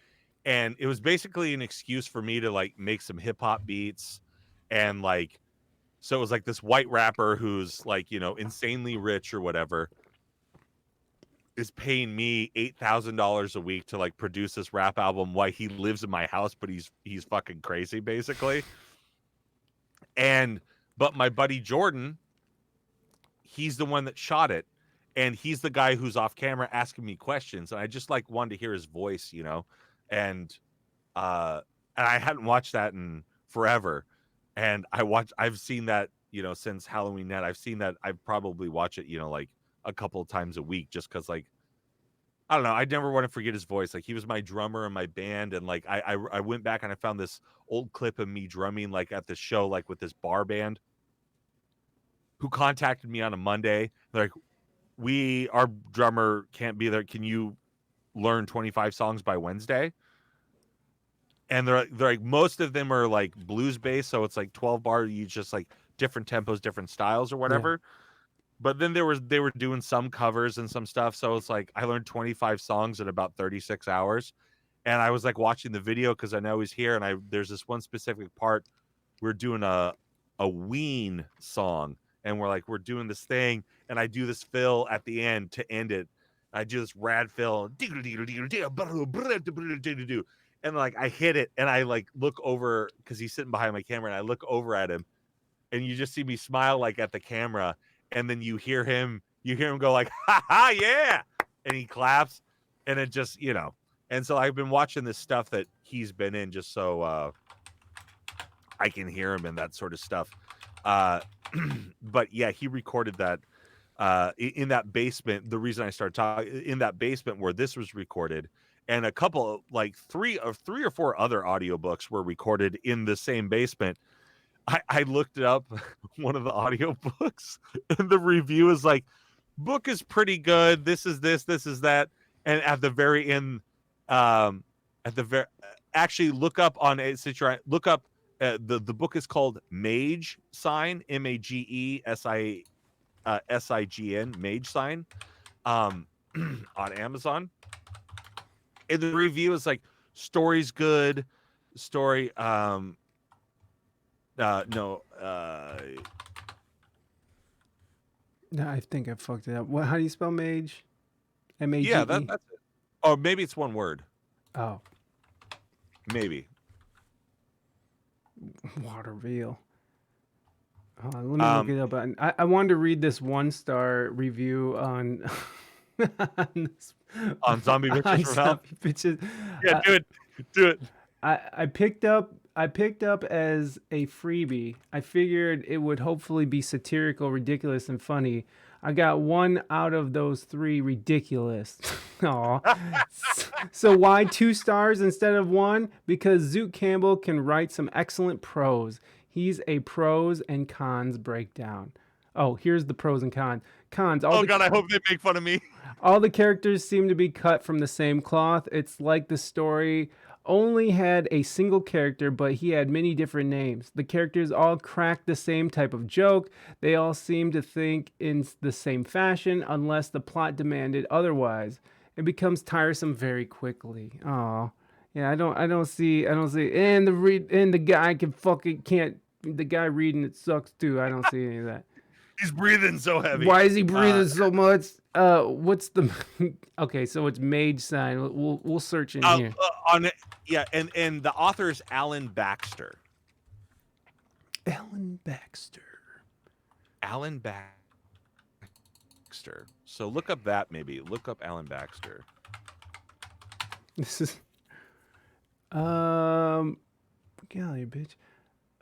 And it was basically an excuse for me to like make some hip hop beats. And like, so it was like this white rapper who's like, insanely rich or whatever is paying me $8,000 a week to like produce this rap album while he lives in my house, but he's fucking crazy basically. But my buddy Jordan, he's the one that shot it. And he's the guy who's off camera asking me questions. And I just like wanted to hear his voice, and I hadn't watched that in forever. And I've seen that since Halloween Net. I've seen that. I probably watch it, like a couple of times a week, just because, like, I don't know. I never want to forget his voice. Like, he was my drummer in my band, and like I went back and I found this old clip of me drumming like at the show, like with this bar band, who contacted me on a Monday. They're like, our drummer can't be there. Can you learn 25 songs by Wednesday? And they're like, most of them are like blues based, so it's like 12 bar, you just like different tempos, different styles or whatever. But then they were doing some covers and some stuff, so it's like I learned 25 songs in about 36 hours. And I was like watching the video because I know he's here, and there's this one specific part we're doing a Ween song, and we're doing this thing, and I do this fill at the end to end it. I do this rad fill, and like I hit it, and I like look over because he's sitting behind my camera, and I look over at him, and you just see me smile like at the camera, and then you hear him go like, ha ha, yeah, and he claps, and it just, and so I've been watching this stuff that he's been in just so I can hear him and that sort of stuff. But yeah, he recorded that in that basement. The reason I started talking in that basement where this was recorded, and a couple, like three or four other audiobooks were recorded in the same basement. I looked it up, one of the audiobooks, and the review is like, book is pretty good. This is this is that. And at the very end, actually look up on a situation, look up, the book is called Mage Sign, MAGESIGN, Mage Sign, on Amazon. And the review is like, story's good, story, no, I think I fucked it up. What? How do you spell mage? M-A-G-E? Yeah, that's it. Oh, maybe it's one word. Oh. Maybe. Water Veil. Hold on, let me look it up. I wanted to read this 1-star review on on Zombie Bitches from Hell. Bitches. Yeah, do it. I picked up as a freebie. I figured it would hopefully be satirical, ridiculous, and funny. I got 1 out of those 3 ridiculous. Aw. So why 2 stars instead of 1? Because Zoot Campbell can write some excellent prose. He's a pros and cons breakdown. Oh, here's the pros and cons. Oh God, I hope they make fun of me. All the characters seem to be cut from the same cloth. It's like the story only had a single character, but he had many different names. The characters all cracked the same type of joke. They all seem to think in the same fashion, unless the plot demanded otherwise. It becomes tiresome very quickly. Oh, yeah. I don't see. And the guy the guy reading it sucks too. I don't see any of that. He's breathing so heavy. Why is he breathing so much? What's the? Okay, so it's Mage Sign. We'll search in here. And the author is Alan Baxter. Alan Baxter. So look up that, maybe. Look up Alan Baxter. This is golly, bitch.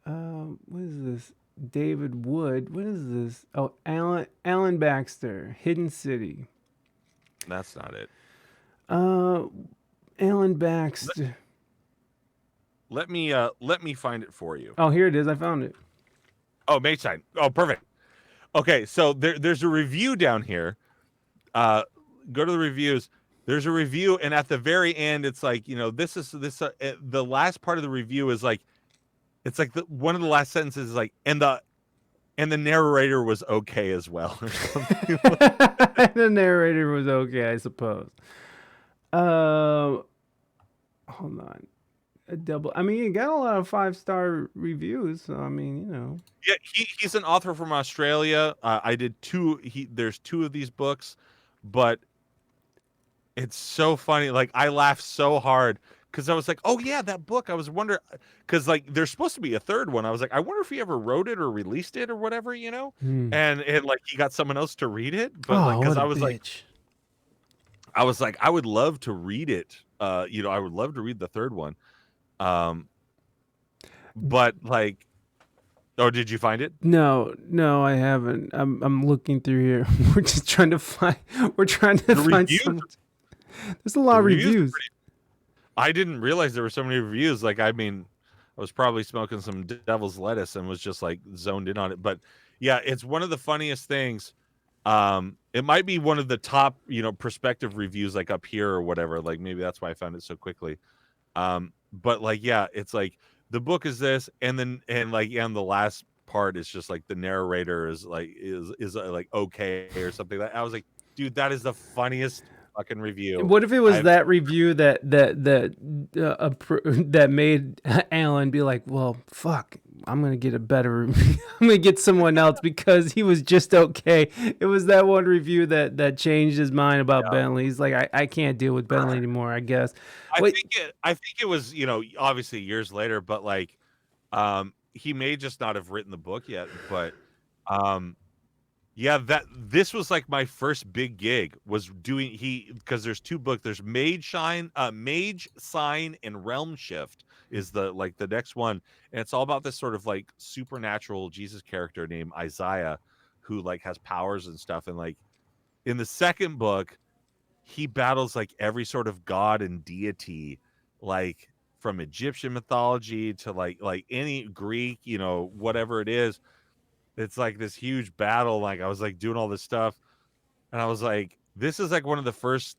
What is this? David Wood. What is this? Oh, Alan Baxter. Hidden City. That's not it. Alan Baxter. Let me find it for you. Oh, here it is. I found it. Oh, Mage Sign. Oh, perfect. Okay, so there's a review down here. Go to the reviews. There's a review, and at the very end, it's like, this is the last part of the review is like, it's like one of the last sentences is like, and the narrator was okay as well. The narrator was okay, I suppose. Hold on. A double. I mean, you got a lot of 5-star reviews, so I mean, Yeah, he's an author from Australia. I did 2. There's 2 of these books, but it's so funny. Like, I laughed so hard. Because I was like, oh, yeah, that book. I was wondering, because, like, there's supposed to be a 3rd one. I was like, I wonder if he ever wrote it or released it or whatever, And like, he got someone else to read it. But, because I was like, I would love to read it. I would love to read the 3rd one. But, like, Oh, did you find it? No, I haven't. I'm looking through here. We're just trying to find. We're trying to The find reviews, some. There's a lot the of reviews are reviews. pretty. I didn't realize there were so many reviews. Like, I mean, I was probably smoking some devil's lettuce and was just like zoned in on it. But yeah, it's one of the funniest things. It might be one of the top, perspective reviews like up here or whatever. Like maybe that's why I found it so quickly. But like, yeah, it's like the book is this, and then the last part is just like the narrator is like okay or something like that. I was like, dude, that is the funniest fucking review. What if it was I've that review that that made Alan be like, "Well, fuck, I'm gonna get a better review. I'm gonna get someone else because he was just okay." It was that one review that changed his mind about Bentley. He's like, I can't deal with Bentley anymore. I guess. I think it was, obviously years later, but like, he may just not have written the book yet, but, yeah, this was like my first big gig was doing because there's two books. There's Mage Sign, and Realm Shift is the next one, and it's all about this sort of like supernatural Jesus character named Isaiah, who like has powers and stuff, and like in the second book, he battles like every sort of god and deity, like from Egyptian mythology to like any Greek, whatever it is. It's like this huge battle. Like I was like doing all this stuff, and I was like, this is like one of the first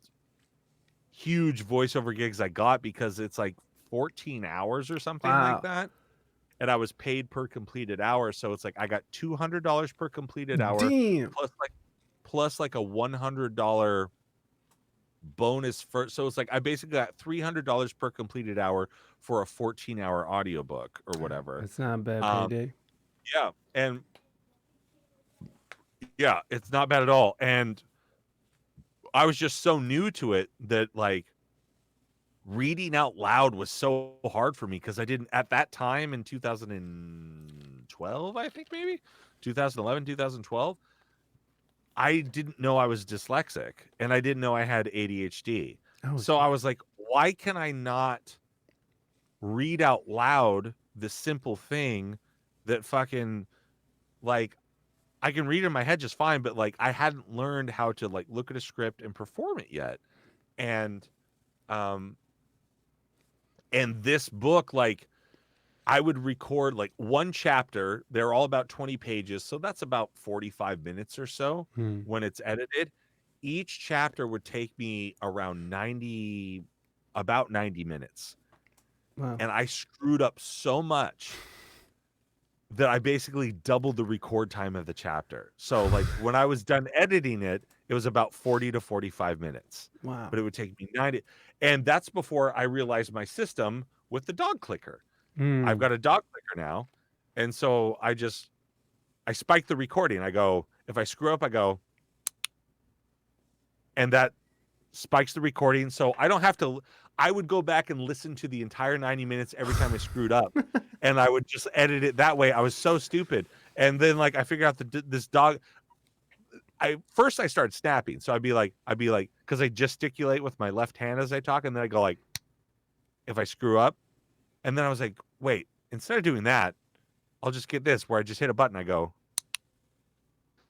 huge voiceover gigs I got because it's like 14 hours or something like that. And I was paid per completed hour. So it's like I got $200 per completed hour. Damn. Plus like a $100 bonus for, so it's like I basically got $300 per completed hour for a 14-hour audiobook or whatever. That's not a bad payday. Yeah, and yeah, it's not bad at all. And I was just so new to it that like reading out loud was so hard for me because I didn't at that time in 2012, I think maybe 2011, 2012. I didn't know I was dyslexic and I didn't know I had ADHD. So I was like, why can I not read out loud this simple thing that fucking like I can read it in my head just fine, but like I hadn't learned how to like look at a script and perform it yet. And this book, like I would record like one chapter. They're all about 20 pages. So that's about 45 minutes or so when it's edited. Each chapter would take me around about 90 minutes. Wow. And I screwed up so much that I basically doubled the record time of the chapter. So like when I was done editing it, it was about 40 to 45 minutes. Wow. But it would take me 90. And that's before I realized my system with the dog clicker. I've got a dog clicker now. And so I spike the recording. I go, if I screw up, I go, and that spikes the recording. So I don't have to, I would go back and listen to the entire 90 minutes every time I screwed up. And I would just edit it that way. I was so stupid. And then like, I figured out this dog, I started snapping. So I'd be like, cause I gesticulate with my left hand as I talk. And then I go like, if I screw up, and then I was like, wait, instead of doing that, I'll just get this where I just hit a button. I go,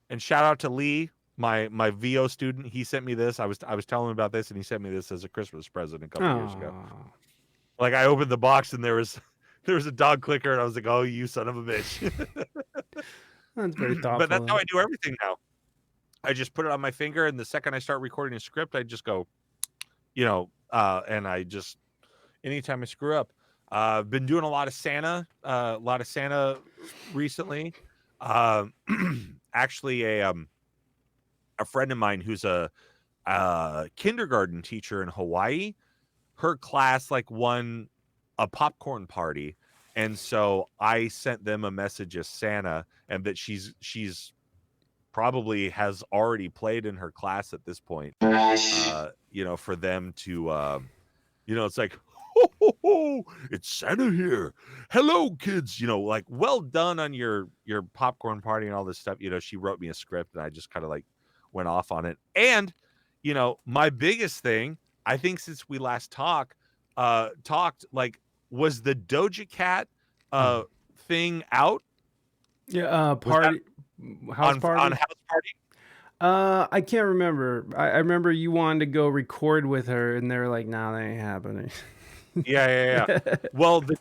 and shout out to Lee, my VO student. He sent me this. I was telling him about this, and he sent me this as a Christmas present a couple years ago. Like I opened the box and there was a dog clicker, and I was like, oh, you son of a bitch. That's very thoughtful. But that's how I do everything now. I just put it on my finger, and the second I start recording a script, I just go, and I just anytime I screw up. I've been doing a lot of Santa recently. Actually, a friend of mine who's a kindergarten teacher in Hawaii, her class like won a popcorn party, and so I sent them a message as Santa, and that she's probably has already played in her class at this point. For them to, it's like. Oh, it's Santa here. Hello, kids. Like, well done on your popcorn party and all this stuff. She wrote me a script, and I just kind of like went off on it. And, my biggest thing, I think since we last talked, like, was the Doja Cat thing out? Yeah, party, house party. On house party. I can't remember. I remember you wanted to go record with her, and they were like, "Nah, that ain't happening." Yeah. Well, the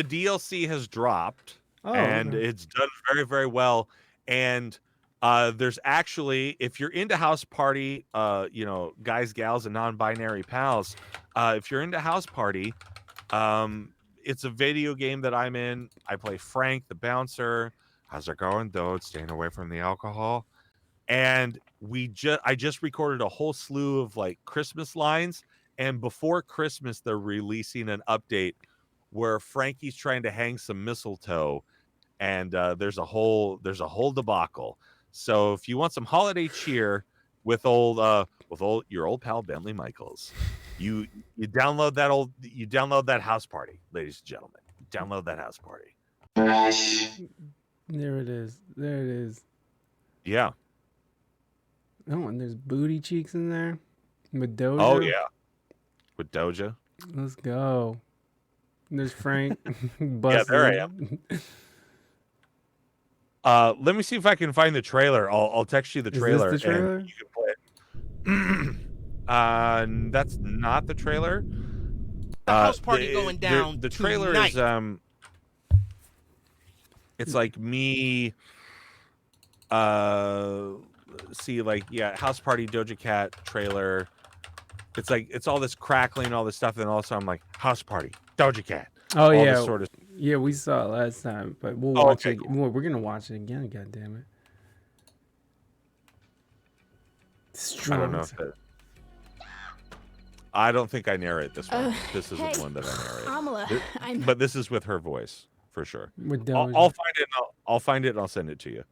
DLC has dropped, Oh, and okay. it's done very, very well. And there's actually, if you're into house party, guys, gals, and non-binary pals, if you're into house party, it's a video game that I'm in. I play Frank, the bouncer. How's it going, though? It's staying away from the alcohol. And I just recorded a whole slew of like Christmas lines. And before Christmas, they're releasing an update where Frankie's trying to hang some mistletoe, and there's a whole debacle. So if you want some holiday cheer with your old pal Bentley Michaels, you download that house party, ladies and gentlemen. Download that house party. There it is. There it is. Yeah. Oh, and there's booty cheeks in there with Doja. Oh yeah, with Doja. Let's go. And there's Frank. Yeah, there I am. Let me see if I can find the trailer. I'll text you the trailer. Is this the trailer? And you can play it. That's not the trailer. The house party going down. The trailer tonight. is it's like me. See, like, yeah, house party Doja Cat trailer. It's like it's all this crackling, all this stuff, and also I'm like house party Doja Cat. Oh all yeah, this sort of. yeah, we saw it last time, but we'll Oh, watch okay, it. Well, we're gonna watch it again. God damn it! I don't know if it. I don't think I narrate this one. This isn't hey, one that I narrate. Kamala, But this is with her voice for sure. With I'll Doja. find it. I'll find it and I'll send it to you.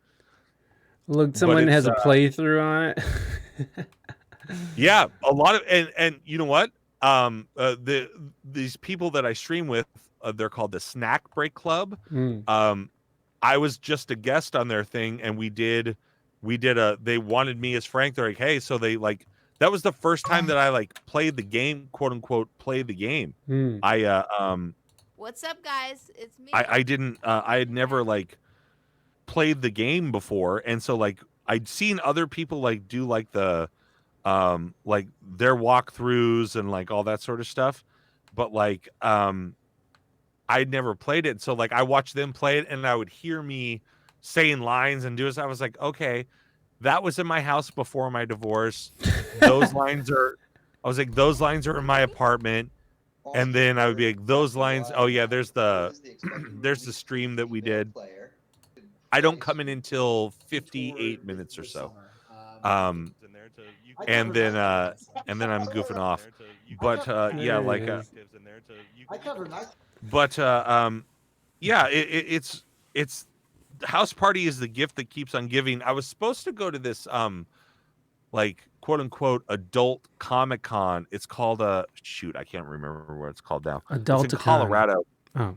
Look, But someone has a it's, playthrough on it. Yeah, a lot of and you know what? These people that I stream with, they're called the Snack Break Club. I was just a guest on their thing, and they wanted me as Frank. They're like, hey, so they like that was the first time that I like played the game, quote unquote, played the game. what's up, guys? It's me. I didn't I had never like played the game before, and so like I'd seen other people like do like the like their walkthroughs and like all that sort of stuff, but like I'd never played it. So like I watched them play it, and I would hear me saying lines and do this. I was like, okay, that was in my house before my divorce. Those lines are in my apartment. And then I would be like, those lines. Oh yeah, there's the stream that we did. I don't come in until 58 minutes or so. And then I'm goofing off. But yeah, like yeah, it's house party is the gift that keeps on giving. I was supposed to go to this like quote unquote adult Comic-Con. It's called shoot, I can't remember what it's called now. Adult It's in Colorado. Oh.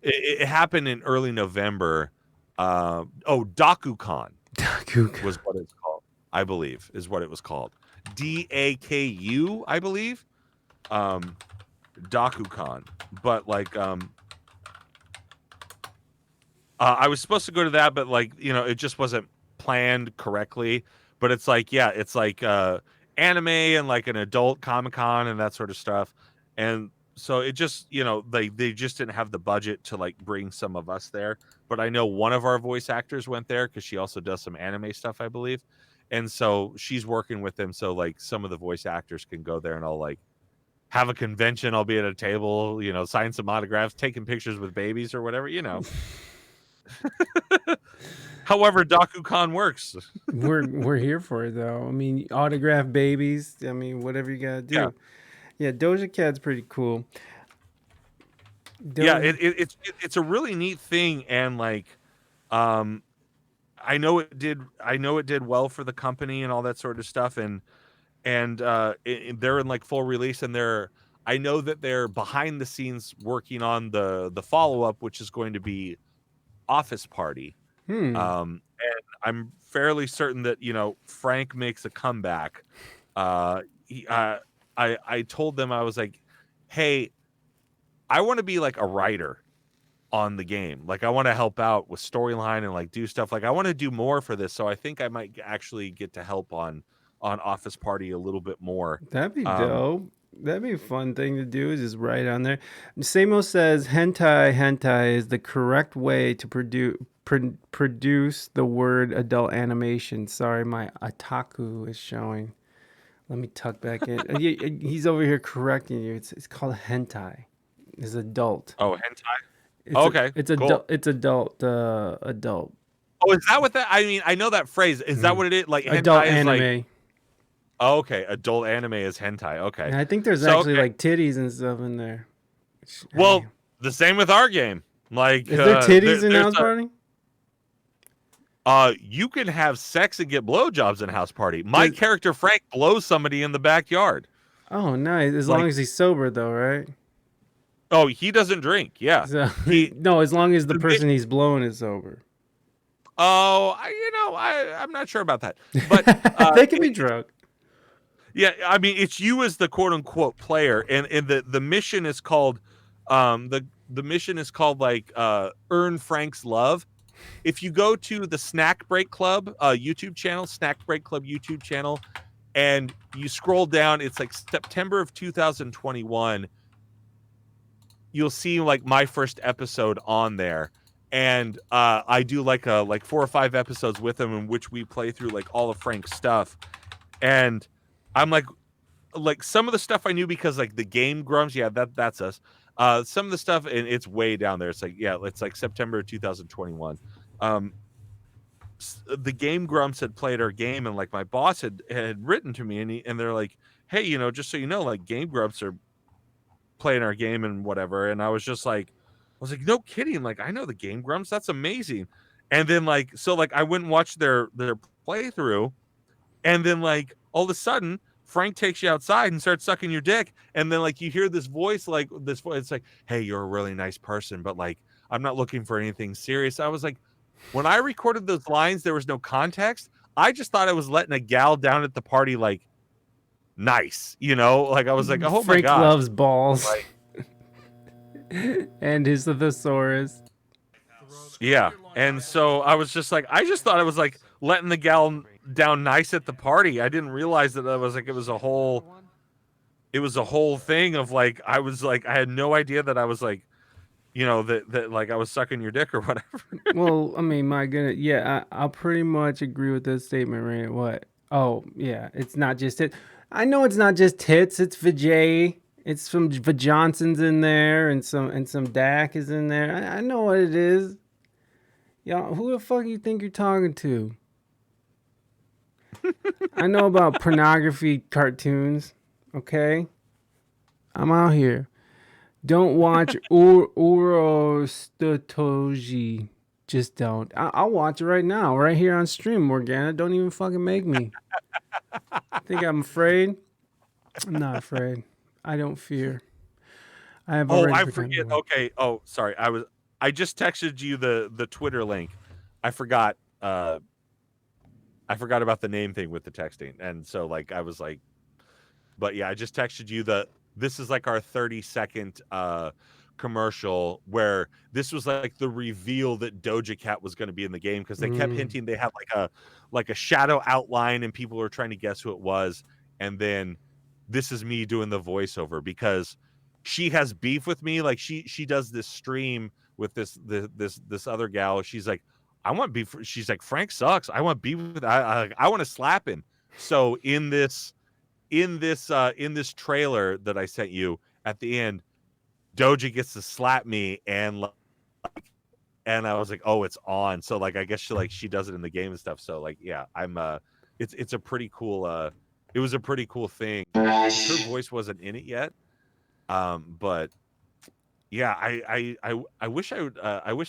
It happened in early November. DakuCon. DakuCon was what it's called. I believe is what it was called. DAKU, I believe. DakuCon. But like I was supposed to go to that, but like, it just wasn't planned correctly. But it's like, yeah, it's like anime and like an adult Comic-Con and that sort of stuff. And so it just, they just didn't have the budget to like bring some of us there. But I know one of our voice actors went there because she also does some anime stuff, I believe. And so she's working with them. So like some of the voice actors can go there, and I'll like have a convention. I'll be at a table, sign some autographs, taking pictures with babies or whatever, However, DakuCon works. We're here for it though. I mean, autograph babies. I mean, whatever you gotta do. Yeah, Doja Cat's pretty cool. Yeah, it's a really neat thing, and like, I know it did well for the company and all that sort of stuff, and they're in like full release, and I know that they're behind the scenes working on the follow up, which is going to be Office Party. And I'm fairly certain that Frank makes a comeback. I told them, I was like, hey, I want to be like a writer on the game. Like I want to help out with storyline and like do stuff. Like I want to do more for this, so I think I might actually get to help on Office Party a little bit more. That'd be dope. That'd be a fun thing to do. Is just write on there. Samo says hentai is the correct way to produce the word adult animation. Sorry, my otaku is showing. Let me tuck back in. He's over here correcting you. It's called hentai. It's adult. Oh, hentai. It's Okay, it's cool. adult. It's adult. Adult. Oh, is that what that? I mean, I know that phrase. Is that what it is? Like Adult hentai is anime. like. Oh, okay, adult anime is hentai. Okay. And I think there's So, actually okay. like titties and stuff in there. Well, the same with our game. Like, Is there titties in House Party? You can have sex and get blowjobs in House Party. My character Frank blows somebody in the backyard. Oh, nice. As long as he's sober, though, right? Oh, he doesn't drink. Yeah. So, no, as long as the person he's blowing is sober. Oh, I'm not sure about that. But they can be drunk. Yeah, I mean, it's you as the quote unquote player, and the mission is called, the mission is called like earn Frank's love. If you go to the Snack Break Club YouTube channel, Snack Break Club YouTube channel, and you scroll down, it's like September of 2021. You'll see like my first episode on there, and I do like 4 or 5 episodes with him in which we play through like all of Frank's stuff, and I'm like some of the stuff I knew because like the Game Grumps, yeah, that's us. Some of the stuff, and it's way down there. It's like, yeah, it's like September 2021. The Game Grumps had played our game, and like my boss had written to me, and they're like, hey, just so you know, like Game Grumps are playing our game and whatever. And I was like, no kidding, like I know the Game Grumps, that's amazing. And then like I went and watched their playthrough, and then like all of a sudden Frank takes you outside and starts sucking your dick, and then like you hear this voice, it's like, hey, you're a really nice person, but like I'm not looking for anything serious. I was like, when I recorded those lines, there was no context. I just thought I was letting a gal down at the party like nice, like I was like, oh Frank my god, loves balls. like, and his thesaurus. yeah. And so I was just like, I just thought I was like letting the gal down nice at the party. I didn't realize that I was like, it was a whole thing of like, I had no idea that I was like, that like I was sucking your dick or whatever. Well, I mean, my goodness, yeah, I'll pretty much agree with this statement, right? What? Oh, yeah, it's not just it. I know it's not just tits. It's vajay. It's some Vajohnson's in there, and some Dak is in there. I know what it is. Y'all, who the fuck you think you're talking to? I know about pornography cartoons. Okay, I'm out here. Don't watch Urostotoji. Just don't. I'll watch it right now, right here on stream, Morgana. Don't even fucking make me. Think I'm afraid? I'm not afraid. I don't fear. I have. Oh, I forget. Okay. Oh, sorry. I just texted you the Twitter link. I forgot. I forgot about the name thing with the texting, and so like I was like, but yeah, I just texted you this is like our 30-second commercial where this was like the reveal that Doja Cat was going to be in the game, because they kept hinting they had like a shadow outline and people were trying to guess who it was, and then this is me doing the voiceover because she has beef with me. Like she does this stream with this other gal. She's like, I want beef. She's like, Frank sucks. I want beef with. I want to slap him. So in this trailer that I sent you at the end, Doja gets to slap me, and I was like, oh, it's on. So like I guess she does it in the game and stuff. So like yeah, I'm it's a pretty cool it was a pretty cool thing. Her voice wasn't in it yet, but yeah, I wish I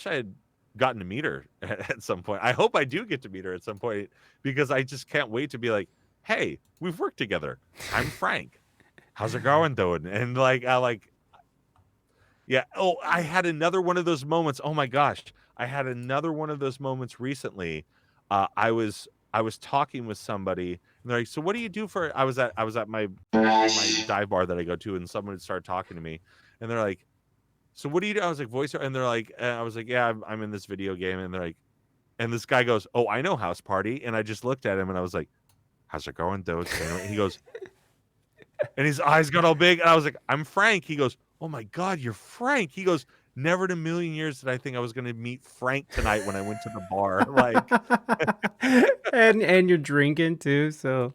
had gotten to meet her at some point. I hope I do get to meet her at some point, because I just can't wait to be like, hey, we've worked together. I'm Frank. How's it going, dude? And yeah. Oh, I had another one of those moments. Oh my gosh, I had another one of those moments recently. I was talking with somebody, and they're like, "So what do you do for?" I was at my dive bar that I go to, and someone started talking to me, and they're like, so what do you do? I was like, voiceover, and they're like, I was like, yeah, I'm in this video game, and they're like, and this guy goes, oh, I know House Party, and I just looked at him, and I was like, how's it going, Doge? And he goes, and his eyes got all big, and I was like, I'm Frank. He goes, oh my God, you're Frank. He goes, never in a million years did I think I was going to meet Frank tonight when I went to the bar. Like, and you're drinking too, so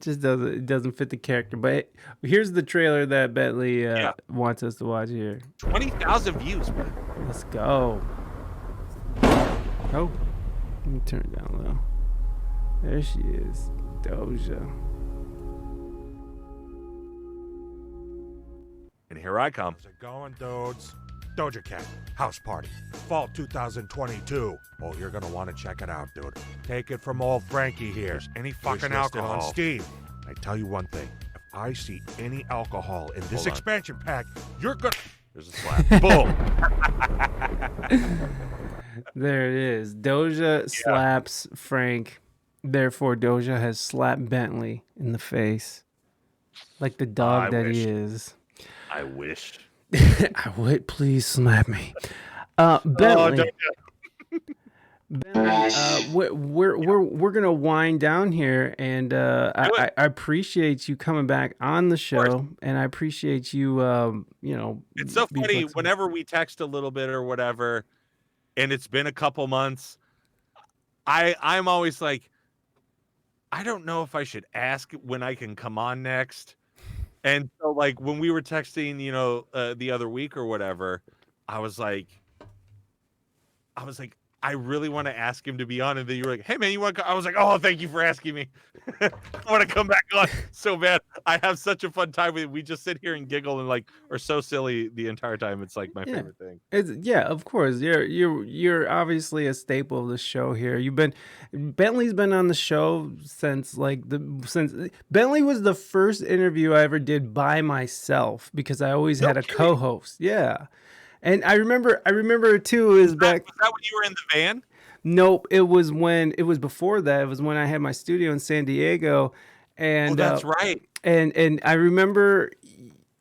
just doesn't fit the character. But here's the trailer that Bentley wants us to watch here. 20,000 views, man. Let's go. Oh, let me turn it down low. There she is, Doja. And here I come. How's it going, dudes? Doja Cat, House Party, Fall 2022. Oh, you're gonna want to check it out, dude. Take it from old Frankie here. Any fucking alcohol on Steam. I tell you one thing. If I see any alcohol in this expansion pack, you're gonna... There's a slap. Boom. There it is. Doja slaps Frank. Therefore, Doja has slapped Bentley in the face. Like the dog that he is. I wish. I would. Please slap me. Bentley. Bentley, we're gonna wind down here, and I appreciate you coming back on the show, and I appreciate you. It's so funny flexible. whenever we text a little bit or whatever, and it's been a couple months. I'm always like, I don't know if I should ask when I can come on next. And so, like, when we were texting, the other week or whatever, I was like, I really want to ask him to be on. And then you were like, hey, man, you want to? I was like, oh, thank you for asking me. I want to come back on so bad. I have such a fun time with it. We just sit here and giggle and are so silly the entire time. It's like my favorite thing. Of course. You're obviously a staple of the show here. Bentley's been on the show since Bentley was the first interview I ever did by myself because I always had a co-host. Yeah. And I remember too is back. Was that when you were in the van? Nope, it was before that. It was when I had my studio in San Diego, and that's right. And I remember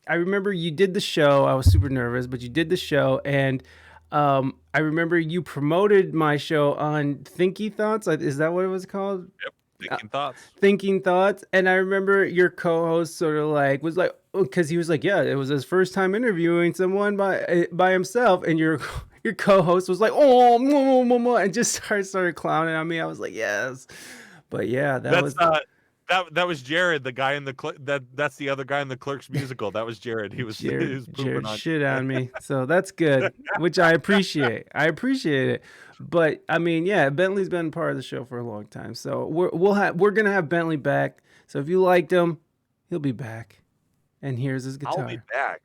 you did the show. I was super nervous, but you did the show, and I remember you promoted my show on Thinky Thoughts. Is that what it was called? Yep. Thinking Thoughts. And I remember your co-host sort of was like, because he was like, yeah, it was his first time interviewing someone by himself, and your co-host was like, oh, and just started clowning on me. I was like, yes, but yeah, that was Jared, the guy in the that's the other guy in the Clerks musical. That was Jared. He was Jared shit on me, so that's good, which I appreciate. I appreciate it. But I mean, yeah, Bentley's been part of the show for a long time, so we're gonna have Bentley back. So if you liked him, he'll be back. And here's his guitar. I'll be back.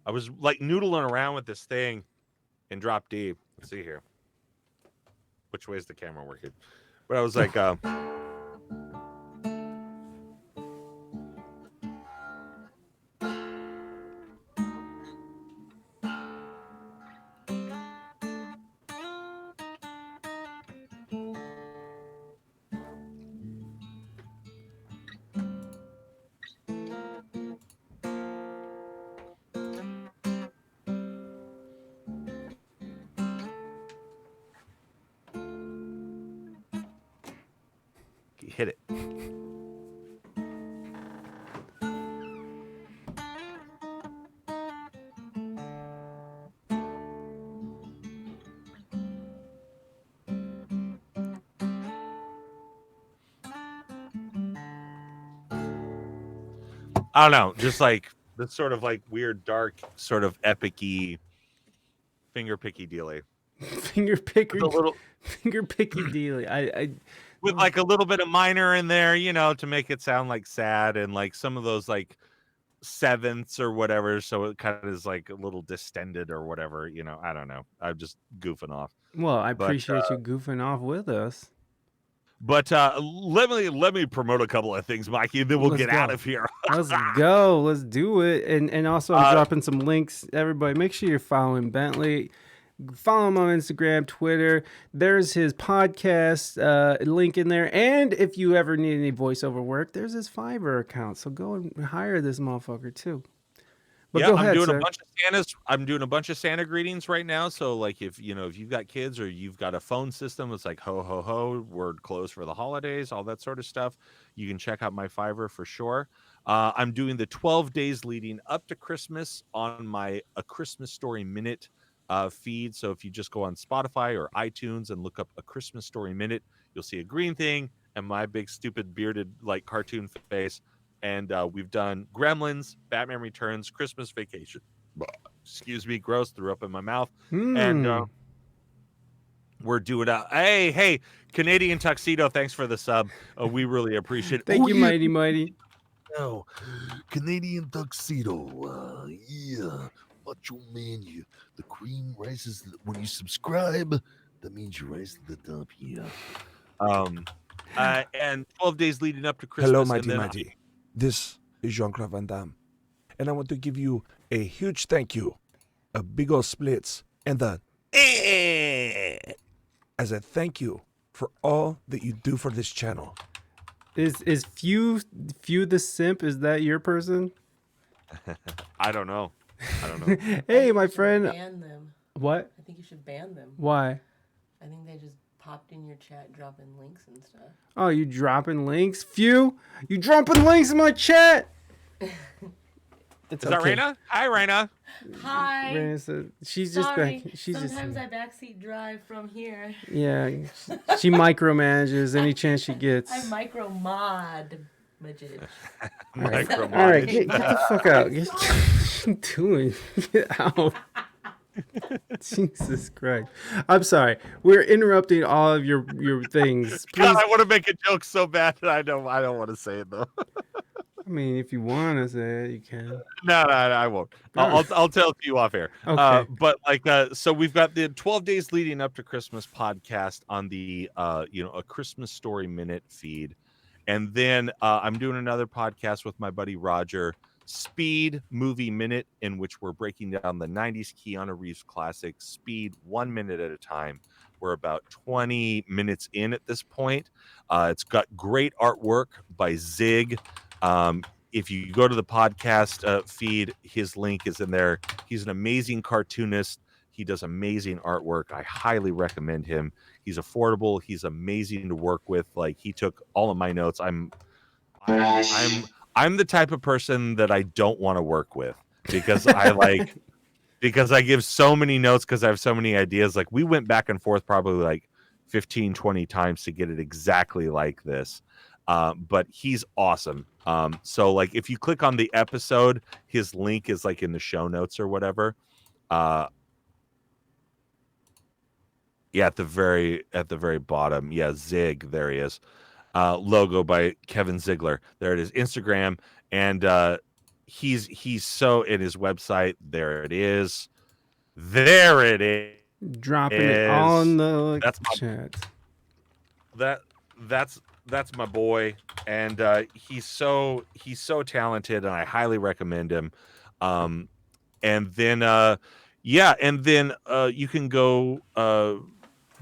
I was noodling around with this thing in Drop D. Let's see here. Which way is the camera working? But I was like, hit it. I don't know, just this sort of weird, dark, sort of epic-y, finger picky dealy. Finger picky dealy. I with a little bit of minor in there, to make it sound sad, and some of those sevenths or whatever, so it kind of is a little distended or whatever. I don't know. I'm just goofing off. Well, I appreciate you goofing off with us. But let me promote a couple of things, Mikey, and then we'll get out of here. Let's go. Let's do it. And also, I'm dropping some links. Everybody, make sure you're following Bentley. Follow him on Instagram, Twitter. There's his podcast link in there. And if you ever need any voiceover work, there's his Fiverr account. So go and hire this motherfucker too. But Yeah, go I'm ahead, doing sir. a bunch of Santa's. I'm doing a bunch of Santa greetings right now. So like if you've got kids or you've got a phone system, it's like ho ho ho, word closed for the holidays, all that sort of stuff. You can check out my Fiverr for sure. I'm doing the 12 days leading up to Christmas on my A Christmas Story Minute feed. So if you just go on Spotify or iTunes and look up A Christmas Story Minute, you'll see a green thing and my big stupid bearded like cartoon face. And we've done Gremlins, Batman Returns, Christmas Vacation. Excuse me, gross, threw up in my mouth. And we're doing hey, Canadian Tuxedo, thanks for the sub. We really appreciate it. Thank you, Mighty Mighty. Now, Canadian Tuxedo. Yeah, Macho Man, the cream rises when you subscribe. That means you rise to the top. Yeah. And 12 days leading up to Christmas. Hello, and Mighty then Mighty. This is Jean-Claude Van Damme. And I want to give you a huge thank you, a big ol' splits, and the as a thank you for all that you do for this channel. Is Few the Simp? Is that your person? I don't know. Hey, my friend. Ban them. What? I think you should ban them. Why? I think they just popped in your chat, dropping links and stuff. Oh, you dropping links? Few? You dropping links in my chat? Is that Raina? Hi, Raina. Hi. Raina said, she's just Sorry. back. She's Sometimes just. I backseat drive from here. Yeah, she micromanages any chance she gets. I micro mod. All right, get the fuck out. What are you doing? Get out. Jesus Christ. I'm sorry. We're interrupting all of your things. Please. God, I want to make a joke so bad that I don't want to say it though. I mean, if you want to say it, you can. No, I won't. I'll tell you off air. Okay. But so we've got the 12 days leading up to Christmas podcast on the A Christmas Story Minute feed. And then I'm doing another podcast with my buddy Roger, Speed Movie Minute, in which we're breaking down the 90s Keanu Reeves classic, Speed, 1 minute at a time. We're about 20 minutes in at this point. It's got great artwork by Zig. If you go to the podcast feed, his link is in there. He's an amazing cartoonist. He does amazing artwork. I highly recommend him. He's affordable. He's amazing to work with. Like, he took all of my notes. I'm the type of person that I don't want to work with because because I give so many notes because I have so many ideas. Like, we went back and forth probably like 15, 20 times to get it exactly like this. But he's awesome. So like if you click on the episode, his link is like in the show notes or whatever. Yeah, at the very bottom. Yeah, Zig, there he is. Logo by Kevin Ziegler. There it is. Instagram. And he's so in his website. There it is. There it is. Dropping it on the chat. That's my boy, and he's so talented, and I highly recommend him. And then you can go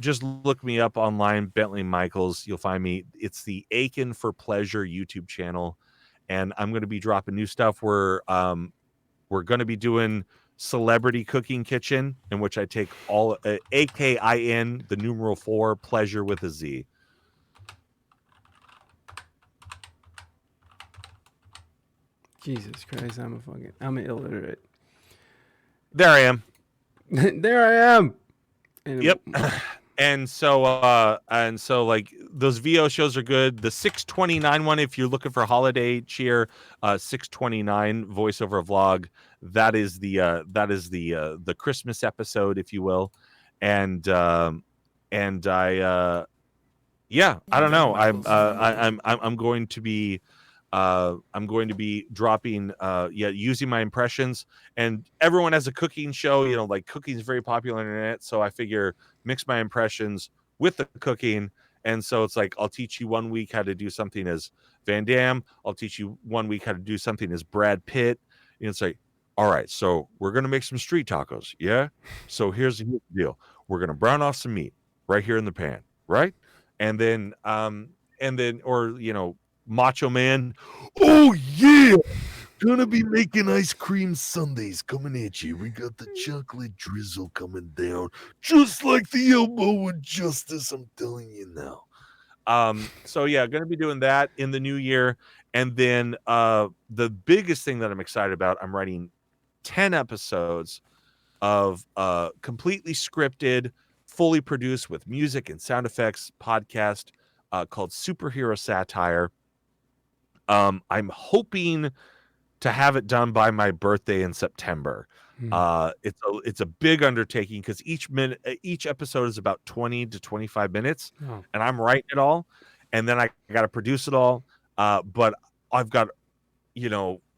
just look me up online, Bentley Michaels. You'll find me. It's the Aiken for Pleasure YouTube channel, and I'm going to be dropping new stuff. We're going to be doing Celebrity Cooking Kitchen, in which I take all AKIN, the numeral 4, pleasure with a Z. Jesus Christ, I'm an illiterate. There I am. There I am. Yep. And so like those VO shows are good. The 629 one, if you're looking for holiday cheer, 629 voiceover vlog, that is the Christmas episode, if you will. And I don't know. I'm going to be dropping using my impressions, and everyone has a cooking show, like cooking is very popular on the internet, so I figure mix my impressions with the cooking. And so it's like I'll teach you 1 week how to do something as Van Damme, I'll teach you 1 week how to do something as Brad Pitt, and it's like, all right, so we're gonna make some street tacos, yeah, so here's the deal. We're gonna brown off some meat right here in the pan, right? And then Macho Man, oh yeah, Gonna be making ice cream sundaes coming at you. We got the chocolate drizzle coming down, just like the elbow of justice. I'm telling you now. So yeah, gonna be doing that in the new year. And then the biggest thing that I'm excited about, I'm writing 10 episodes of completely scripted, fully produced with music and sound effects podcast called Superhero Satire. I'm hoping to have it done by my birthday in September. It's a big undertaking because each episode is about 20 to 25 minutes, and I'm writing it all, and then I got to produce it all. But I've got,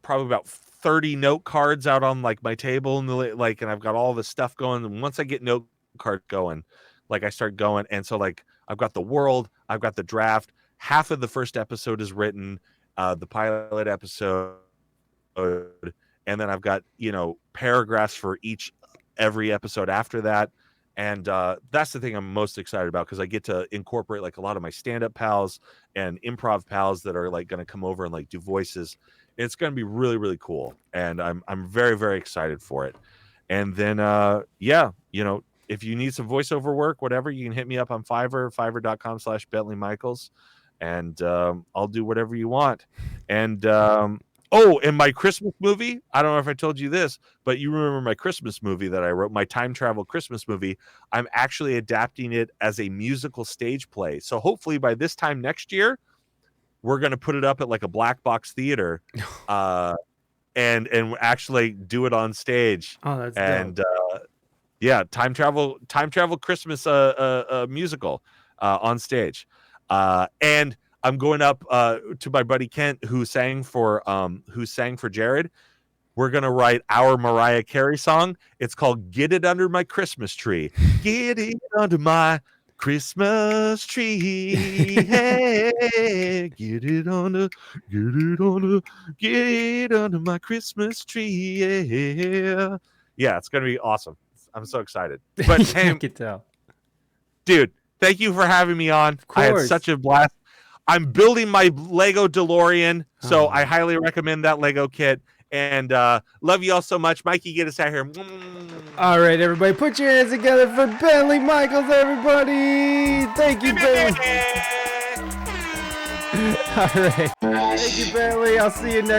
probably about 30 note cards out on like my table and and I've got all this stuff going. And once I get note card going, like I start going, and so like I've got the world, I've got the draft. Half of the first episode is written, the pilot episode. And then I've got paragraphs for every episode after that, and that's the thing I'm most excited about because I get to incorporate like a lot of my stand-up pals and improv pals that are like going to come over and like do voices. It's going to be really, really cool, and I'm very, very excited for it. And then if you need some voiceover work, whatever, you can hit me up on fiverr.com/Bentley Michaels, and I'll do whatever you want. And and my Christmas movie, I don't know if I told you this, but you remember my Christmas movie that I wrote, my time travel Christmas movie. I'm actually adapting it as a musical stage play. So hopefully by this time next year, we're going to put it up at like a black box theater and actually do it on stage. Oh, that's dope. Time travel Christmas musical on stage. And I'm going up to my buddy Kent, who sang for Jared. We're gonna write our Mariah Carey song. It's called "Get It Under My Christmas Tree." Get it under my Christmas tree. Hey, get it under my Christmas tree. Yeah, it's gonna be awesome. I'm so excited. But hey, I can tell. Dude, thank you for having me on. I had such a blast. I'm building my Lego DeLorean, so I highly recommend that Lego kit. And love you all so much. Mikey, get us out here. All right, everybody, put your hands together for Bentley Michaels, everybody. Thank you, Bentley. All right. Thank you, Bentley. I'll see you next